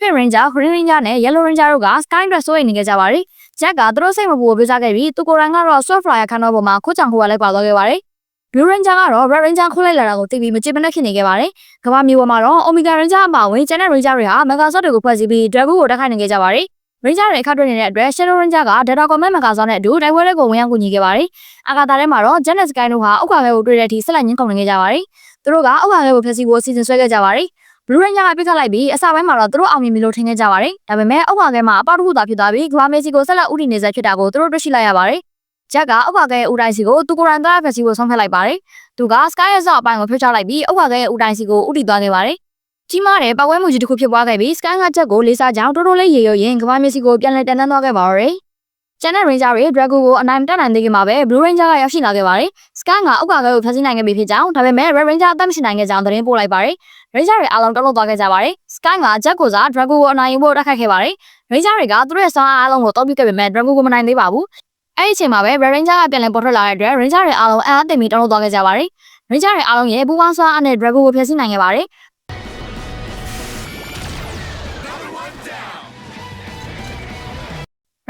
Pink Ranger, Green Ranger နဲ့ Yellow Ranger တို့က Sky အတွက်စိုးရိမ်နေခဲ့ကြပါတယ်။ Jet ကသူတို့စိတ်မပူကိုပြောကြားခဲ့ပြီးသူကိုယ်တိုင်ကတော့ soft flyer ခန်းတော်ပေါ်မှာခိုးချောင်ခိုးရလိုက်ပါသွားခဲ့ပါတယ်။ Blue Ranger ကတော့ Red Ranger ခိုးလိုက်လာတာကိုသိပြီးမကြည်မနှက်ဖြစ်နေခဲ့ပါတယ်။ကမ္ဘာမြေပေါ်မှာတော့ Omega Ranger အပါအဝင်ကျန်တဲ့ Ranger တွေဟာ Megazord တွေကိုဖွဲ့စည်းပြီး Drago ကိုတိုက်ခိုက်နေခဲ့ကြပါတယ်။ Ranger တွေအခက်တွေ့နေတဲ့အတွက် Shadow Ranger က Data Command Megazord နဲ့အတူတိုက်ပွဲတွေကိုဝင်ရောက်ကူညီခဲ့ပါတယ်။အာကာသထဲမှာတော့ Jet နဲ့ Sky တို့ဟာဥက္ကာခဲကိုတွေ့တဲ့အထိဆက်လက်ညှင်းခုန်နေခဲ့ကြပါတယ်။သူတို့ကဥက္ကာခဲကိုဖျက်ဆီးဖို့အစီအစဉ်ဆွဲခဲ့ကြပါတယ်။ Blue Ranger ကပြစ်ခတ်လိုက်ပြီးအစပိုင်းမှာတော့သူတို့အောင်မြင်ပြီလို့ထင်ခဲ့ကြပါတယ်။ဒါပေမဲ့ဥက္ကာခဲမှာအပေါက်တစ်ခုသာဖြစ်သွားပြီးကမ္ဘာမြေစီကိုဆက်လက်ဥတည်နေစေဖြစ်တာကိုသူတို့တွေ့ရှိလိုက်ရပါတယ်။ Jet ကဥက္ကာခဲရဲ့ဦးတိုင်းစီကိုသူကိုယ်တိုင်သွားဖျက်ဆီးဖို့ဆုံးဖြတ်လိုက်ပါတယ်။သူက Sky ရဲ့စောက်အပိုင်းကိုဖြုတ်ချလိုက်ပြီးဥက္ကာခဲရဲ့ဦးတိုင်းစီကိုဥတည်သွားခဲ့ပါတယ်။ကြီးမားတဲ့ပတ်ဝဲမှုကြီးတစ်ခုဖြစ်ပွားခဲ့ပြီး Sky က Jet ကိုလေးစားကြောင်းတိုးလေးရေရွရင်ကမ္ဘာမြေစီကိုပြန်လည်တန်တန်းသွားခဲ့ပါတော့တယ်။ကျန်တဲ့ Ranger တွေ Drago ကိုအနိုင်မတက်နိုင်သေးခင်မှာပဲ Blue Ranger ကရောက်ရှိလာခဲ့ပါတယ်။ Sky ကဥက္ကာခဲကိုဖျက်ဆီးနိုင်ခဲ့ပြီဖြစ်ကြောင်းဒါပေမဲ့ Red Ranger အသက်မရှိနိုင်ခဲ့ကြောင်းသတင်းပို့လိုက်ပါတယ်။ Ranger တွေအားလုံးတုံ့လောက်သွားခဲ့ကြပါတယ်။ Sky က Jet ကိုစား Drago ကိုအနိုင်ယူဖို့တိုက်ခိုက်ခဲ့ပါတယ်။ Ranger တွေကသူတို့ရဲ့စွမ်းအားအလုံးကိုတောက်ပြခဲ့ပေမဲ့ Drago ကိုမနိုင်သေးပါဘူး။အဲ့ဒီအချိန်မှာပဲ Red Ranger ကပြန်လည်ပေါ်ထွက်လာတဲ့အတွက် Ranger တွေအားလုံးအံ့အားသင့်ပြီးတုံ့လောက်သွားခဲ့ကြပါတယ်။ Ranger တွေအားလုံးရဲ့ပူးပေါင်းစွမ်းအားနဲ့ Drago ကိုဖျက်ဆီးနိုင်ခဲ့ပါတယ်။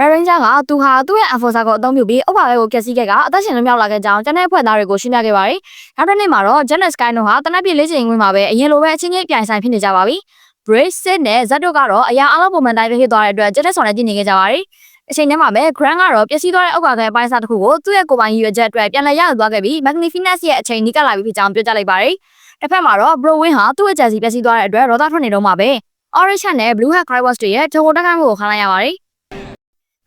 Red Ranger ကသူဟာသူ့ရဲ့ Enforcer ကိုအသုံးပြုပြီးဥပဒေကိုဖျက်ဆီးခဲ့ကအသက်ရှင်လွတ်မြောက်လာခဲ့ကြောင်းကျန်တဲ့အဖွဲ့သားတွေကိုရှင်းပြခဲ့ပါတယ်။နောက်တစ်နေ့မှာတော့ Jet နဲ့ Sky တို့ဟာတနက်ပြည့်လေ့ကျင့်ရေးမှာပဲအရင်လိုပဲအချင်းချင်းပြိုင်ဆိုင်ဖြစ်နေကြပါပြီ။ Brace, Sid နဲ့ Z တို့ကတော့အရာအလုံးပုံမှန်တိုင်းဖြစ်သွားတဲ့အတွက်ကျက်တဲ့ဆောင်နဲ့ကြည့်နေခဲ့ကြပါတယ်။အချိန်တည်းမှာပဲ Grant ကတော့ပျက်စီးသွားတဲ့ဥက္ကာခဲအပိုင်းစားတစ်ခုကိုသူ့ရဲ့ကိုယ်ပိုင်ရည်ရွယ်ချက်အတွက်ပြန်လည်ရယူသွားခဲ့ပြီး Magnificent ရဲ့အချိန်နီးကပ်လာပြီဖြစ်ကြောင်းပြောကြားလိုက်ပါတယ်။တစ်ဖက်မှာတော့ Browin ဟာသူ့ရဲ့ဂျယ်စီပျက်စီးသွားတဲ့အတွက်ဒေါသထွက်နေတော့မှာပဲ။ Orange Hat နဲ့ Blue Hat Crybos တွေရဲ့ထုံကိုတက်ခိုက်မှုကိုခံလိုက်ရပါတယ်။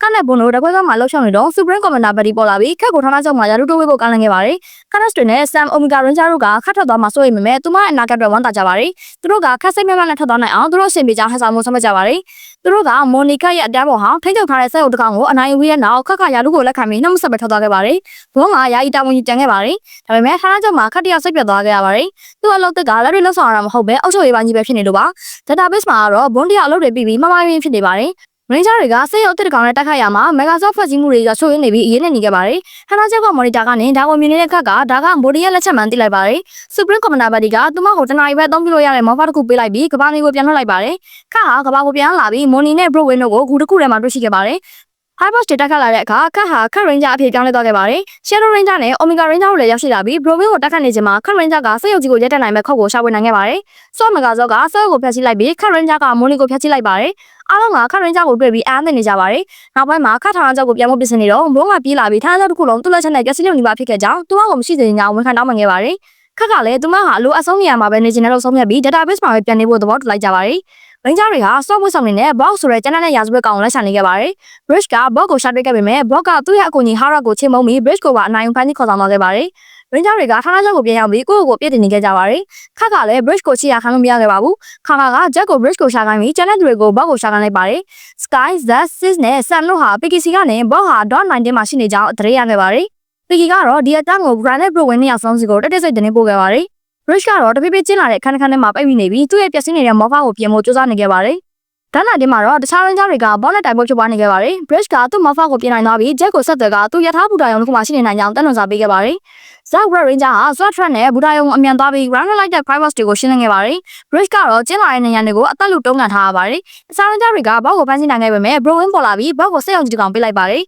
ကနဲ့ဘွန်တို့တကွဲကမှလှုပ်ရှောက်နေတော့ Supreme Commander Buddy ပေါ်လာပြီးခက်ကိုထောင်းထားကြောင်းမှာရာထူးတိုးဝေးဖို့ကမ်းလှမ်းခဲ့ပါတယ်။ Cadets တွေနဲ့ Sam Omega Ranger တို့ကခတ်ထွက်သွားမှာစိုးရိမ်ပေမဲ့သူမရဲ့အနာဂတ်အတွက်ဝမ်းသာကြပါတယ်။သူတို့ကခက်စိတ်မြတ်နဲ့ထွက်သွားနိုင်အောင်သူတို့အရှင်ပြေကြောင်းဟန်ဆောင်မှုဆုံးဖြတ်ကြပါတယ်။သူတို့က Monica ရဲ့အတန်းပေါ်ဟာထိန်းချုပ်ထားတဲ့စက်အုပ်တစ်ကောင်ကိုအနိုင်ယူပြီးတဲ့နောက်ခက်ကရာထူးကိုလက်ခံပြီးနှုတ်ဆက်ပဲထွက်သွားခဲ့ပါတယ်။ဘွန်ကယာယီတာဝန်ယူကြံခဲ့ပါတယ်။ဒါပေမဲ့ဌာနချုပ်မှာခက်တယောက်စိတ်ပြတ်သွားခဲ့ရပါတယ်။သူ့အလုပ်သစ်ကလက်တွေလှုပ်ဆောင်ရတာမဟုတ်ပဲအုပ်ချုပ်ရေးပိုင်းကြီးပဲဖြစ်နေလို့ပါ။ Database မှာကတော့ဘွန်တယောက်အလုပ်တွေပြီးပြီးမှားမှားယွင်းဖြစ်နေပါတယ်။ Ranger တွေကစိတ်ရုပ်အစ်တစ်ကောင်နဲ့တိုက်ခိုက်ရမှာ Megazord ဖွဲ့စည်းမှုတွေကချိုးရင်းနေပြီးအရေးနဲ့နေခဲ့ပါတယ်။ဌာနချုပ်က monitor ကနေဒါကိုမြင်နေတဲ့ခက်ကဒါကမိုဒီရဲ့လက်ချက်မှန်သိလိုက်ပါတယ်။ Supreme Commander Buddy ကသူမကိုတနာရီပဲအသုံးပြုလို့ရတဲ့မော်ဖာတစ်ခုပေးလိုက်ပြီးကဘာနေကိုပြန်လွှတ်လိုက်ပါတယ်။ခက်ဟာကဘာကိုပြန်လာပြီး Moni နဲ့ Browin တို့ကိုဂူတစ်ခုထဲမှာတွေ့ရှိခဲ့ပါတယ်။ Crybos တွေတက်ခတ်လာတဲ့အခါခက်ဟာခက် Ranger အဖြစ်ပြောင်းလဲသွားခဲ့ပါတယ်။ Shadow Ranger နဲ့ Omega Ranger တို့လည်းရောက်ရှိလာပြီး Browin ကိုတက်ခတ်နေချိန်မှာခက် Ranger ကစိတ်ရုပ်ကြီးကိုရက်တက်နိုင်မဲ့ခုတ်ကိုရှာဖွေနိုင်ခဲ့ပါတယ်။ Sword Megazord ကစက်ကိုဖျက်ဆီးလိုက်ပြီးခက် Ranger က Moni ကိုဖျက်ဆီးလိုက်ပါတယ်။အားလုံးကခက် Ranger ကိုတွေ့ပြီးအံ့အားသင့်နေကြပါတယ်။နောက်ပိုင်းမှာခက်ထောင်ကျောက်ကိုပြန်ဖို့ပြင်ဆင်နေတော့ဘုံကပြေးလာပြီးထောင်ကျောက်တစ်ခုလုံးသူ့လက်ချက်နဲ့ပျက်စီးလို့နေပါဖြစ်ခဲ့ကြောင်းသူ့ဟာကိုမရှိစေချင်ကြောင်းဝန်ခံတောင်းပန်ခဲ့ပါတယ်။ခက်ကလည်းသူမဟာအလိုအဆုံးနေရာမှာပဲနေချင်တယ်လို့ဆုံးဖြတ်ပြီး database မှာပဲပြန်နေဖို့သဘောတူလိုက်ကြပါတယ်။ Ranger တွေဟာ software ဆောင်နေနဲ့ box ဆိုတဲ့ကျန်တဲ့ရာဇဝတ်ကောင်ကိုလက်ရှာနေခဲ့ပါတယ်။ Bridge က box ကိုရှာတွေ့ခဲ့ပေမဲ့ box ကသူ့ရဲ့အကူအညီ Hara ကိုချေမှုန်းပြီး Bridge ကိုပါအနိုင်ယူဖန်တီးခေါ်ဆောင်သွားခဲ့ပါတယ်။ Ranger တွေကဌာနချုပ်ကိုပြန်ရောက်ပြီးကိုယ့်ကိုယ်ပြည့်တည်နေခဲ့ကြပါတယ်။ခက်ကလည်း Bridge ကိုချီရခံလို့မရခဲ့ပါဘူး။ခါက Jet ကို Bridge ကိုရှာခိုင်းပြီးကျန်တဲ့သူတွေကို box ကိုရှာခိုင်းလိုက်ပါတယ်။ Sky, Z, Sis နဲ့ Sam တို့ဟာ PKC ကနေ box ဟာ .19 မှာရှိနေကြောင်းသတင်းရခဲ့ပါတယ်။ PK ကတော့ဒီအတန်းကို Grant နဲ့ Browin နှစ်ယောက်စလုံးစီကိုတက်စိတ်တင်ပို့ခဲ့ပါတယ်။ Bridge ကတော့တဖြည်းဖြည်းကျင်းလာတဲ့ခန်းထဲမှာပိတ်မိနေပြီးသူ့ရဲ့ပျက်စီးနေတဲ့မော်ဖာကိုပြင်ဖို့ကြိုးစားနေခဲ့ပါတယ်။.19 မှာတော့တခြား Ranger တွေကဘောနဲ့တိုင်ဖို့ဖြစ်ပွားနေခဲ့ပါတယ်။ Bridge ကသူ့မော်ဖာကိုပြင်နိုင်သွားပြီး Jet ကိုဆက်သွယ်ကသူ့ရထားဘူတာရုံတစ်ခုမှရှိနေနိုင်ကြောင်းတန်လွန်စာပေးခဲ့ပါတယ်။ Zack Red Ranger ဟာ Sword Trap နဲ့ဘူတာရုံကိုအမြန်သွားပြီး Round လိုက်တဲ့ Crybos တွေကိုရှင်းလင်းခဲ့ပါတယ်။ Bridge ကတော့ကျင်းလာတဲ့နေရာတွေကိုအသက်လူတုံးကန်ထားရပါတယ်။တခြား Ranger တွေကဘောက်ကိုဖမ်းဆီးနိုင်ခဲ့ပေမဲ့ Browin ပေါ်လာပြီးဘောက်ကိုစက်ရုံကြီးတစ်ကောင်ပေးလိုက်ပါတယ်။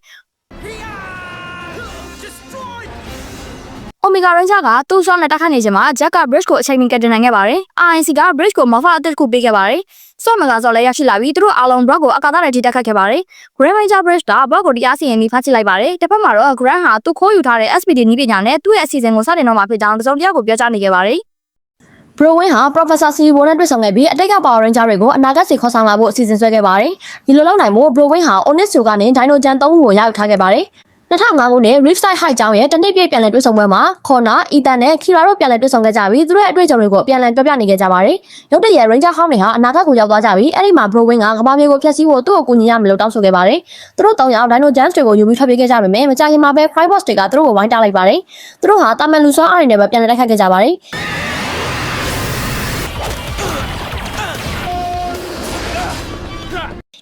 Omega Ranger ကသူ့ဆောင်းနဲ့တက်ခတ်နေချိန်မှာ Jack က Bridge ကိုအချိန်မီကတ်တင်နိုင်ခဲ့ပါတယ်။ RNC က Bridge ကို Morpher အသစ်တစ်ခုပေးခဲ့ပါတယ်။ဆော့မကဆော့လည်းရရှိလာပြီးသူတို့အားလုံး Brock ကိုအကာအသနဲ့ထိတက်ခတ်ခဲ့ပါတယ်။ Grand Ranger Bridge က Brock ကိုတရားစီရင်ပြီးဖမ်းဆီးလိုက်ပါတယ်။တစ်ဖက်မှာတော့ Grand ဟာသူခိုးယူထားတဲ့ SPD နည်းပညာနဲ့သူ့ရဲ့အစီအစဉ်ကိုစတင်တော့မှာဖြစ်ကြောင်းတစုံတယောက်ကိုပြောကြားနေခဲ့ပါတယ်။ Browin ဟာ Professor Sibo နဲ့တွေ့ဆုံခဲ့ပြီးအတိတ်က Power Ranger တွေကိုအနာဂတ်စီခေါ်ဆောင်လာဖို့အစီအစဉ်ဆွဲခဲ့ပါတယ်။ဒီလိုလုပ်နိုင်ဖို့ Browin ဟာ Onyx ကနေ Dino Gen 3 ကိုရယူထားခဲ့ပါတယ်။2005ခုနှစ် Riptide High ကျောင်းရဲ့တနစ်ပြည့်ပြန်လည်တွေ့ဆုံပွဲမှာ Connor, Ethan နဲ့ Kira တို့ပြန်လည်တွေ့ဆုံခဲ့ကြပြီးသူတို့ရဲ့အတွေ့အကြုံတွေကိုပြန်လည်ပြောပြနေခဲ့ကြပါတယ်။ရုတ်တရက် Ranger ဟောင်းတွေဟာအနာဂတ်ကိုရောက်သွားကြပြီးအဲ့ဒီမှာ Browin ကကမ္ဘာမြေကိုဖျက်ဆီးဖို့သူ့ကိုကူညီရမယ်လို့တောင်းဆိုခဲ့ပါတယ်။သူတို့3ယောက် Dino Gems တွေကိုယူပြီးထွက်ပြေးခဲ့ကြပေမဲ့မကြာခင်မှာပဲ Crime Boss တွေကသူတို့ကိုဝိုင်းတားလိုက်ပါတယ်။သူတို့ဟာတာမန်လူစွမ်းအားတွေနဲ့ပဲပြန်လည်တိုက်ခိုက်ခဲ့ကြပါတယ်။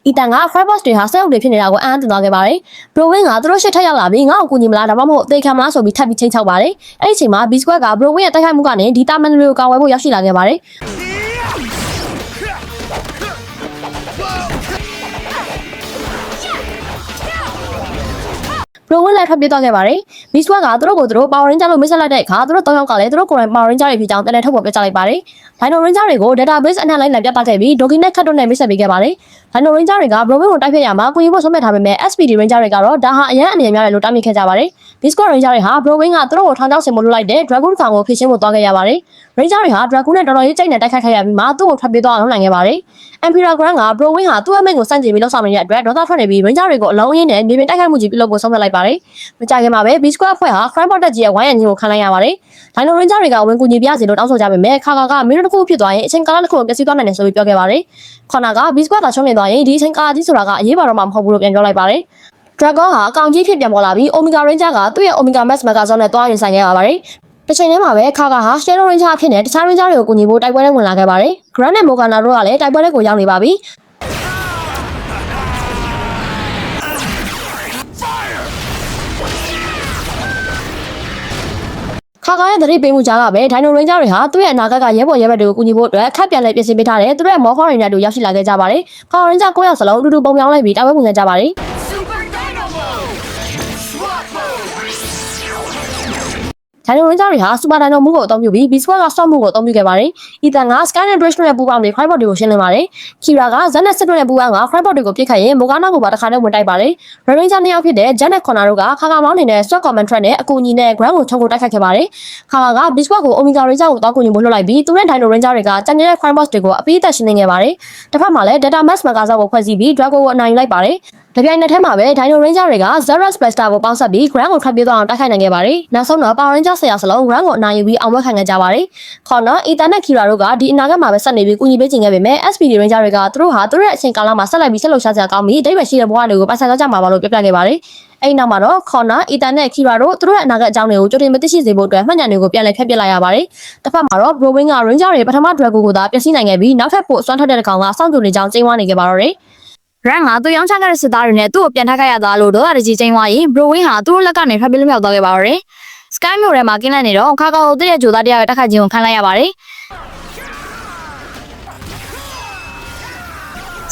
Ethan က Crime Boss တွေဟာစက်အုပ်တွေဖြစ်နေတာကိုအံ့အားသင့်သွားခဲ့ပါတယ်။ Browin ကသူတို့ရှစ်ထက်ရောက်လာပြီးငါ့ကိုကူညီမလားဒါမှမဟုတ်အသေးခံမလားဆိုပြီးထပ်ပြီးချိန်ချောက်ပါတယ်။အဲ့ဒီအချိန်မှာ B Squad က Browin ရဲ့တိုက်ခိုက်မှုကနေဒီတာမန်တွေကိုကာဝယ်ဖို့ရောက်ရှိလာခဲ့ပါတယ်။ Browin လည်းထွက်ပြေးသွားခဲ့ပါတယ်။ B Squad ကသူတို့ကိုသူတို့ Power Ranger လို့မိတ်ဆက်လိုက်တဲ့အခါသူတို့3ယောက်ကလည်းသူတို့ကိုယ်တိုင် Power Ranger တွေဖြစ်ကြောင်းပြန်လည်ထုတ်ဖော်ပြောကြားလိုက်ပါတယ်။ Dino Ranger တွေကို database အနှံ့လိုက်လံပြသခဲ့ပြီး Doki နဲ့ Cat တို့နဲ့မိတ်ဆက်ပေးခဲ့ပါတယ်။ Dino Ranger တွေက Browin ကိုတိုက်ဖျက်ရမှာကိုကြီးဖို့ဆုံးဖြတ်ထားပေမဲ့ SPD Ranger တွေကတော့ဒါဟာအရန်အနေများတယ်လို့တားမြစ်ခဲ့ကြပါတယ်။ B Squad Ranger တွေဟာ Browin ကသူတို့ကိုထောင်ချောက်ဆင်ဖို့လုပ်လိုက်တဲ့ Dragoon ကောင်ကိုဖိရှင်းဖို့သွားခဲ့ရပါတယ်။ Ranger တွေဟာ Dragoon နဲ့တော်တော်ရေးကြိတ်နဲ့တိုက်ခိုက်ခဲ့ရပြီးမှသူ့ကိုထွက်ပြေးသွားအောင်လုပ်နိုင်ခဲ့ပါတယ်။ Emperor Grant က Browin ဟာသူ့အမိန့်ကိုစန့်ကျင်ပြီးလှုပ်ဆောင်နေတဲ့အတွက်ဒေါသထွက်နေပြီး Ranger တွေကိုအလုံးအရင်းနဲ့မြေပြင်တိုက်ခိုက်မှုကြီးပြုလုပ်ဖို့ဆုံးဖြတ်လိုက်ပါတယ်။မကြာခင်မှာပဲ B Squad အဖွဲ့ဟာ Crime Bot တက်ကြီးရဲ့ဝိုင်းရံခြင်းကိုခံလိုက်ရပါတယ်။ Dino Ranger တွေကဝင်ကူညီပြစီလို့တောင်းဆိုကြပေမဲ့ခါကမင်းတို့တစ်ခုဖြစ်သွားရင်အချိန်ကာလတစ်ခုကိုပျက်စီးသွားနိုင်တယ်ဆိုပြီးပြောခဲ့ပါတယ်။ Connor က B Squad သာရှုံးနေသွားရင်ဒီအချိန်ကာလကြီးဆိုတာကအရေးပါတော့မှမဟုတ်ဘူးလို့ပြန်ပြောလိုက်ပါတယ်။ Dragon ဟာအကောင်ကြီးဖြစ်ပြန်ပေါ်လာပြီး Omega Ranger ကသူ့ရဲ့ Omega Max Megazord နဲ့တွားရင်ဆိုင်ခဲ့ရပါတယ်။တစ်ချိန်တည်းမှာပဲခါကဟာ Shadow Ranger အဖြစ်နဲ့တခြား Ranger တွေကိုကူညီဖို့တိုက်ပွဲထဲဝင်လာခဲ့ပါတယ်။ Grant နဲ့ Morgana တို့ကလည်းတိုက်ပွဲထဲကိုရောက်နေပါပြီ။ခါကရဲ့သတိပေးမှုကြားကပဲ Dino Ranger တွေဟာသူ့ရဲ့အနာဂတ်ကရဲဘော်ရဲဘက်တွေကိုကူညီဖို့အတွက်ခက်ပြန်လဲပြင်ဆင်ပေးထားတဲ့သူတို့ရဲ့ Morpher Ranger တို့ရောက်ရှိလာခဲ့ကြပါတယ်။ Power Ranger 9ယောက်စလုံးအတူတူပုံပြောင်းလိုက်ပြီးတိုက်ပွဲဝင်ခဲ့ကြပါတယ်။ Dino Ranger တွေဟာ Super Dino မှုကိုအသုံးပြုပြီး B Squad က Storm မှုကိုအသုံးပြုခဲ့ပါတယ်။ Ethan က Skynet Bridge နဲ့ပူးပေါင်းပြီး Crime Bot တွေကိုရှင်းလင်းပါတယ်။ Kira က Zenith စစ်တို့နဲ့ပူးပေါင်းက Crime Bot တွေကိုပြစ်ခတ်ရင် Morgana ကိုပါတစ်ခါတည်းဝင်တိုက်ပါတယ်။ Red Ranger 2ယောက်ဖြစ်တဲ့ Jack နဲ့ Connor တို့ကခါမောင်းနေတဲ့ Sword Command Trap နဲ့အကူအညီနဲ့ Ground ကိုချုံကိုတိုက်ခိုက်ခဲ့ပါတယ်။ခါက B Squad ကို Omega Ranger ကိုတောင်းကူညီဖို့လှုပ်လိုက်ပြီးသူနဲ့ Dino Ranger တွေကကြံနေတဲ့ Crime Boss တွေကိုအပြီးအသတ်ရှင်းလင်းခဲ့ပါတယ်။တစ်ဖက်မှာလည်း Data Max Megazord ကိုဖွဲ့စည်းပြီး Drago ကိုအနိုင်ယူလိုက်ပါတယ်။တပြိုင်နက်တည်းမှာပဲ Dino Ranger တွေက Zerax Blaster ကိုပေါင်းစပ်ပြီး Grand ကိုထွက်ပြေးသွားအောင်တိုက်ခိုက်နိုင်ခဲ့ပါတယ်။နောက်ဆုံးတော့ Power Ranger 10ယောက်စလုံး Grand ကိုအနိုင်ယူပြီးအောင်ပွဲခံခဲ့ကြပါတယ်။ Connor, Ethan နဲ့ Kira တို့ကဒီအနာဂတ်မှာပဲဆက်နေပြီးကူညီပေးချင်ခဲ့ပေမဲ့ SPD Ranger တွေကသူတို့ဟာသူတို့ရဲ့အချိန်ကာလမှာဆက်လက်ပြီးဆက်လုပ်ရှားစရာကောင်းပြီးအဓိပ္ပာယ်ရှိတဲ့ဘဝတွေကိုပိုင်ဆိုင်ကြမှာပါလို့ပြောပြခဲ့ပါတယ်။အဲ့နောက်မှာတော့ Connor, Ethan နဲ့ Kira တို့သူတို့ရဲ့အနာဂတ်အကြောင်းတွေကိုကြိုတင်မသိရှိစေဖို့အတွက်မှတ်ဉာဏ်တွေကိုပြန်လည်ဖျက်ပစ်လိုက်ရပါတယ်။တစ်ဖက်မှာတော့ Browin က Ranger တွေပထမ Drago ကိုသာပျက်စီးနိုင်ခဲ့ပြီးနောက်ထပ်ပိုအစွမ်းထက်တဲ့ကောင်ကစောင့်ကြိုနေကြောင်းကျင်းဝါနေခဲ့ပါတော့တယ်။ Rang ကသူရောင်းချခဲ့တဲ့စစ်သားတွေနဲ့သူ့ကိုပြန်ထားခဲ့ရတာလို့ဒေါသတကြီးကျင်းသွားရင် Browin ဟာသူတို့လက်ကနေထွက်ပြေးလွတ်မြောက်သွားခဲ့ပါတော့တယ်။ Sky မြို့ထဲမှာကင်းလက်နေတော့ခါကိုတဲ့ဂျိုသားတရားရဲ့တက်ခတ်ခြင်းကိုခံလိုက်ရပါတယ်။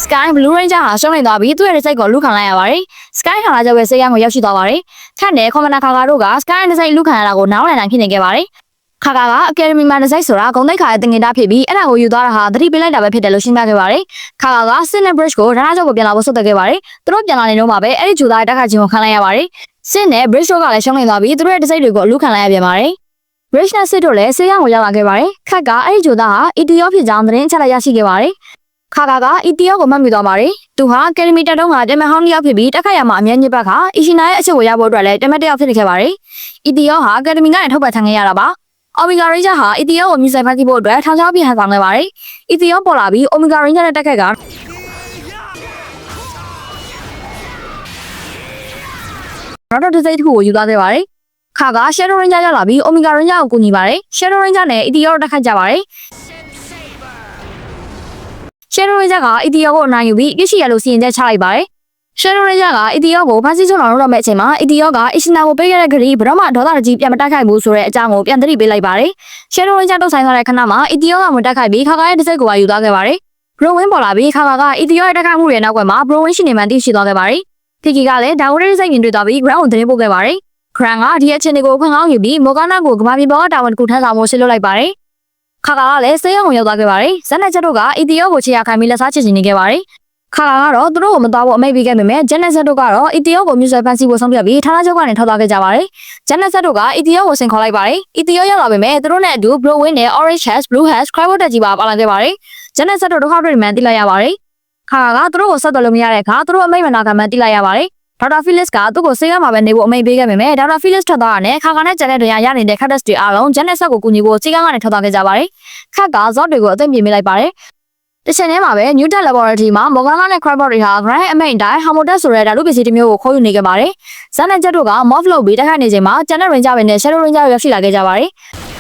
Sky Blue Ranger ဟာရှုံးနေသွားပြီးသူ့ရဲ့စိတ်ကိုလူခံလိုက်ရပါတယ်။ Sky ခါလာကျပဲစေကံကိုရောက်ရှိသွားပါတယ်။ခန့်နဲ့ Commander ခါတို့က Sky ရဲ့စိတ်လူခံရတာကိုနားလည်နိုင်ဖြစ်နေခဲ့ပါတယ်။ခါကအကယ်ဒမီမှာစိတ်ဆိုတာဂုံတိတ်ခါရဲ့တင်ငင်တာဖြစ်ပြီးအဲ့ဒါကိုယူသွားတာဟာသတိပေးလိုက်တာပဲဖြစ်တယ်လို့ရှင်းပြခဲ့ပါတယ်။ခါက Sydney Bridge ကိုဓာတ်ကြောက်ကိုပြန်လာဖို့ဆွတ်တက်ခဲ့ပါတယ်။သူတို့ပြန်လာနေတော့မှပဲအဲ့ဒီဂျူသားရဲ့တက်ခတ်ခြင်းကိုခံလိုက်ရပါတယ်။ Sydney နဲ့ Bridge တို့ကလည်းရှုံးနေသွားပြီးသူတို့ရဲ့စိတ်တွေကိုလူခံလိုက်ရပြန်ပါတယ်။ Bridge နဲ့ Sid တို့လည်းစေကံကိုရောက်လာခဲ့ပါတယ်။ခက်ကအဲ့ဒီဂျူသားဟာ ETO ဖြစ်ကြောင်းသတင်းအချက်အလက်ရရှိခဲ့ပါတယ်။ခါက ETO ကိုမှတ်မိသွားပါတယ်။သူဟာကယ်ဒမီတက်တုံးကတမန်ဟောင်းတစ်ယောက်ဖြစ်ပြီးတက်ခတ်ရမှာအမြဲညစ်ပတ်ခါအီရှီနာရဲ့အချက်ကိုရဖို့အတွက်လည်းတမန်တစ်ယောက်ဖြစ်နေခဲ့ပါတယ်။ ETO ဟာကယ်ဒမီကနေထုတ်ပတ်ခံခဲ့ရတာပါ။ Omega Ranger ဟာ ETO ကိုမြှင့်ဆိုင်ဖန်တီးဖို့အတွက်ထောင်ချောက်ပြဟန်ဆောင်ခဲ့ပါတယ်။ ETO ပေါ်လာပြီး Omega Ranger နဲ့တက်ခတ်ကနောက်တစ်စိတ်တစ်ခုကိုယူသွားခဲ့ပါတယ်။ခါက Shadow Ranger ရောက်လာပြီး Omega Ranger ကိုကူညီပါတယ်။ Shadow Ranger နဲ့ ETO တို့တက်ခတ်ကြပါတယ်။ Shadow Ranger က ETO ကိုအနိုင်ယူပြီးပြစ်ရှိရလို့စီရင်ချက်ချလိုက်ပါတယ်။ Shadow Ranger က ETO ကိုဖမ်းဆီးချုပ်နှောင်လုပ်မဲ့အချိန်မှာ ETO က Ishina ကိုပေးခဲ့တဲ့ဂရီဘယ်တော့မှဒေါသတကြီးပြန်မတိုက်ခိုက်ဘူးဆိုတဲ့အကြောင်းကိုပြန်သတိပေးလိုက်ပါတယ်။ Shadow Ranger တုတ်ဆိုင်သွားတဲ့ခဏမှာ ETO ကဝင်တိုက်ခိုက်ပြီးခါကရဲ့တစ်စိတ်ကိုပါယူသွားခဲ့ပါတယ်။ Browin ပေါ်လာပြီးခါက ETO ရဲ့တိုက်ခိုက်မှုတွေနောက်ကွယ်မှာ Browin ရှိနေမှန်းသိရှိသွားခဲ့ပါတယ်။ Tiki ကလည်းဒါဝရတဲ့စိတ်မြင်တွေ့သွားပြီး Ground ကိုသတင်းပို့ခဲ့ပါတယ် ခရန်ကဒီအချင်းတွေကိုခွင့်ကောင်းယူပြီးမော်ဂါနာကိုကမ္ဘာမြေပေါ်ကတာဝန်တစ်ခုထမ်းဆောင်ဖို့ရှင်းလုပ်လိုက်ပါတယ်ခါကာကလည်းဆေးရုံကိုရောက်သွားခဲ့ပါတယ်ဇက်နဲ့ချက်တို့ကအီသီယိုကိုခြေရခံပြီးလက်စားချစ်ချင်နေခဲ့ပါတယ်ခါကာကတော့သူတို့ကိုမတော်ဖို့အမိန့်ပေးခဲ့ပေမဲ့ဂျန်နဲ့ဆက်တို့ကတော့အီသီယိုကိုမြူဆွဲဖန်စီဖို့ဆုံးဖြတ်ပြီးဌာနချုပ်ကနေထွက်သွားခဲ့ကြပါတယ်ဂျန်နဲ့ဆက်တို့ကအီသီယိုကိုဆင်ခေါ်လိုက်ပါတယ်အီသီယိုရောက်လာပေမဲ့သူတို့နဲ့အတူ Bro Win နဲ့ Orange Has Blue Has Crabbo တက်ကြီးပါလာခဲ့ပါတယ်ဂျန်နဲ့ဆက်တို့ဒုက္ခတွေမှန်သိလိုက်ရပါတယ်ခါကာကသူတို့ကိုဆက်သွယ်လို့မရတဲ့အခါသူတို့အမိန့်မနာခံမှန်သိလိုက်ရပါတယ်ဒေါက်တာဖီလစ်ကသူ့ကိုဆေးရမှာပဲနေဖို့အမိန့်ပေးခဲ့ပေမဲ့ဒေါက်တာဖီလစ်ထွက်သွားတာနဲ့ခါကာနဲ့ဂျန်နဲ့တရားရနေတဲ့ခတ်တက်တွေအားလုံးဂျန်နဲ့ဆက်ကိုကူညီဖို့စီကန်းကနေထွက်သွားခဲ့ကြပါတယ်ခက်ကဇော့တွေကိုအသိမြင်မိလိုက်ပါတယ်တချင်ထဲမှာပဲ Newton Laboratory မှာ Morgana နဲ့ Crabbo တွေဟာ Grand အမိန့်တိုင်း Harmodex ဆိုတဲ့ဓာတုပစ္စည်းတစ်မျိုးကိုခိုးယူနေခဲ့ပါတယ်။ဇန်နဲ့ဂျက်တို့က Morph လုပ်ပြီးတိုက်ခိုက်နေချိန်မှာ Channel Ranger တွေနဲ့ Shadow Ranger တွေရောက်ရှိလာခဲ့ကြပါတယ်။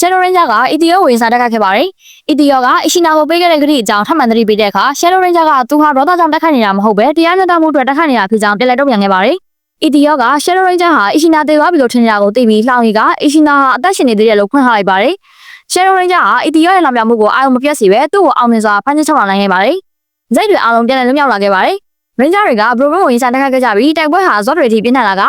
Shadow Ranger က Ethiopia ဝင်စားတိုက်ခိုက်ခဲ့ပါတယ်။ Ethiopia က Ishina ကိုပေးခဲ့တဲ့ဂရီအကြောင်းထပ်မံသတိပေးတဲ့အခါ Shadow Ranger ကသူဟာဒေါသကြောင့်တိုက်ခိုက်နေတာမဟုတ်ပဲတရားမျှတမှုအတွက်တိုက်ခိုက်နေတာဖြစ်ကြောင်းပြန်လည်တုံ့ပြန်ခဲ့ပါတယ်။ Ethiopia က Shadow Ranger ဟာ Ishina တေသွားပြီလို့ထင်ကြတာကိုသိပြီးလှောင်ရီက Ishina ဟာအသက်ရှင်နေသေးတယ်လို့ဖွင့်ထားလိုက်ပါတယ်။ Shadow Ranger ဟာ Ethiopia ရဲ့လောင်ပြောင်မှုကိုအာရုံမပြတ်စေပဲသူ့ကိုအောင်မြင်စွာဖမ်းဆီးချုပ်လာနိုင်ခဲ့ပါတယ်။ဇိတ်တွေအားလုံးပြန်လည်လွတ်မြောက်လာခဲ့ပါတယ်။ Ranger တွေက Bro Win ကိုရင်ဆိုင်တိုက်ခိုက်ခဲ့ကြပြီးတိုက်ပွဲဟာဇော့တွေထိပြင်းထန်လာက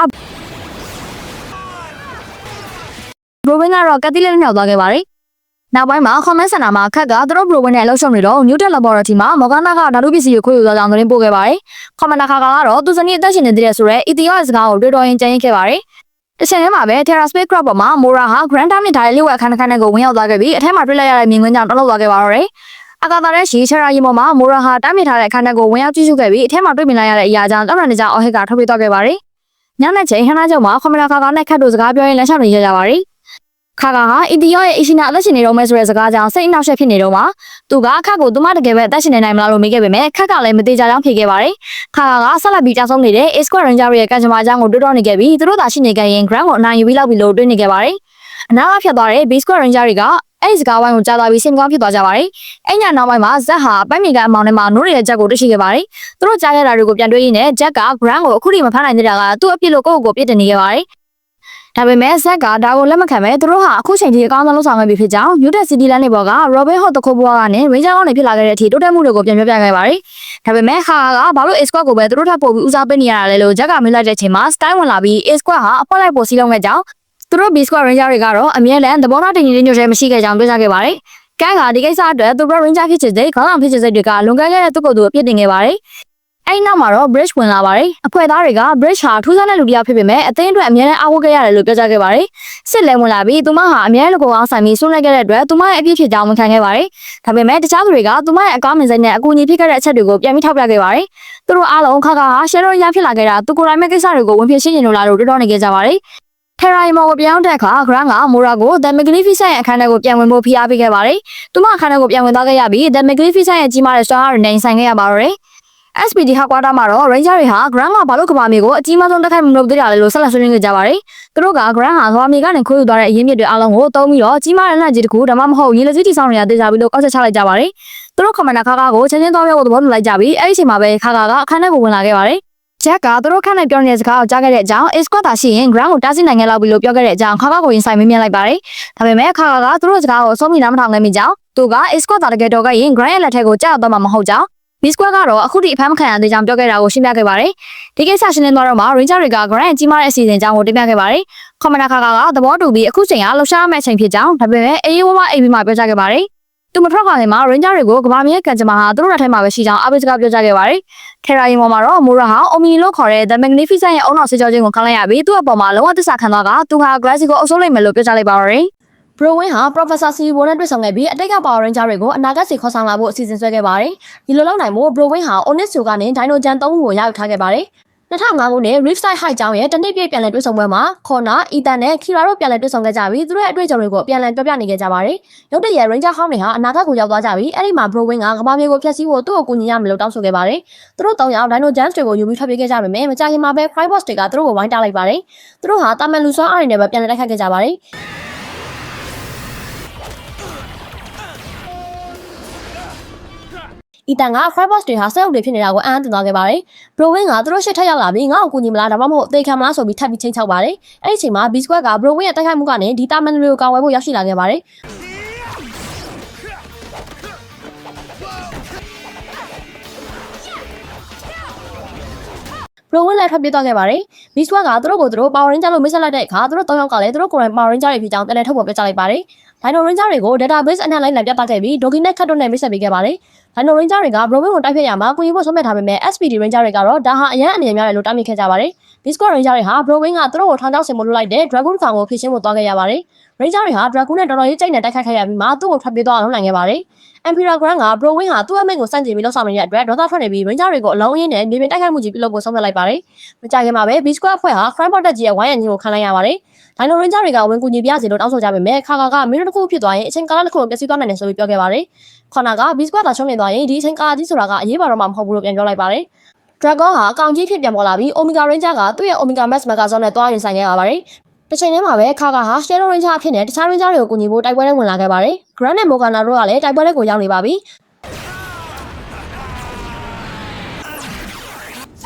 Bro Win ကတော့ကတိလေးလွတ်မြောက်သွားခဲ့ပါတယ်။နောက်ပိုင်းမှာ comment center မှာခက်ကသူတို့ Bro Win နဲ့အလုပ်ရှုပ်နေတော့ Newton Laboratory မှာ Morgana ကဓာတုပစ္စည်းကိုခိုးယူသွားကြောင်းသတင်းပို့ခဲ့ပါတယ်။ Commander ခါကတော့သူဇနီးအသက်ရှင်နေသေးတယ်ဆိုတော့ Ethiopia ရဲ့စကားကိုတွေးတော်ရင်ကြံ့ရင်ခဲ့ပါတယ်။တချင်ထဲမှာပဲ Terra Space Craft ပေါ်မှာ Mora ဟာ Grand တားမြစ်ထားတဲ့လျှို့ဝှက်အခန်းတစ်ခန်းကိုဝင်ရောက်သွားခဲ့ပြီးအထက်မှာတွေ့လိုက်ရတဲ့မြင်ကွင်းကြောင့်တောက်လောက်သွားခဲ့ပါတော့တယ်။အကာသာတဲ့ရှီ Terra ရီပေါ်မှာ Mora ဟာတားမြစ်ထားတဲ့အခန်းကိုဝင်ရောက်ကြည့်ရှုခဲ့ပြီးအထက်မှာတွေ့မြင်လိုက်ရတဲ့အရာကြောင့်တောက်ရနေကြအော်ဟစ်ကထုတ်ပြသွားခဲ့ပါတယ်။ညနေချိန်ဟန်နာချုပ်မှာ Commander ခါနဲ့ခတ်တို့စကားပြောရင်းလမ်းလျှောက်နေကြပါတယ်။ခါဟာအီသီယိုရဲ့အီရှိနာအသက်ရှင်နေတော့မဲဆိုတဲ့စကားကြောင့်စိတ်အနှောက်အယှက်ဖြစ်နေတော့မှာသူကခက်ကိုသူမတကယ်ပဲအသက်ရှင်နေနိုင်မလားလို့မေးခဲ့ပေမဲ့ခက်ကလည်းမသေးကြကြောင်းဖြေခဲ့ပါတယ်ခါကဆက်လက်ပြီးကြောက်ဆုံးနေတဲ့ A Squad Ranger ရဲ့ကံကြမ္မာအကြောင်းကိုတွေးတောနေခဲ့ပြီးသူတို့သာရှိနေခဲ့ရင် Grand ကိုအနိုင်ယူပြီးလောက်ပြီးလို့တွေးနေခဲ့ပါတယ်အနာကဖြတ်သွားတဲ့ B Squad Ranger တွေကအဲ့ဒီစကားဝိုင်းကိုကြားသွားပြီးစိတ်မကောင်းဖြစ်သွားကြပါတယ်အဲ့ညနောက်ပိုင်းမှာဇက်ဟာပိုက်မြေကအမောင်ထဲမှာနိုးရဲ့ဂျက်ကိုတွေ့ရှိခဲ့ပါတယ်သူတို့ကြားခဲ့တာတွေကိုပြန်တွေးရင်းနဲ့ဂျက်က Grand ကိုအခုထိမဖမ်းနိုင်သေးတာကသူ့အပြစ်လို့ကိုယ့်ကိုယ်ပြစ်တင်နေခဲ့ပါတယ်ဒါပေမဲ့ဇက်ကဒါကိုလက်မခံပဲသူတို့ဟာအခုချိန်ထိအကောင်းဆုံးလုပ်ဆောင်ခဲ့ပြီဖြစ်ကြောင်း Newton City လမ်းနေပေါ်က Robin Hood တခိုးဘွားကနေ Ranger ကောင်းနေဖြစ်လာခဲ့တဲ့အထိတိုးတက်မှုတွေကိုပြန်ပြောပြခဲ့ပါတယ်။ဒါပေမဲ့ဟာကဘာလို့ A Squad ကိုပဲသူတို့ထပ်ပို့ပြီးဦးစားပေးနေရတာလဲလို့ဂျက်ကမေးလိုက်တဲ့အချိန်မှာ Sky ဝင်လာပြီး A Squad ဟာအဖွဲလိုက်ပို့စီးလုံးခဲ့ကြောင်းသူတို့ B Squad Ranger တွေကတော့အမြဲတမ်းသဘောထားတင်ကြီးလေးညွှန်ချက်မရှိခဲ့ကြောင်းပြောကြားခဲ့ပါတယ်။ကဲကဒီကိစ္စအတွက်သူတို့ Ranger ဖြစ်ချင်တဲ့ခေါင်းဆောင်ဖြစ်ချင်တဲ့တွေကလွန်ခဲ့တဲ့သူ့ကိုယ်သူအပြစ်တင်ခဲ့ပါတယ်။အဲ့နောက်မှာတော့ Bridge ဝင်လာပါတယ်။အဖွဲ့သားတွေက Bridge ဟာထူးဆန်းတဲ့လူတစ်ယောက်ဖြစ်ပေမဲ့အသင်းအတွက်အမြဲတမ်းအားကိုးခဲ့ရတယ်လို့ပြောကြားခဲ့ပါတယ်။စစ်လဲဝင်လာပြီးသူမဟာအမြဲလူကောင်အောင်ဆိုင်ပြီးဆွလိုက်ခဲ့တဲ့အတွက်သူမရဲ့အပြစ်ဖြစ်ကြောင်းဝန်ခံခဲ့ပါတယ်။ဒါပေမဲ့တခြားသူတွေကသူမရဲ့အကောင်းမြင်စိတ်နဲ့အကူအညီဖြစ်ခဲ့တဲ့အချက်တွေကိုပြန်ပြီးထောက်ပြခဲ့ပါတယ်။သူတို့အားလုံးခါဟာ Shadow ရဖြစ်လာခဲ့တာသူကိုယ်တိုင်မဲ့ကိစ္စတွေကိုဝင်ဖြစ်ရှင်းနေလို့လားလို့တွေးတောနေခဲ့ကြပါတယ်။ Terra မော်ကိုပြောင်းတဲ့အခါ Grand က Mora ကို The Magnificent ရဲ့အခန်းထဲကိုပြန်ဝင်ဖို့ဖိအားပေးခဲ့ပါတယ်။သူမအခန်းထဲကိုပြန်ဝင်သွားခဲ့ရပြီး The Magnificent ရဲ့ကြီးမားတဲ့စွမ်းအားတွေနဲ့ဆိုင်ခဲ့ရပါတော့တယ်။ SPD ဟောက်ကွာတာမှာတော့ Ranger တွေဟာ Grand ကဘာလို့ကဘာမြေကိုအကြီးမားဆုံးတိုက်ခိုက်မှုလုပ်သေးတာလဲလို့ဆက်လက်ဆွေးနွေးကြပါတယ်။သူတို့က Grand ဟာကဘာမြေကနေခိုးယူသွားတဲ့အရင်းမြစ်တွေအားလုံးကိုသုံးပြီးတော့ကြီးမားတဲ့လက်ကြီးတစ်ခုဒါမှမဟုတ်ရေလက်ကြီးတီဆောင်နေတာတေချာပြီးလို့ကောက်ချက်ချလိုက်ကြပါတယ်။သူတို့ Commander ခါကိုချင်းချင်းသွားပြောဖို့သဘောတူလိုက်ကြပြီးအဲ့ဒီအချိန်မှာပဲခါကအခန်းထဲကိုဝင်လာခဲ့ပါတယ်။ဂျက်ကသူတို့ခန့်နိုင်ပြောနေတဲ့စကားကိုကြားခဲ့တဲ့အကြောင်း A Squad သာရှိရင် Grand ကိုတားဆီးနိုင်ခဲ့လောက်ပြီလို့ပြောခဲ့တဲ့အကြောင်းခါကိုရင်ဆိုင်မေးမြန်းလိုက်ပါတယ်။ဒါပေမဲ့ခါကသူတို့စကားကိုအဆုံးမိနားမထောင်ခဲ့မိကြောင်းသူက A Squad သာတကယ်တော့ခဲ့ရင် Grand ရဲ့လက်ထက်ကိုကြောက်တော့မှာမဟုတ်ကြောင်းB Squad ကတော့အခုထိအဖမ်းမခံရသေးကြောင်းပြောခဲ့တာကိုရှင်းပြခဲ့ပါတယ်။ဒီကိစ္စရှင်းလင်းသွားတော့မှ Ranger တွေက Grand ရဲ့ကြီးမားတဲ့အစီအစဉ်အကြောင်းကိုတင်ပြခဲ့ပါတယ်။ Commander ခါကသဘောတူပြီးအခုချိန်ကလှုပ်ရှားမဲ့အချိန်ဖြစ်ကြောင်းဒါပေမဲ့အေးဝါးဝါးအိပ်ပြီးမှပြောကြားခဲ့ပါတယ်။သူမထွက်ခွာခင်မှာ Ranger တွေကိုကဘာမြေကံကြမ္မာဟာသူတို့လက်ထဲမှာပဲရှိကြောင်းအပိစကားပြောကြားခဲ့ပါတယ်။ Terra ရီမော်မှာတော့ Mora ဟာ Omi လို့ခေါ်တဲ့ The Magnificent ရဲ့အုံနောက်ဆေးကြောခြင်းကိုခံလိုက်ရပြီးသူ့အပေါ်မှာလုံးဝသစ္စာခံသွားကသူဟာ Glassy ကိုအုပ်စိုးလိုက်မယ်လို့ပြောကြားလိုက်ပါတော့တယ်။ Bro Win ဟာ Professor Sibo နဲ့တွေ့ဆုံခဲ့ပြီးအတိတ်က Power Ranger တွေကိုအနာဂတ်စီခေါ်ဆောင်လာဖို့အစီအစဉ်ဆွဲခဲ့ပါတယ်။ဒီလိုလုပ်နိုင်ဖို့ Bro Win ဟာ Onyx ကနေ Dino Gen 3 ခုကိုရယူထားခဲ့ပါတယ်။2005ခုနှစ် Ripside High ကျောင်းရဲ့တနစ်ပြည့်ပြန်လည်တွေ့ဆုံပွဲမှာ Connor, Ethan နဲ့ Kira တို့ပြန်လည်တွေ့ဆုံခဲ့ကြပြီးသူတို့ရဲ့အတွေ့အကြုံတွေကိုပြန်လည်ပြောပြနေခဲ့ကြပါတယ်။ရုပ်တရက် Ranger ဟောင်းတွေဟာအနာဂတ်ကိုရောက်သွားကြပြီးအဲ့ဒီမှာ Bro Win ကကမ္ဘာမြေကိုဖျက်ဆီးဖို့သူ့ကိုကူညီရမယ်လို့တောင်းဆိုခဲ့ပါတယ်။သူတို့၃ယောက် Dino Gens တွေကိုယူပြီးထွက်ပြေးခဲ့ကြပေမဲ့မကြာခင်မှာပဲ Cryboss တွေကသူတို့ကိုဝိုင်းတားလိုက်ပါတယ်။သူတို့ဟာတာမန်လူစွမ်းအားတွေနဲ့ပဲပြန်လည်တိုက်ခိုက်ခဲ့ကြပါတယ်။အီတန်က Cryboss တွေဟာစက်အုပ်တွေဖြစ်နေတာကိုအံ့တင်သွားခဲ့ပါတယ်။ Bro Win ကသူတို့ရှစ်ထက်ရောက်လာပြီးငါ့ကိုကူညီမလားဒါမှမဟုတ်အသေးခံမလားဆိုပြီးထပ်ပြီးချိန်ချောက်ပါတယ်။အဲ့ဒီအချိန်မှာ B Squad က Bro Win ရဲ့တိုက်ခိုက်မှုကနေဒီတာမန်တွေကိုကာဝယ်ဖို့ရောက်ရှိလာခဲ့ပါတယ်။ ဘလိုဝင်လည်းထွက်ပြေးသွားခဲ့ပါတယ်။ Beast Squad ကသူတို့ကိုသူတို့ Power Ranger လို့မိတ်ဆက်လိုက်တဲ့အခါသူတို့၃ယောက်ကလည်းသူတို့ကိုယ်တိုင် Power Ranger တွေဖြစ်ကြောင်းပြန်လည်ထုတ်ဖော်ပြချလိုက်ပါတယ်။ Dino Ranger တွေကို database အနှံ့လိုက်လံပြသခဲ့ပြီး Doki နဲ့ Cat တို့နဲ့မိတ်ဆက်ပေးခဲ့ပါတယ်။ Dino Ranger တွေက Robin ကိုတိုက်ဖျက်ရမှာကိုကြီးဖို့ဆုံးဖြတ်ထားပေမဲ့ SPD Ranger တွေကတော့ဒါဟာအရန်အနေများတယ်လို့တားမြစ်ခဲ့ကြပါတယ်။ Beast Squad Ranger တွေဟာ Robin ကသူတို့ကိုထောင်ချောက်ဆင်ဖို့လုပ်လိုက်တဲ့ Dragoon ကောင်ကိုဖိရှင်းဖို့သွားခဲ့ရပါတယ်။ Ranger တွေဟာ Dragoon နဲ့တော်တော်ရေးကြိတ်နဲ့တိုက်ခိုက်ခဲ့ရပြီးမှသူ့ကိုထွက်ပြေးသွားအောင်လုပ်နိုင်ခဲ့ပါတယ်။ Emperor Grant က Browin ဟာသူ့အမိန့်ကိုစန့်ကျင်ပြီးလှုပ်ဆောင်နေတဲ့အတွက်ဒေါသထွက်နေပြီး Ranger တွေကိုအလုံးအင်းနဲ့မြေပြင်တိုက်ခိုက်မှုကြီးပြုလုပ်ဖို့ဆုံးဖြတ်လိုက်ပါတယ်။မကြခင်မှာပဲ Beast Squad အဖွဲ့ဟာ Crime Bot ကြီးရဲ့ဝိုင်းရံခြင်းကိုခံလိုက်ရပါတယ်။ Dino Ranger တွေကဝင်ကူညီပြစီလို့တောင်းဆိုကြပေမဲ့ခါကမင်းတို့တစ်ခုဖြစ်သွားရင်အချိန်ကာလတစ်ခုကိုပျက်စီးသွားနိုင်တယ်ဆိုပြီးပြောခဲ့ပါတယ်။ခေါနာက Beast Squad သာရှုံးနေသွားရင်ဒီအချိန်ကာလကြီးဆိုတာကအရေးပါတော့မှမဟုတ်ဘူးလို့ပြန်ပြောလိုက်ပါတယ်။ Dragon ဟာအကောင်ကြီးဖြစ်ပြန်ပေါ်လာပြီး Omega Ranger ကသူ့ရဲ့ Omega Max Megazord နဲ့တွားရင်ဆိုင်ခဲ့ရပါတယ်။တစ်ချိန်တည်းမှာပဲခါကဟာ Shadow Ranger အဖြစ်နဲ့တခြား Ranger တွေကိုကူညီဖို့တိုက်ပွဲထဲဝင်လာခဲ့ပါတယ်။ Grant နဲ့ Morgana တို့ကလည်းတိုက်ပွဲတွေကိုရောက်နေပါပြီ။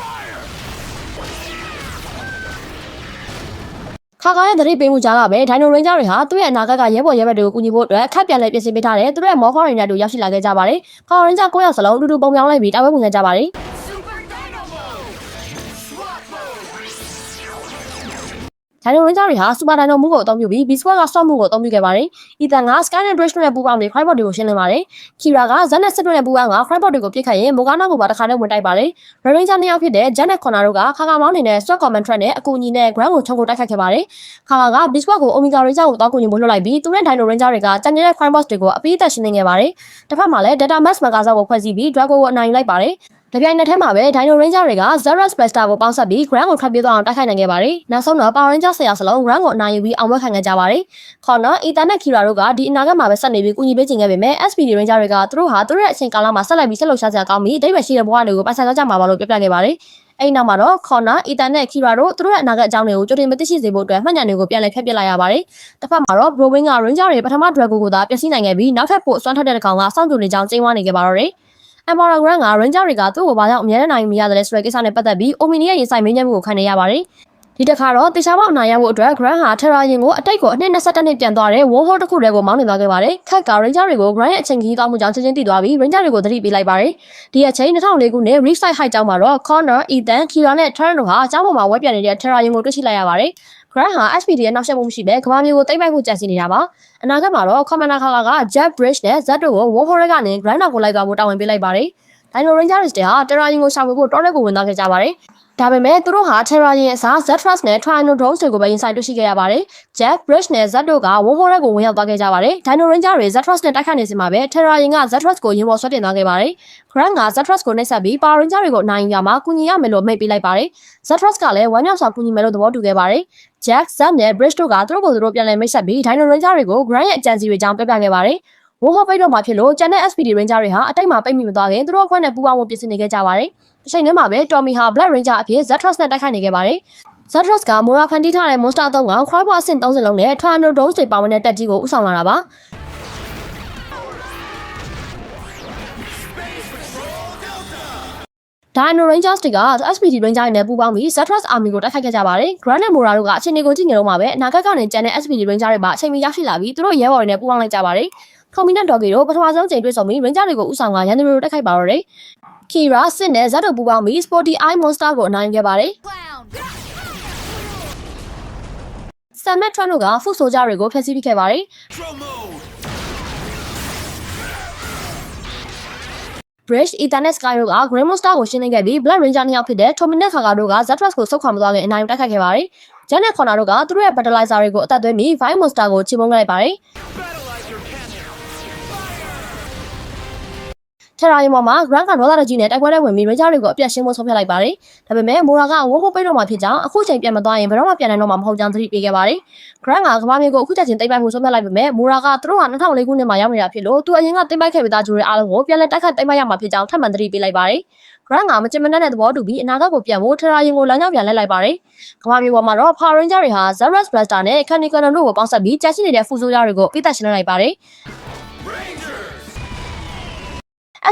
ခါရဲ့သတိပေးမှုကြားကပဲ Dino Ranger တွေဟာသူ့ရဲ့အနာဂတ်ကရဲဘော်ရဲဘက်တွေကိုကူညီဖို့အတွက်အခက်ပြန်လဲပြင်ဆင်ပေးထားတဲ့သူတို့ရဲ့ Morpho Ranger တို့ရောက်ရှိလာခဲ့ကြပါတယ်။ Power Ranger 9ယောက်စလုံးအတူတူပုံပြောင်းလိုက်ပြီးတိုက်ပွဲဝင်ခဲ့ကြပါတယ်။ Dino Ranger တွေဟာ Super Dino မှုကိုအသုံးပြုပြီး Beast Squad က Storm မှုကိုအသုံးပြုခဲ့ပါတယ်။ Ethan က Skynet Bridge နဲ့ပူးပေါင်းပြီး Crime Bot တွေကိုရှင်းလင်းပါတယ်။ Kira က Zed နဲ့ Sith နဲ့ပူးပေါင်းက Crime Bot တွေကိုပြစ်ခတ်ရင် Morgana ကိုပါတစ်ခါတည်းဝင်တိုက်ပါတယ်။ Red Ranger 2ယောက်ဖြစ်တဲ့ Jack နဲ့ Connor တို့ကခါမောင်းနေတဲ့ Sword Command Trap နဲ့အကူအညီနဲ့ Grant ကိုချုံကိုတိုက်ခိုက်ခဲ့ပါတယ်။ခါက Beast Squad ကို Omega Ranger ကိုတောင်းကူညီဖို့လှုပ်လိုက်ပြီးသူနဲ့ Dino Ranger တွေကကြံနေတဲ့ Crime Boss တွေကိုအပြီးအသတ်ရှင်းလင်းခဲ့ပါတယ်။တစ်ဖက်မှာလည်း Data Max Megazord ကိုဖွဲ့စည်းပြီး Drago ကိုအနိုင်ယူလိုက်ပါတယ်။တပြိုင်နက်တည်းမှာပဲ Dino Ranger တွေက Zerath Blaster ကိုပေါင်းစပ်ပြီး Grant ကိုထွက်ပြေးသွားအောင်တိုက်ခိုက်နိုင်ခဲ့ပါတယ်။နောက်ဆုံးတော့ Power Ranger 10ယောက်စလုံး Grant ကိုအနိုင်ယူပြီးအောင်ပွဲခံခဲ့ကြပါတယ်။ Connor, Ethan နဲ့ Kira တို့ကဒီအနာဂတ်မှာပဲဆက်နေပြီးကူညီပေးချင်ခဲ့ပေမဲ့ SPD Ranger တွေကသူတို့ဟာသူတို့ရဲ့အချိန်ကာလမှာဆက်လက်ပြီးဆက်လုပ်ရှားစရာကောင်းပြီးအတိတ်ပဲရှိတဲ့ဘဝတွေကိုပိုင်ဆိုင်ကြမှာပါလို့ပြောပြခဲ့ပါတယ်။အဲ့နောက်မှာတော့ Connor, Ethan နဲ့ Kira တို့သူတို့ရဲ့အနာဂတ်အကြောင်းတွေကိုကြိုတင်မသိရှိစေဖို့အတွက်မှတ်ဉာဏ်တွေကိုပြန်လည်ဖျက်ပစ်လိုက်ရပါတယ်။တစ်ဖက်မှာတော့ Browin က Ranger တွေပထမ Drago ကိုသာပျက်စီးနိုင်ခဲ့ပြီးနောက်ထပ်ပိုအစွမ်းထက်တဲ့တစ်ကောင်ကစောင့်ကြိုနေကြောင်းကျင်းဝါနေခဲ့ပါတော့တယ်။ Emperor Grant က Ranger တွေကသူ့ကိုဘာကြောင့်အများနဲ့နိုင်မရတယ်လဲဆိုတဲ့ကိစ္စနဲ့ပတ်သက်ပြီး Omni ရဲ့ရင်ဆိုင်မေးမြန်းမှုကိုခံနေရပါတယ်။ဒီတစ်ခါတော့တေချာပေါက်အနိုင်ရဖို့အတွက် Grant ဟာ Terra ရင်ကိုအတိတ်ကိုအနှစ်22နှစ်ပြန်သွားတဲ့ Wormhole တစ်ခုတည်းကိုမောင်းနေသွားခဲ့ပါတယ်။ခက်က Ranger တွေကို Grant ရဲ့အချိန်ကြီးသွားမှုကြောင့်ချက်ချင်းသိသွားပြီး Ranger တွေကိုသတိပေးလိုက်ပါတယ်။ဒီအချိန်2004ခုနှစ် Reefside High ကျောင်းမှာတော့ Connor, Ethan, Kira နဲ့ Terran တို့ဟာကျောင်းပေါ်မှာဝဲပြန်နေတဲ့ Terra ရင်ကိုတွေ့ရှိလိုက်ရပါတယ်။ Grant ဟာ SPD ရဲ့နောက်ဆက်မှုမရှိဘဲကမ္ဘာမြေကိုသိမ်းပိုက်ဖို့ကြံစည်နေတာပါ။အနာဂတ်မှာတော့ Commander Kaka က Jet Bridge နဲ့ Zed တို့ကို Wormhole ကနေ Grant နောက်ကိုလိုက်သွားဖို့တာဝန်ပေးလိုက်ပါတယ်။ Dino Ranger တွေဟာ Terra ရင်ကိုရှာဖွေဖို့တောထဲကိုဝင်သွားခဲ့ကြပါတယ်။ဒါပေမဲ့သူတို့ဟာ Terra ရင်အစား Zetrust နဲ့ Trianodromes တွေကိုပဲရင်ဆိုင်တွေ့ရှိခဲ့ရပါတယ်။ Jack, Bridge နဲ့ Zed တို့က Wormhole ကိုဝင်ရောက်သွားခဲ့ကြပါတယ်။ Dino Ranger တွေ Zetrust နဲ့တိုက်ခိုက်နေစမှာပဲ Terra ရင်က Zetrust ကိုရင်ပေါ်ဆွဲတင်သွားခဲ့ပါတယ်။ Grant က Zetrust ကိုနှိပ်စက်ပြီး Power Ranger တွေကိုအနိုင်ယူရမှာကူညီရမယ်လို့မိတ်ပေးလိုက်ပါတယ်။ Zetrust ကလည်းဝမ်းမြောက်စွာကူညီမယ်လို့သဘောတူခဲ့ပါတယ်။ Jack, Zed နဲ့ Bridge တို့ကသူတို့ကိုယ်သူတို့ပြန်လည်မိတ်ဆက်ပြီး Dino Ranger တွေကို Grant ရဲ့အကြံစီတွေအကြောင်းပြောပြခဲ့ပါတယ်။ Wormhole ပိတ်တော့မှာဖြစ်လို့ကျန်တဲ့ SPD Ranger တွေဟာအတိတ်မှာပိတ်မိမသွားခင်သူတို့အဖွဲ့နဲ့ပူးပေါင်းဖို့ပြင်ဆင်နေခဲ့ကြပါတယ်။တစ်ချိန်တည်းမှာပဲ Tommy ဟာ Black Ranger အဖြစ် Zetrust နဲ့တိုက်ခိုက်နေခဲ့ပါတယ်။ Zetrust က Mora ဖန်တီးထားတဲ့ Monster 3 ကောင် Cryobo အဆင့်30လုံးနဲ့ Trianodromes တွေပါဝင်တဲ့တက်ကြီးကိုဦးဆောင်လာတာပါ။ Dino Rangers တွေက SPD Ranger တွေနဲ့ပူးပေါင်းပြီး Zetrust Army ကိုတိုက်ခိုက်ခဲ့ကြပါတယ်။ Grant နဲ့ Mora တို့ကအချိန်တွေကိုကြည့်နေတော့မှပဲအနာဂတ်ကနေကျန်တဲ့ SPD Ranger တွေပါအချိန်မီရောက်ရှိလာပြီးသူတို့ရဲဘော်တွေနဲ့ပူးပေါင်းလိုက်ကြပါတယ်။ Tommy နဲ့ Doki တို့ပထမဆုံးချိန်တွေ့ဆုံပြီး Ranger တွေကိုဦးဆောင်ကရန်သူတွေကိုတိုက်ခိုက်ပါတော့တယ်။ Kira, Sid နဲ့ Zed တို့ပူးပေါင်းပြီး Sporty Eye Monster ကိုအနိုင်ယူခဲ့ပါတယ်။ Sam နဲ့ Tron တို့က Foot Soldier တွေကိုဖျက်ဆီးပစ်ခဲ့ပါတယ်။ Bridge, Ethan နဲ့ Sky တို့က Grey Monster ကိုရှင်းလင်းခဲ့ပြီး Black Ranger 2ယောက်ဖြစ်တဲ့ Tommy နဲ့ Kaka တို့က Zetrust ကိုဆုတ်ခွာမသွားခင်အနိုင်ယူတိုက်ခိုက်ခဲ့ပါတယ်။ Jack နဲ့ Connor တို့ကသူတို့ရဲ့ Battleizer တွေကိုအသက်သွင်းပြီး Vine Monster ကိုချေမှုန်းလိုက်ပါတယ်။ Terra ရင်ပေါ်မှာ Grant ကဒေါသတကြီးနဲ့တိုက်ပွဲထဲဝင်ပြီး Ranger တွေကိုအပြတ်ရှင်းဖို့ဆုံးဖြတ်လိုက်ပါတယ်။ဒါပေမဲ့ Mora က Wormhole ပိတ်တော့မှာဖြစ်ကြောင်းအခုချိန်ပြန်မသွားရင်ဘယ်တော့မှပြန်နိုင်တော့မှာမဟုတ်ကြောင်းသတိပေးခဲ့ပါတယ်။ Grant ကကမ္ဘာမြေကိုအခုချက်ချင်းသိမ်းပိုက်မှုဆုံးဖြတ်လိုက်ပေမဲ့ Mora ကသူတို့ဟာ2004ခုနှစ်မှာရောက်နေတာဖြစ်လို့သူအရင်ကသိမ်းပိုက်ခဲ့ပြီးသားဂျိုးတွေအားလုံးကိုပြန်လည်တိုက်ခိုက်သိမ်းပိုက်ရမှာဖြစ်ကြောင်းထပ်မံသတိပေးလိုက်ပါတယ်။ Grant ကမချင်မနှက်တဲ့သဘောတူပြီးအနာဂတ်ကိုပြန်ဖို့ Terra ရင်ကိုလမ်းကြောင်းပြန်လှည့်လိုက်ပါတယ်။ကမ္ဘာမြေပေါ်မှာတော့ Power Ranger တွေဟာ Zerath Blaster နဲ့ Candy Cannon တို့ကိုပေါင်းစပ်ပြီးကြာရှိနေတဲ့ Foot Soldier တွေကိုအပိသက်ရှင်းလင်းလိုက်ပါတယ်။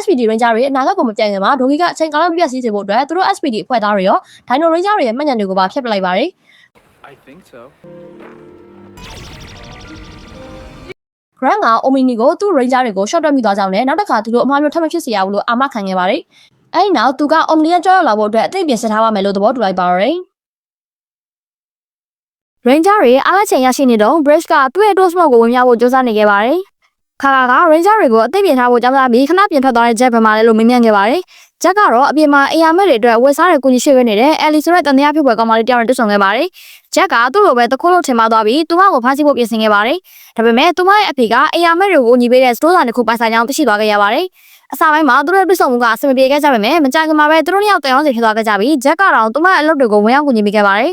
SPD Ranger တွေအနာဂတ်ကိုမပြတ်ခင်မှာ Doki ကအချိန်ကာလမပြတ်စည်းစေဖို့အတွက်သူတို့ SPD အဖွဲ့သားတွေရော Dino Ranger တွေရဲ့မှတ်ဉာဏ်တွေကိုပါဖျက်ပစ်လိုက်ပါတယ်။ I think so. Grant က Omni ကိုသူ့ Ranger တွေကို short တက်မိသွားကြောင်းနဲ့နောက်တစ်ခါသူတို့အမှားမျိုးထပ်မဖြစ်စေရဘူးလို့အာမခံခဲ့ပါတယ်။ အဲ့နောက်သူက Omni ရဲ့ကြောက်ရောက်လာဖို့အတွက်အသိပြင်ဆင်ထားပါမယ်လို့သဘောတူလိုက်ပါရယ် Ranger တွေအားလက်ချိန်ရရှိနေတော့ Bridge ကသူ့ရဲ့ Dose Smoke ကိုဝင်ရောက်ဖို့ကြိုးစားနေခဲ့ပါတယ်ခါက Ranger တွေကိုအသိပြင်ထားဖို့ကြောင်းစားပြီးခဏပြင်ထွက်သွားတဲ့ Jack ဘက်မှာလည်းလို့မေးမြန်းခဲ့ပါတယ် Jack ကတော့အပြင်မှာအရာမဲ့တွေအတွက်ဝယ်စားတဲ့ကိုကြီးရှိရနေတဲ့ Ellie ဆိုတဲ့တန်တရားဖြစ်ပွဲကောင်မလေးတယောက်နဲ့တွေ့ဆုံခဲ့ပါတယ် Jack ကသူ့လိုပဲတခိုးလို့ထင်မှားသွားပြီးသူမကိုဖမ်းဆီးဖို့ပြင်ဆင်ခဲ့ပါတယ်ဒါပေမဲ့သူမရဲ့အဖေကအရာမဲ့တွေကိုညီပေးတဲ့ store တစ်ခုပိုင်ဆိုင်ကြောင်းသိရှိသွားခဲ့ရပါတယ်အစားပိုင်းမှာသူတို့ရဲ့တွေ့ဆုံမှုကအဆင်မပြေခဲ့ကြပေမဲ့မကြခင်မှာပဲသူတို့နှစ်ယောက်တန်အောင်စီဖြစ်သွားခဲ့ကြပြီး Jack ကတော့သူမရဲ့အလုပ်တွေကိုဝင်ရောက်ကူညီပေးခဲ့ပါတယ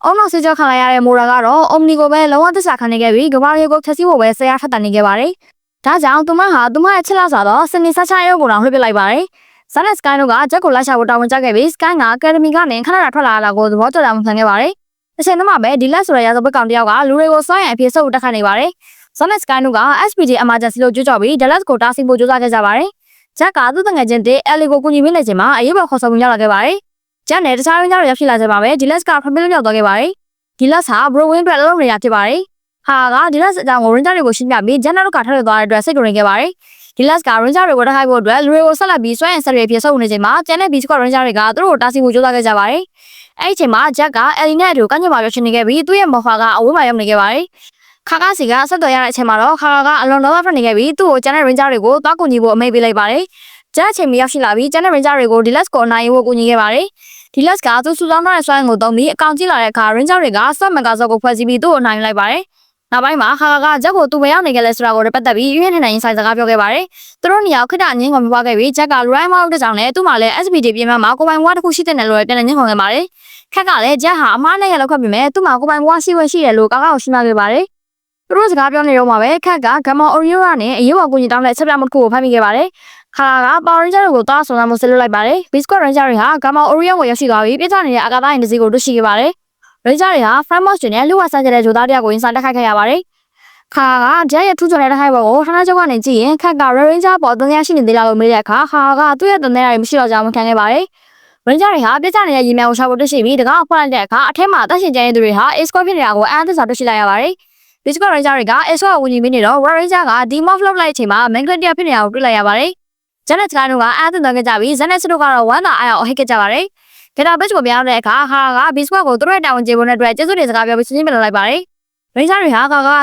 ်အော်နောက်စစ်ကြောခံလိုက်ရတဲ့မိုရာကတော့ Omni ကိုပဲလုံးဝသစ္စာခံနေခဲ့ပြီးကဘာရီကိုဖျက်ဆီးဖို့ပဲဆရာထပ်တန်နေခဲ့ပါတယ်။ဒါကြောင့်သူမဟာသူမရဲ့ချစ်လာစွာသောစနေဆချာရုပ်ကိုတောင်လွှတ်ပစ်လိုက်ပါတယ်။ Sun and Sky တို့ကဂျက်ကိုလိုက်ရှာဖို့တာဝန်ကျခဲ့ပြီး Sky က Academy ကနေခဏတာထွက်လာတာကိုသဘောကျတာမှခံခဲ့ပါတယ်။တစ်ချိန်တည်းမှာပဲဒီလက်ဆိုတဲ့ရာဇဝတ်ကောင်တစ်ယောက်ကလူတွေကိုစွန့်ရန်အဖြစ်ဆုပ်တက်ခတ်နေပါတယ်။ Sun and Sky တို့က SPD Emergency လို့ကြွကြော်ပြီး Dallas ကိုတားဆီးဖို့ကြိုးစားခဲ့ကြပါတယ်။ Jack ကသူ့တငယ်ချင်းတဲ့ Ellie ကိုကူညီပေးနေချိန်မှာအရေးပေါ်ခေါ်ဆောင်မှုရောက်လာခဲ့ပါတယ်။ Jack နဲ့တခြားရင်းသားတွေရောက်ရှိလာကြပါပဲ Dallas ကဖမ်းပေးလို့ရောက်သွားခဲ့ပါတယ်။ဒီလက်ဟာ Browin အတွက်လုံးဝနေရဖြစ်ပါတယ်။ဟာကဒီလက်အကြောင်းကို Ranger တွေကိုရှင်းပြပြီး Jack တို့ကထွက်သွားတဲ့အတွက်စိတ်ကြိုနေခဲ့ပါတယ်။ဒီလက်က Ranger တွေကိုတိုက်ခိုက်ဖို့အတွက်လူတွေကိုဆက်လက်ပြီးစွမ်းရည်ဆက်တွေဖြစ်ဆုံးနေချိန်မှာကျန်တဲ့ B Squad Ranger တွေကသူတို့ကိုတားဆီးဖို့ကြိုးစားခဲ့ကြပါတယ်။အဲဒီအချိန်မှာ Jack က Ellie နဲ့အတူကမ်းခြေမှာရောက်ရှိနေခဲ့ပြီးသူ့ရဲ့မော်ဖာကအဝေးမှာရောက်နေခဲ့ပါတယ်။ခါစီကအဆက်တော်ရတဲ့အချိန်မှာတော့ခါကအလွန်တော်ဖက်နေခဲ့ပြီးသူ့ကိုကျန်တဲ့ Ranger တွေကိုတောက်ကူညီဖို့အမိန့်ပေးလိုက်ပါတယ်။ကျန်တဲ့အချိန်မှာရောက်ရှိလာပြီးကျန်တဲ့ Ranger တွေကိုဒီလက်ကိုအနိုင်ယူဖို့ကူညီခဲ့ပါတယ်။ဒီလက်ကသူစုဆောင်းထားတဲ့စွမ်းရည်ကိုသုံးပြီးအကောင်ကြီးလာတဲ့အခါ Ranger တွေကစက်မန်ကာဆော့ကိုဖွဲ့စည်းပြီးသူ့ကိုအနိုင်ယူလိုက်ပါတယ်။နောက်ပိုင်းမှာခါကဂျက်ကိုသူ့ဘယ်ရောက်နေကြလဲဆိုတာကိုပတ်သက်ပြီးရွေးနေနိုင်ရင်ဆိုင်စကားပြောခဲ့ပါတယ်။သူတို့နေရာခိတအငင်းကုန်ပြပွားခဲ့ပြီးဂျက်ကလူတိုင်းမဟုတ်တဲ့ကြောင့်လည်းသူ့မှာလည်း SPD ပြင်ပမှာကိုပိုင်ဘွားတစ်ခုရှိတဲ့နယ်လို့ပြန်လည်ငင်းကုန်ခဲ့ပါတယ်။ခက်ကလည်းဂျက်ဟာအမားနဲ့ရလောက်ခတ်ပြီးမဲ့သူ့မှာကိုပိုင်ဘွားရှိခွင့်ရှိတယ်လို့ကောက်ရှင်းပြခဲ့ပါတယ်။သူတို့စကားပြောနေတော့မှပဲခက်ကဂမ်မာအိုရီယိုကနေအရေးပေါ်ကူညီတောင်းတဲ့အချက်ပြမှုတစ်ခုကိုဖမ်းမိခဲ့ပါတယ်။ခါကပါဝင်ဂျာကိုတားဆုံမှုဆက်လုပ်လိုက်ပါတယ်။ B Squad Ranger တွေဟာဂမ်မာအိုရီယိုကိုရောက်ရှိသွားပြီးပြစ်ချနေတဲ့အာကာသယာဉ်တစ်စီးကိုတွေ့ရှိခဲ့ပါတယ်။ Ranger တွေဟာ Framus တွေနဲ့လူဝဆန်းကျတဲ့ဂျိုသားတယောက်ကိုရင်ဆိုင်တိုက်ခိုက်ခဲ့ရပါတယ်။ခါကဂျက်ရဲ့ထူးချွန်တဲ့တိုက်ခိုက်ပွဲကိုဌာနချုပ်ကနေကြည့်ရင်ခက်က Ranger ပေါ်တန်တရားရှိနေသေးလားလို့မေးတဲ့အခါခါကသူ့ရဲ့တန်တရားတွေမရှိတော့ကြောင်းခံခဲ့ပါတယ်။ Ranger တွေဟာပြစ်ချနေတဲ့ရေမြောင်ကိုရှာဖို့တွေ့ရှိပြီးတကားဖွင့်လိုက်တဲ့အခါအထက်မှာတက်ရှင်ကျန်တဲ့သူတွေဟာ A Squad ဖြစ်နေတာကိုအံ့သစ္စာတွေ့ရှိလိုက်ရပါတယ်။ B Squad Ranger တွေက A Squad ကိုဝင်ပြီးနေတော့ Ranger ကဒီ Moff လောက်လိုက်ချိန်မှာ Main Class ဖြစ်နေတာကိုတွေ့လိုက်ရပါတယ်။ဂျက်နဲ့စကိုင်းတို့ကအံ့သစ္စာခဲ့ကြပြီးဇက်နဲ့စတို့ကတော့ဝမ်းသာအားရအဟိတ်ခဲ့ကြပါတယ်။ဒေတာဘစ်ကိုပြောင်းတဲ့အခါဟာက B Squad ကိုသူတို့ရဲ့တာဝန်ကျေပွန်တဲ့အတွက်ကျေးဇူးတင်စကားပြောပြီးစဉ်းကျင်ပြလိုက်ပါတယ်။ Ranger တွေဟ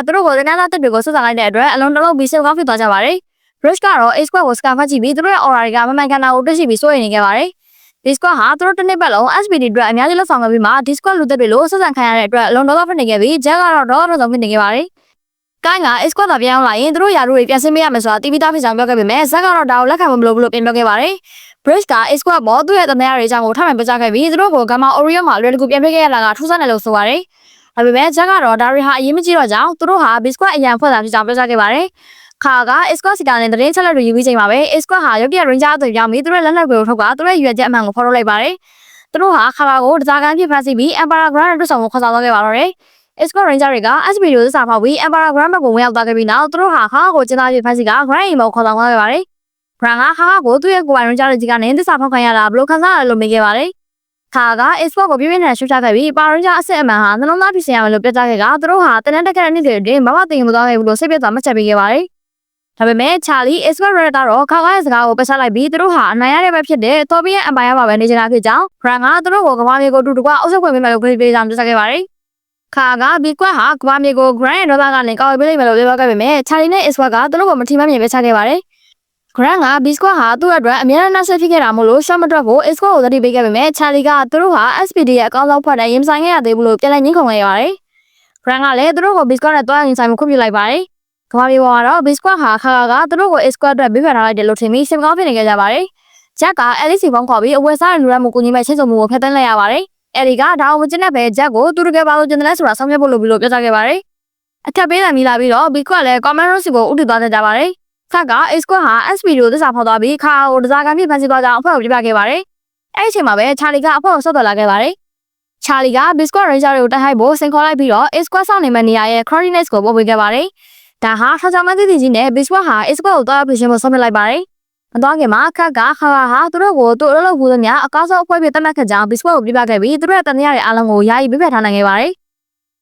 ာသူတို့ကိုတနန်းသားတက်တွေကိုဆက်ဆံလိုက်တဲ့အတွက်အလုံးတလုံးပြီးစေကောင်းဖြစ်သွားကြပါတယ်။ Bridge ကတော့ A Squad ကိုစကားဖတ်ကြည့်ပြီးသူတို့ရဲ့ aura တွေကမမှန်ကန်တာကိုတွေ့ရှိပြီးစိုးရိမ်နေခဲ့ပါတယ်။ B Squad ဟာသူတို့တစ်နှစ်ပတ်လုံး SPD အတွက်အများကြီးလှုပ်ဆောင်ခဲ့ပြီးမှ D Squad လူသက်တွေလို့ဆက်ဆံခံရတဲ့အတွက်အလုံးတော်ဖြစ်နေခဲ့ပြီး Jack ကတော့တော့ဖြစ်နေခဲ့ပါတယ်။ကိုင်းက A Squad သာပြောင်းလာရင်သူတို့ယာရုတွေပြန်ဆင်းပေးရမယ်ဆိုတာတီးပြီးသားဖြစ်ကြောင်းပြောခဲ့ပေမဲ့ Zack ကတော့ဒါကိုလက်ခံမလို့ပြန်ပြောခဲ့ပါတယ်။ Bridge က A Squad ပေါ်သူ့ရဲ့တန်တရားတွေအကြောင်းကိုထပ်မံပြောကြားခဲ့ပြီးသူတို့ကိုဂမ်မာအိုရီယိုမှာလွယ်တကူပြန်ပေးခဲ့ရတာကထူးဆန်းတယ်လို့ဆိုပါတယ်။ဒါပေမဲ့ Jack ကတော့ဒါတွေဟာအရေးမကြီးတော့ကြောင်းသူတို့ဟာ B Squad အရန်ဖွဲ့တာဖြစ်ကြောင်းပြောကြားခဲ့ပါတယ်။ခါက A Squad စီတာနဲ့တရင်ချက်လက်တွေယူပြီးချိန်မှာပဲ A Squad ဟာရုပ်ပြ Ranger အသွင်ပြောင်းပြီးသူတို့လက်နက်တွေကိုထုတ်ကသူတို့ရဲ့ရွေချက်အမှန်ကိုဖော်ထုတ်လိုက်ပါတယ်။သူတို့ဟာခါကိုတစားကန်ဖြစ်ဖမ်းဆီးပြီး Emperor Grand နဲ့တွေ့ဆုံဖို့ခေါ်ဆောင်သွားခဲ့ပါတော့တယ်။ A Squad Ranger တွေက SPD ကိုသစ္စာဖောက်ပြီး Emperor Grand ဘက်ကိုဝင်ရောက်သွားခဲ့ပြီးနောက်သူတို့ဟာခါကိုကျင်းသားဖြစ်ဖမ်းဆီးက Grand အိမ်ပေါ်ခေါ်ဆောင်သွားခဲ့ပါတယ်။ Grand ကခါကိုသူ့ရဲ့ကိုယ်ပိုင် Ranger တွေကြီးကနေသစ္စာဖောက်ခံရတာဘလို့ခံစားရလို့မေးခဲ့ပါတယ်။ခါက A Squad ကိုပြင်းပြင်းထန်ရှုတ်ချခဲ့ပြီး Power Ranger အစစ်အမှန်ဟာနှလုံးသားဖြစ်စေရမယ်လို့ပြောကြားခဲ့ကသူတို့ဟာတနက်တက်ခဲ့တဲ့နေ့တွေအတွင်းဘာမှသိရင်မသွားခဲ့ဘူးလို့စိတ်ပြတ်သွားမှတ်ချက်ပေးခဲ့ပါတယ်။ဒါပေမဲ့ Charlie A Squad Red ကတော့ခါရဲ့စကားကိုပယ်ချလိုက်ပြီးသူတို့ဟာအနိုင်ရတဲ့ဘက်ဖြစ်တဲ့ Tobian Empire မှာပဲနေကြတာဖြစ်ကြောင်း Grand ကသူတို့ကိုကမ္ဘာမြေကိုတူတူကအုပ်ချုပ်ခွင့်ပေးမယ်လို့ကြေညာပေးကြောင်းပြောကြားခဲ့ပါတယ်။ခါက B Squad ဟာကမ္ဘာမြေကို Grand ရဲ့ဒေါသကနေကောက်ပေးလိုက်မယ်လို့ပြောခဲ့ပေမဲ့ Charlie နဲ့ A Squad ကသူတို့ကိုမထီမဲ့မြင်ပဲချခဲ့ပါတယ်။ Grand က B Squad ဟာသူ့အတွက်အများနဲ့နှဆက်ဖြစ်ခဲ့တာမို့လို့ shot မတွက်ဖို့ A Squad ကိုသတိပေးခဲ့ပေမဲ့ Charlie ကသူတို့ဟာ SPD ရဲ့အကောင်းဆုံးဖွဲ့တဲ့ရင်ဆိုင်ခဲ့ရသေးဘူးလို့ပြန်လည်ညှင်းခုန်ခဲ့ပါတယ်။ Grand ကလည်းသူတို့ကို B Squad နဲ့တွားရင်ဆိုင်မှုခွင့်ပြုလိုက်ပါတယ်။ကမ္ဘာမြေပေါ်မှာတော့ B Squad ဟာခါကသူတို့ကို A Squad အတွက်ဘေးဖယ်ထားလိုက်တယ်လို့ထင်ပြီးစိတ်ကောင်းဖြစ်နေကြပါတယ်။ Jack က Ellie စီဖုန်းခေါ်ပြီးအဝယ်စားတဲ့လူရမှုကိုညီမဲ့ချင်းစုံမှုကိုဖျက်သိမ်းလိုက်ရပါတယ်။ Ellie ကဒါအောင်မကျင်းတဲ့ပဲ Jack ကိုသူတကယ်ပါလို့ကျင်တယ်လဲဆိုတာဆောင်ရွက်ဖို့လိုပြီလို့ပြောကြားခဲ့ပါတယ်။အခက်ပေးတယ်မိလာပြီးတော့ B Squad လည်း Command Room စီကိုဥတီသွားကြပါတယ်။ခက်က A Squad ဟာ SPD ကိုသစ္စာဖောက်သွားပြီးခါကိုတစားကန်ဖြစ်ဖန်ဆီးသွားကြောင်းအဖွဲ့ကိုပြပြခဲ့ပါတယ်။အဲ့ဒီအချိန်မှာပဲ Charlie ကအဖွဲ့ကိုဆက်သွယ်လာခဲ့ပါတယ်။ Charlie က B Squad Ranger တွေကိုတိုက်ခိုက်ဖို့စင်ခေါ်လိုက်ပြီးတော့ A Squad ဆောင်နေမဲ့နေရာရဲ့ coordinates ကိုပို့ပေးခဲ့ပါတယ်။ဒါဟာထောင်ချမန်းသိကြီးနဲ့ B Squad ဟာ A Squad ကိုတွားပြရှင်ဖို့ဆုံးဖြတ်လိုက်ပါတယ်။မတော်ခင်မှာခက်ကခါဟာသူတို့ကိုသူ့အလုပ်ဘူးသမျှအကောင်းဆုံးအဖွဲ့ဖြစ်သတ်မှတ်ခဲ့ကြောင်း B Squad ကိုပြပြခဲ့ပြီးသူတို့ရဲ့တန်တရားတွေအားလုံးကိုယာယီပြပြထားနိုင်ခဲ့ပါတယ်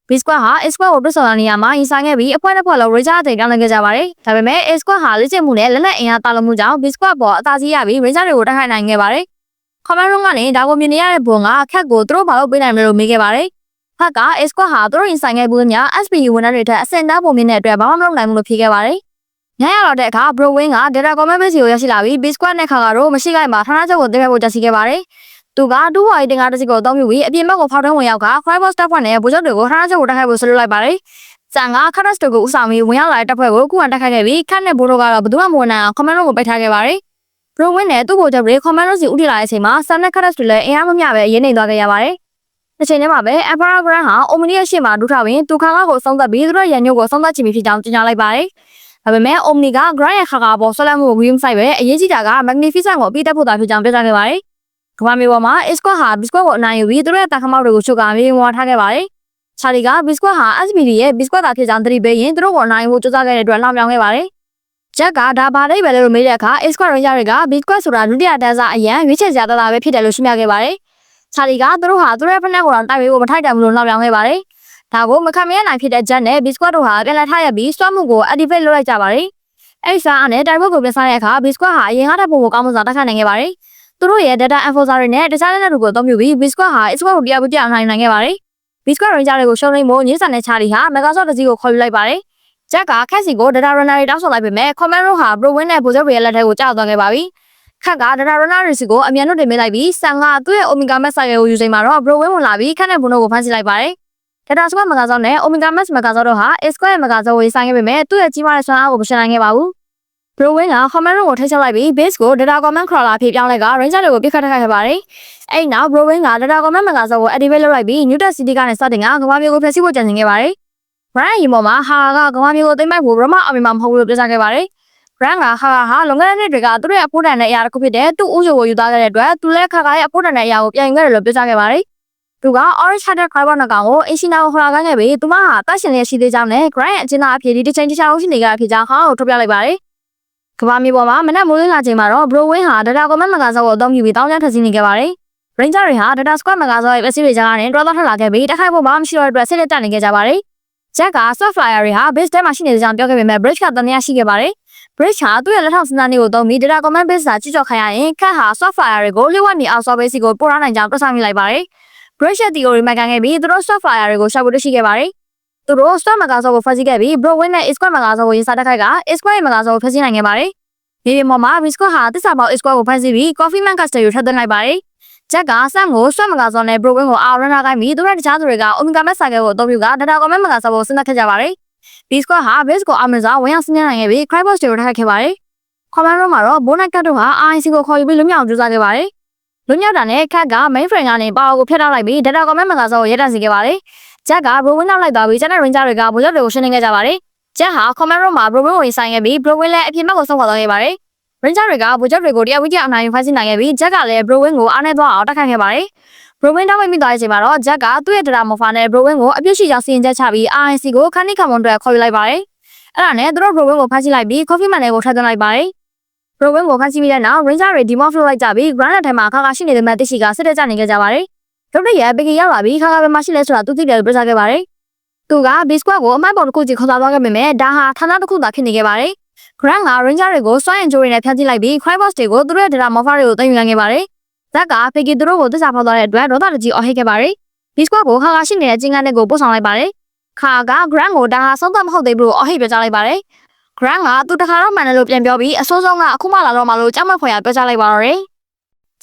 B squad ဟာ A squad ကိုတွတ်ဆောင်လာနေရမှာရင်ဆိုင်ခဲ့ပြီးအဖွဲ့တစ်ဖွဲ့လုံး Ranger အထိပြောင်းလဲခဲ့ကြပါတယ်။ဒါပေမဲ့ A squad ဟာလက်ကျမှုနဲ့လက်နက်အင်အားတာလုံးမှုကြောင့် B squad ပေါ်အသာစီးရပြီး Ranger တွေကိုတိုက်ခိုက်နိုင်ခဲ့ပါတယ်။ Command Room ကနေဒါကိုမြင်နေရတဲ့ဘုံကခက်ကိုသူတို့ဘာလို့ပေးနိုင်မလဲလို့မေးခဲ့ပါတယ်။ခက်က A squad ဟာသူတို့ရင်ဆိုင်ခဲ့ဘူးများ SPU ဝန်ထမ်းတွေထက်အဆင့်သားပုံမြင်တဲ့အတွက်ဘာမှမလုပ်နိုင်ဘူးလို့ဖြေခဲ့ပါတယ်။ညရတော့တဲ့အခါ Bro Wing က Data Command Base ကိုရောက်ရှိလာပြီး B squad နဲ့ခါကတော့မရှိခိုင်မှာဌာနချုပ်ကိုတင်ပြဖို့တက်စီခဲ့ပါတယ်။သူကတူဝါရီတင်ကားတစ်စီးကိုအသုံးပြုပြီးအပြင်ဘက်ကိုဖောက်ထွင်းဝင်ရောက်က Crybot Staff ဖွဲ့နဲ့ဗိုလ်ချုပ်တွေကိုဌာနချုပ်ကိုတိုက်ခိုက်ဖို့ဆွဲလွှတ်လိုက်ပါတယ်။ဆန်ကခတ်စတိုကိုဥဆောင်ပြီးဝင်ရောက်လာတဲ့တပ်ဖွဲ့ကိုခုခံတိုက်ခိုက်ခဲ့ပြီးခတ်နဲ့ဘိုးတို့ကတော့ဘယ်သူမှမဝင်နိုင်အောင် Command Room ကိုပိတ်ထားခဲ့ပါတယ်။ Bro Wing နဲ့သူ့ဗိုလ်ချုပ်တွေ Command Room စီဦးတည်လာတဲ့အချိန်မှာဆန်နဲ့ခတ်စတိုလည်းအင်အားမမျှပဲရင်းနေသွားခဲ့ရပါတယ်။တစ်ချိန်တည်းမှာပဲ Emperor Grand ဟာ Omni ရဲ့ရှေ့မှာဒူးထောက်ပြီးသူခါကားကိုဆုံးသက်ပြီးသူတို့ရန်ညို့ကိုဆုံးသက်ချင်ပြီးဖြစ်ကြောင်းကြေညာလိုက်ပါတယ်။ဒါပေမဲ့ Omni က Grand ရဲ့ခါကားပေါ်ဆွဲလန်းမှုကိုဂရုမစိုက်ပဲအရေးကြီးတာက Magnificent ကိုအပြည့်တက်ဖို့သာဖြစ်ကြောင်းပြောကြားခဲ့ပါတယ်။ကမ္ဘာမြေပေါ်မှာ A squad ဟာ B squad ကိုအနိုင်ယူပြီးသူတို့ရဲ့တာခမောက်တွေကိုချုပ်ကာပြီးဝင်ထားခဲ့ပါတယ်။ချာလီက B squad ဟာ SPD ရဲ့ B squad တာဖြစ်ကြောင်းသတိပေးရင်သူတို့ကိုအနိုင်ယူဖို့ကြိုးစားခဲ့တဲ့အတွက်လှောင်ပြောင်ခဲ့ပါတယ်။ဂျက်ကဒါဘာလိမ့်ပဲလို့မေးတဲ့အခါ A squad Ranger တွေက B squad ဆိုတာဒုတိယတန်းစားအရန်ရွေးချယ်စရာတသားပဲဖြစ်တယ်လို့ရှင်းပြခဲ့ပါတယ်။ချာလီကသူတို့ဟာသူတို့ရဲ့ဖက်နှက်ကိုတော့တိုက်ပေးဖို့မထိုက်တန်ဘူးလို့လှောင်ပြောင်ခဲ့ပါတယ်။ဒါကိုမခံမရနိုင်ဖြစ်တဲ့ဂျက်နဲ့ B squad တို့ဟာပြန်လည်ထားရပြီးစွမ်းမှုကို activate လုပ်လိုက်ကြပါတယ်။အဲဒီစားနဲ့တိုက်ပွဲကိုပြန်စားတဲ့အခါ B squad ဟာအရင်ကတည်းကပုံကောင်းမှုစွာတိုက်ခိုက်နိုင်ခဲ့ပါတယ်။သူတို့ရဲ့ data enforcer တွေနဲ့တခြားလက်နက်တွေကိုအသုံးပြုပြီး B squad ဟာ A squad ကိုတရားပြနိုင်ခဲ့ပါတယ်။ B squad Ranger တွေကိုရှုံးနိမ့်ဖို့ညှဉ်းဆန်တဲ့ချာလီဟာ Megazord တစ်စီးကိုခေါ်ယူလိုက်ပါတယ်။ဂျက်ကခက်စီကို data runner တွေတောင်းဆိုလိုက်ပေမဲ့ Command Room ဟာ Bro Wing နဲ့ဗိုလ်ချုပ်တွေရဲ့လက်ထဲကိုကျသွားခဲ့ပါပြီ။ခက်က data runner တွေစီကိုအမြန်နှုတ်တင်ပေးလိုက်ပြီးဆန်ကသူ့ရဲ့ Omega Max ဆိုင်ကိုယူချိန်မှာတော့ Bro Wing ဝင်လာပြီးခက်နဲ့ဘုံတို့ကိုဖမ်းဆီးလိုက်ပါတယ်။ Data Squad Megazord နဲ့ Omega Max Megazord တို့ဟာ A squad ရဲ့ Megazord ကိုဆိုင်ခဲ့ပေမဲ့သူ့ရဲ့ကြီးမားတဲ့စွမ်းအားကိုမရှင်နိုင်ခဲ့ပါဘူး။ Bro Wing က Command Room ကိုထိန်းချုပ်လိုက်ပြီး base ကို Data Command Crawler အဖြစ်ပြောင်းလဲက Ranger တွေကိုပြစ်ခတ်တိုက်ခိုက်ခဲ့ပါတယ်။အဲဒီနောက် Bro Wing က Data Command Megazord ကို activate လုပ်လိုက်ပြီး New Tech City ကနေစတင်ကကမ္ဘာမြေကိုဖျက်ဆီးဖို့ကြံစည်ခဲ့ပါတယ်။ Brand ရီမော်မှာဟာကကမ္ဘာမြေကိုသိမ်းပိုက်ဖို့ Roma အမီမှာမဟုတ်ဘူးလို့ပြောကြားခဲ့ပါတယ်။ Brand ကဟာလွန်ခဲ့တဲ့နှစ်တွေကသူတို့ရဲ့အဖို့တန်တဲ့အရာတစ်ခုဖြစ်တဲ့သူ့ဦးချိုကိုယူသားခဲ့တဲ့အတွက်သူလည်းခါရဲ့အဖို့တန်တဲ့အရာကိုပြန်ယူခဲ့တယ်လို့ပြောကြားခဲ့ပါတယ်။သူက Orange Hearted Crybot နှကောင်ကိုအင်ရှင်နာကိုခေါ်လာခဲ့ပြီးသူမဟာတတ်ရှင်လျက်ရှိသေးကြောင်းနဲ့ Grand ရဲ့အကျဉ်းသားအဖြစ်ဒီတစ်ချိန်တစ်ခြားလုံးရှိနေကြဖြစ်ကြောင်းဟာကိုထုတ်ပြလိုက်ပါတယ်။ကမ္ဘာမြေပေါ်မှာမနက်မိုးလင်းလာချိန်မှာတော့ Bro Wing ဟာ Data Command Megazord ကိုအသုံးပြုပြီးတောင်းကျမ်းထပ်စီနေခဲ့ပါတယ်။ Ranger တွေဟာ Data Squad Megazord ရဲ့ပစ္စည်းတွေကြားကနေတွားသွားထွက်လာခဲ့ပြီးတိုက်ခိုက်ဖို့ဘာမှမရှိတော့တဲ့အတွက်စစ်လက်တက်နေခဲ့ကြပါတယ်။ Jack က Soft Flyer တွေဟာ base ထဲမှာရှိနေကြကြောင်းပြောခဲ့ပေမဲ့ Bridge ကတန်ရာရှိခဲ့ပါတယ်။ Bridge ဟာသူ့ရဲ့လက်ထောက်စဉ်းစားနည်းကိုသုံးပြီး Data Command Base စာကြည့်ကြောက်ခိုင်းရရင်ခက်ဟာ Soft Flyer တွေကိုလျှို့ဝှက်နေအောင် Soft Base ကိုပို့ထားနိုင်ကြောင်းတွက်ဆမိလိုက်ပါတယ်။ Bridge ရဲ့ theory မှန်ကန်ခဲ့ပြီးသူတို့ Soft Flyer တွေကိုရှာဖွေတွေ့ရှိခဲ့ပါတယ်။သူတို့ Squad Megazord ကိုဖမ်းဆီးခဲ့ပြီး Bro Wing နဲ့ A squad Megazord ကိုရင်စားတက်ခိုက်က A squad ရဲ့ Megazord ကိုဖမ်းဆီးနိုင်ခဲ့ပါတယ်။မြေပြင်ပေါ်မှာ B squad ဟာတစ္ဆာပေါက် A squad ကိုဖမ်းဆီးပြီး Coffee Man Castle ကိုထပ်သွင်းလိုက်ပါတယ်။ Jack ကဆမ်ကို Squad Megazord နဲ့ Bro Wing ကိုအားရနာခိုင်းပြီးသူတို့တခြားသူတွေက Omega Max ဆိုင်ကိုအသုံးပြုက Data Command Megazord ကိုဆင်းသက်ခဲ့ကြပါတယ်။ B squad ဟာ base ကိုအောင်မြင်စွာဝင်ရောက်ဆင်းနိုင်ခဲ့ပြီး Crybot တွေကိုတိုက်ခိုက်ခဲ့ပါတယ်။ Command Room မှာတော့ Bonnet Cat တို့ဟာ RIC ကိုခေါ်ယူပြီးလွတ်မြောက်အောင်ကြိုးစားခဲ့ပါတယ်။လွတ်မြောက်တာနဲ့ Cat က Mainframe ကနေ Power ကိုဖျက်ထောက်လိုက်ပြီး Data Command Megazord ကိုရဲတက်စေခဲ့ပါတယ်။ Jack က Bro Wing နောက်လိုက်သွားပြီးကျန်တဲ့ Ranger တွေကဗိုလ်ချုပ်တွေကိုရှင်းလင်းခဲ့ကြပါတယ်။ Jack ဟာ Command Room မှာ Bro Wing ကိုရင်ဆိုင်ခဲ့ပြီး Bro Wing လည်းအပြင်ဘက်ကိုဆုံးခွာသွားခဲ့ပါတယ်။ Ranger တွေကဗိုလ်ချုပ်တွေကိုတရားဝင်ကြအနိုင်ယူဖမ်းဆီးနိုင်ခဲ့ပြီး Jack ကလည်း Bro Wing ကိုအားနဲ့သွားအောင်တိုက်ခိုက်ခဲ့ပါတယ်။ Bro Wing တောင်းပန်မိသွားတဲ့အချိန်မှာတော့ Jack ကသူ့ရဲ့ Data Morpher နဲ့ Bro Wing ကိုအပြစ်ရှိကြောင်းစီရင်ချက်ချပြီး RIC ကိုခန်းနီးခံဝန်အတွက်ခေါ်ယူလိုက်ပါတယ်။အဲ့ဒါနဲ့သူတို့ Bro Wing ကိုဖမ်းဆီးလိုက်ပြီး Coffee Man တွေကိုထပ်သွင်းလိုက်ပါတယ်။ Bro Wing ကိုဖမ်းဆီးပြီးတဲ့နောက် Ranger တွေ Demorph လုပ်လိုက်ကြပြီး Grand ထဲမှာခါရှိနေတဲ့မဲ့တိရှိကစစ်တဲ့ကြနေခဲ့ကြပါတယ်။ဒုတိယပီကီရောက်လာပြီးခါဘယ်မှာရှိလဲဆိုတာသူသိတယ်လို့ပြောကြားခဲ့ပါတယ်။သူက B squad ကိုအမိုက်ပုံတစ်ခုစီခေါ်သွားခဲ့ပေမဲ့ဒါဟာဌာနတစ်ခုသာဖြစ်နေခဲ့ပါတယ်။ Grand က Ranger တွေကိုစွမ်းအင်ကြိုးတွေနဲ့ဖျက်ဆီးလိုက်ပြီး Crybot တွေကိုသူတို့ရဲ့ Data Morpher တွေကိုသိမ်းယူနိုင်ခဲ့ပါတယ်။ Zack ကပီကီသူတို့ကိုတစ္ဆာဖောက်သွားတဲ့အတွက်ဒေါသတကြီးအော်ဟစ်ခဲ့ပါတယ်။ B squad ကိုခါရှိနေတဲ့ကျင်းကန်းတွေကိုပို့ဆောင်လိုက်ပါတယ်။ခါက Grand ကိုဒါဟာဆုံးသက်မဟုတ်သေးဘူးလို့အော်ဟစ်ပြောကြားလိုက်ပါတယ်။ Grand ကသူတခါတော့မှန်တယ်လို့ပြန်ပြောပြီးအဆိုးဆုံးကအခုမှလာတော့မှလို့ကြောက်မက်ဖွယ်ရပြောကြားလိုက်ပါတော့တယ်။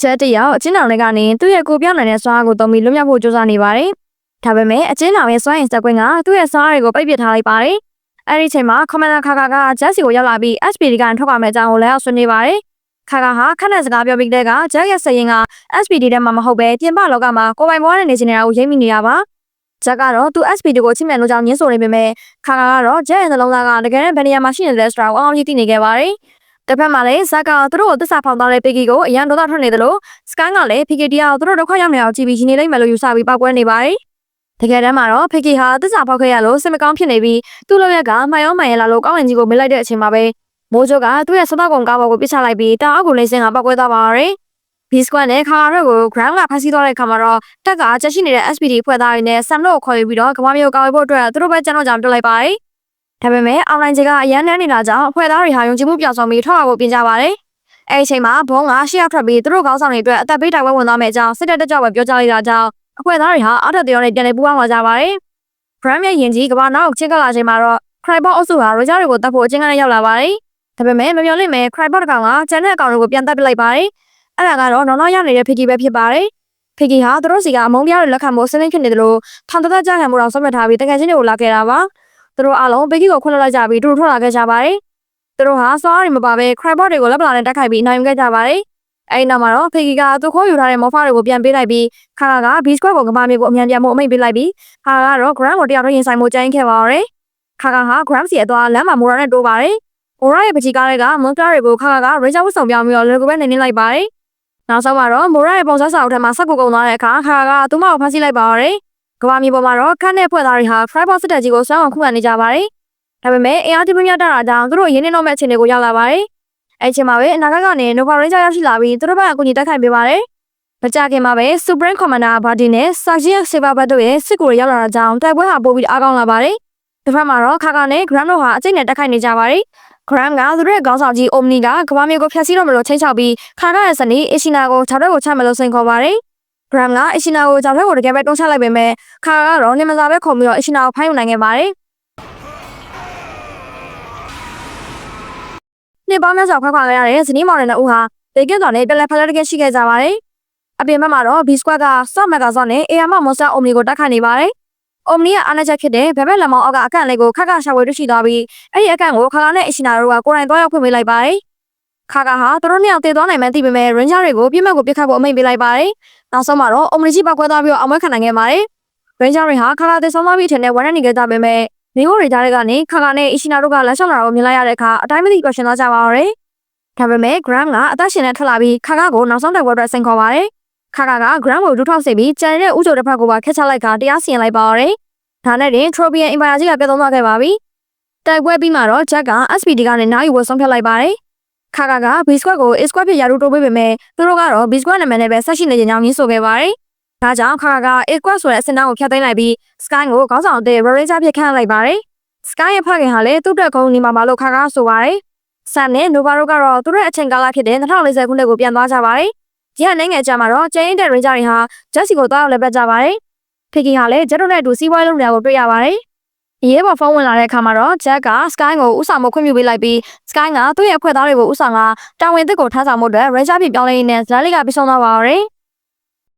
ချက်တယောက်အချင်းတော်တွေကနေသူ့ရဲ့ကိုပြောင်းနေတဲ့စွမ်းအားကိုသုံးပြီးလွတ်မြောက်ဖို့ကြိုးစားနေပါတယ်။ဒါပေမဲ့အချင်းတော်ရဲ့စွမ်းအင်စက်ကွင်းကသူ့ရဲ့စွမ်းအားတွေကိုပိတ်ပစ်ထားလိုက်ပါတယ်။အဲဒီချိန်မှာ Commander ခါကဂျက်စီကိုရောက်လာပြီး SPD ကနေထွက်ခွာမဲ့အကြောင်းကိုလည်းဆွေးနွေးပါတယ်။ခါဟာခက်တဲ့စကားပြောပြီးတဲ့ကဂျက်ရဲ့စရင်က SPD ထဲမှာမဟုတ်ပဲပြင်ပလောကမှာကိုပိုင်ဘွားနဲ့နေချင်နေတာကိုရိပ်မိနေတာပါ။ဂျက်ကတော့သူ SPD ကိုချိမဲ့လို့ကြောင့်ညှင်းဆိုနေပေမဲ့ခါကတော့ဂျက်ရဲ့နှလုံးသားကတကယ်နဲ့ဘယ်နေရာမှာရှိနေလဲဆိုတာကိုအောင်ကြီးသိနေခဲ့ပါတယ်။တစ်ဖက်မှာလည်းဇက်ကသူတို့ကိုတစ္ဆာဖောက်သွားတဲ့ပီကီကိုအရန်ဒေါသထွက်နေသလိုစကိုင်းကလည်းဖီကီတီယာကိုသူတို့ဒုက္ခရောက်နေအောင်ကြည့်ပြီးရှင်နေလိမ့်မယ်လို့ယူဆပြီးပောက်ကွဲနေပါတယ်။တကယ်တမ်းမှာတော့ဖီကီဟာတစ္ဆာဖောက်ခဲ့ရလို့စိတ်မကောင်းဖြစ်နေပြီးသူ့လိုရက်ကမှန်ရောမှန်ရလာလို့ကောင်းဝင်ကြီးကိုမေးလိုက်တဲ့အချိန်မှာပဲမိုးချိုကသူ့ရဲ့စတော့ကုံကားပေါ်ကိုပစ်ချလိုက်ပြီးတာအောက်ကိုလိမ့်စင်ကပောက်ကွဲသွားပါရယ်။ Squad နဲ့ခါရကို ground ကဖမ်းဆီးသွားတဲ့ခါမှာတော့တက်ကချက်ရှိနေတဲ့ SPD ဖွဲ့သားတွေနဲ့ Sam တို့ကိုခေါ်ယူပြီးတော့ကမ္ဘာမျိုးကောက်ဖို့အတွက်သူတို့ပဲကျွန်တော်ကြောင့်တွေ့လိုက်ပါတယ်။ဒါပေမဲ့ online ကြီးကအရန်နှမ်းနေတာကြောင့်အဖွဲ့သားတွေဟာယုံကြည်မှုပြောင်းဆောင်ပြီးထွက်လာဖို့ပြင်ကြပါတယ်။အဲဒီအချိန်မှာဘုံကရှေ့ရောက်ထွက်ပြီးသူတို့ခေါင်းဆောင်တွေအတွက်အသက်ပေးတိုက်ပွဲဝင်သွားမယ့်အကြောင်းစစ်တပ်တက်ကြွပဲပြောကြားလိုက်တာကြောင့်အဖွဲ့သားတွေဟာအောက်ထပ်တရားနဲ့ပြန်လည်ပူးပေါင်းလာကြပါတယ်။ Brand ရဲ့ယင်ကြီးကမ္ဘာနောက်ချင်းကလာချိန်မှာတော့ Crybot အုပ်စုဟာရိုဂျာတွေကိုတတ်ဖို့အချင်းကနေရောက်လာပါတယ်။ဒါပေမဲ့မမျှော်လင့်မဲ့ Crybot ကောင်ကကျန်တဲ့အကောင်တွေကိုပြန်တက်ပစ်လိုက်ပါတယ်။အဲ့ဒါကတော့နောက်နောက်ရနေတဲ့ Piggy ပဲဖြစ်ပါတယ်။ Piggy ဟာသူတို့စီကအမုန်းတရားတွေလက်ခံဖို့စနစ်ဖြစ်နေတယ်လို့ထောင်သက်ကြခံမှုတော်ဆုံးဖြတ်ထားပြီးတကယ်ချင်းတွေကိုလာခဲ့တာပါ။သူတို့အားလုံး Piggy ကိုခွင့်လွှတ်လိုက်ကြပြီးသူတို့ထွက်လာခဲ့ကြပါတယ်။သူတို့ဟာစောရီမပါဘဲ Crybot တွေကိုလက်ပလာနဲ့တိုက်ခိုက်ပြီးနိုင်ယူခဲ့ကြပါတယ်။အဲဒီနောက်မှာတော့ Piggy ကသူခိုးယူထားတဲ့မော်ဖာတွေကိုပြန်ပေးလိုက်ပြီးခါက B-Squad ကိုကမ္ဘာမြေကိုအမြန်ပြန်ဖို့အမိန့်ပေးလိုက်ပြီးခါကတော့ Grand ကိုတယောက်တည်းရင်ဆိုင်မှုကြိုင်းခဲ့ပါတော့တယ်။ခါကဟာ Grand စီအသွားလမ်းမှာမိုရာနဲ့တိုးပါတယ်။မိုရာရဲ့ပကြီးကားတွေကမွန်ကားတွေကိုခါက Ranger ဝတ်ဆောင်ပြောင်းပြီးတော့လေကိုပဲနေနေလိုက်ပါတယ်။နောက်ဆုံးမှာတော့မိုရာရဲ့ပုံစံစာအုပ်ထဲမှာဆက်ကိုကုန်သွားတဲ့အခါခါကသူ့မကိုဖမ်းဆီးလိုက်ပါတော့တယ်။ကမ္ဘာမြေပေါ်မှာတော့ခန့်တဲ့ဖွဲ့သားတွေဟာ Crybot စစ်တပ်ကြီးကိုဆွမ်းအောင်ခုခံနေကြပါတယ်။ဒါပေမဲ့အင်အားကြီးမများတာကြောင့်သူတို့ရင်းနှီးတော့မဲ့အခြေအနေကိုရောက်လာပါတယ်။အဲ့ချိန်မှာပဲအနာဂတ်ကနေ Nova Ranger ရောက်ရှိလာပြီးသူတို့ဘက်အကူအညီတိုက်ခိုက်ပေးပါတယ်။မကြခင်မှာပဲ Supreme Commander Bardi နဲ့ Sergeant Saberbat တို့ရဲ့စစ်ကူတွေရောက်လာတာကြောင့်တိုက်ပွဲဟာပိုပြီးအားကောင်းလာပါတယ်။တစ်ဖက်မှာတော့ခါကနဲ့ Grand တို့ဟာအကျိတ်နဲ့တိုက်ခိုက်နေကြပါတယ်။ Grand ကသူတို့ရဲ့ခေါင်းဆောင်ကြီး Omni ကကမ္ဘာမြေကိုဖျက်ဆီးတော့မလို့ချိန်ချောက်ပြီးခါရရဲ့စနီ Ishina ကိုခြောက်တက်ကိုချမယ်လို့စိန်ခေါ်ပါတယ်။ Grand က Ishina ကိုခြောက်တက်ကိုတကယ်ပဲတွန်းချလိုက်ပေမဲ့ခါကတော့နေမစားပဲခုံပြီးတော့ Ishina ကိုဖိုင်းယူနိုင်ခဲ့ပါတယ်။နှစ်ပေါင်းများစွာခွဲခွာခဲ့ရတဲ့ဇနီးမောင်နှံနှစ်ဦးဟာဒေကင်းတော်နဲ့တလက်ဖက်လက်တကယ်ရှိခဲ့ကြပါတယ်။အပြင်ဘက်မှာတော့ B-Squad က Soft Megazord နဲ့ AR မ Monster Omni ကိုတိုက်ခိုက်နေပါတယ်။ Omni ရဲ့အားနည်းချက်ဖြစ်တဲ့ဘဲဘက်လက်မောင်းအောက်ကအကန့်လေးကိုခါကရှာဝေတွေ့ရှိသွားပြီးအဲ့ဒီအကန့်ကိုခါကနဲ့ Ishina တို့ကကိုယ်တိုင်တွားရောက်ဖွင့်ပေးလိုက်ပါတယ်။ခါကဟာသူတို့နှစ်ယောက်တည်သွားနိုင်မှန်းသိပေမဲ့ Ranger တွေကိုပြစ်မှတ်ကိုပစ်ခတ်ဖို့အမိန့်ပေးလိုက်ပါတယ်။နောက်ဆုံးမှာတော့ Omni ကြီးပောက်ကွဲသွားပြီးတော့အမွဲခံနိုင်ခဲ့ပါတယ်။ Ranger တွေဟာခါကတည်ဆုံးသွားပြီးထင်တဲ့ဝန်ရနေခဲ့ကြပေမဲ့နေကိုတွေကြားတွေကနေခါကနဲ့ Ishina တို့ကလက်လျှောက်လာတော့မြင်လိုက်ရတဲ့အခါအတိုင်းမသိပျော်ရွှင်သွားကြပါတော့တယ်။ဒါပေမဲ့ Gram ကအသက်ရှင်နဲ့ထွက်လာပြီးခါကကိုနောက်ဆုံးတိုက်ပွဲအတွက်စိန်ခေါ်ပါတယ်။ခါက Gram ကိုဒူးထောက်စေပြီးကျန်တဲ့ဥကြိုတစ်ဖက်ကိုပါခက်ချလိုက်ကတရားစီရင်လိုက်ပါတော့တယ်။ဒါနဲ့တင် Tropian Empire ကြီးကပြတ်သုံးသွားခဲ့ပါပြီ။တိုက်ပွဲပြီးမှတော့ Jack က SPD ကနေနားယူဖို့ဆုံးဖြတ်လိုက်ပါတယ်။ခါက B-Squad ကို A-Squad ဖြစ်ရာထူးတိုးပေးပေမဲ့သူတို့ကတော့ B-Squad နာမည်နဲ့ပဲဆက်ရှိနေကြကြောင်းညင်းဆိုခဲ့ပါတယ်။ဒါကြောင့်ခါက A-Squad ဆိုတဲ့အစင်တန်းကိုဖျက်သိမ်းလိုက်ပြီး Sky ကိုခေါင်းဆောင်အသစ် Ranger ဖြစ်ခန့်လိုက်ပါတယ်။ Sky ရဲ့ဖခင်ဟာလည်းသူ့တက်ကုန်းနေမှာပါလို့ခါကဆိုပါတယ်။ Sam နဲ့ Nova တို့ကတော့သူတို့ရဲ့အချိန်ကာလဖြစ်တဲ့2040ခုနှစ်ကိုပြန်သွားကြပါတယ်။ဒီကနိုင်ငံအကြမှာတော့ကျင်းတဲ့ Ranger တွေဟာ Jesse ကိုတောက်လည်းပတ်ကြပါတယ်။ Piggy ဟာလည်း Jet တို့နဲ့အတူစီးပွားရေးလုပ်နေတာကိုတွေ့ရပါတယ်။အရေးပေါ်ဖုန်းဝင်လာတဲ့အခါမှာတော့ Jack က Sky ကိုဥဆောင်မှုခွင့်ပြုပေးလိုက်ပြီး Sky ကသူ့ရဲ့အဖွဲ့သားတွေကိုဥဆောင်ကတာဝန်သစ်ကိုထမ်းဆောင်မှုအတွက် Ranger ဖြစ်ပြောင်းလဲရင်းနဲ့ဇာတ်လေးကပြီးဆုံးသွားပါတော့တယ်။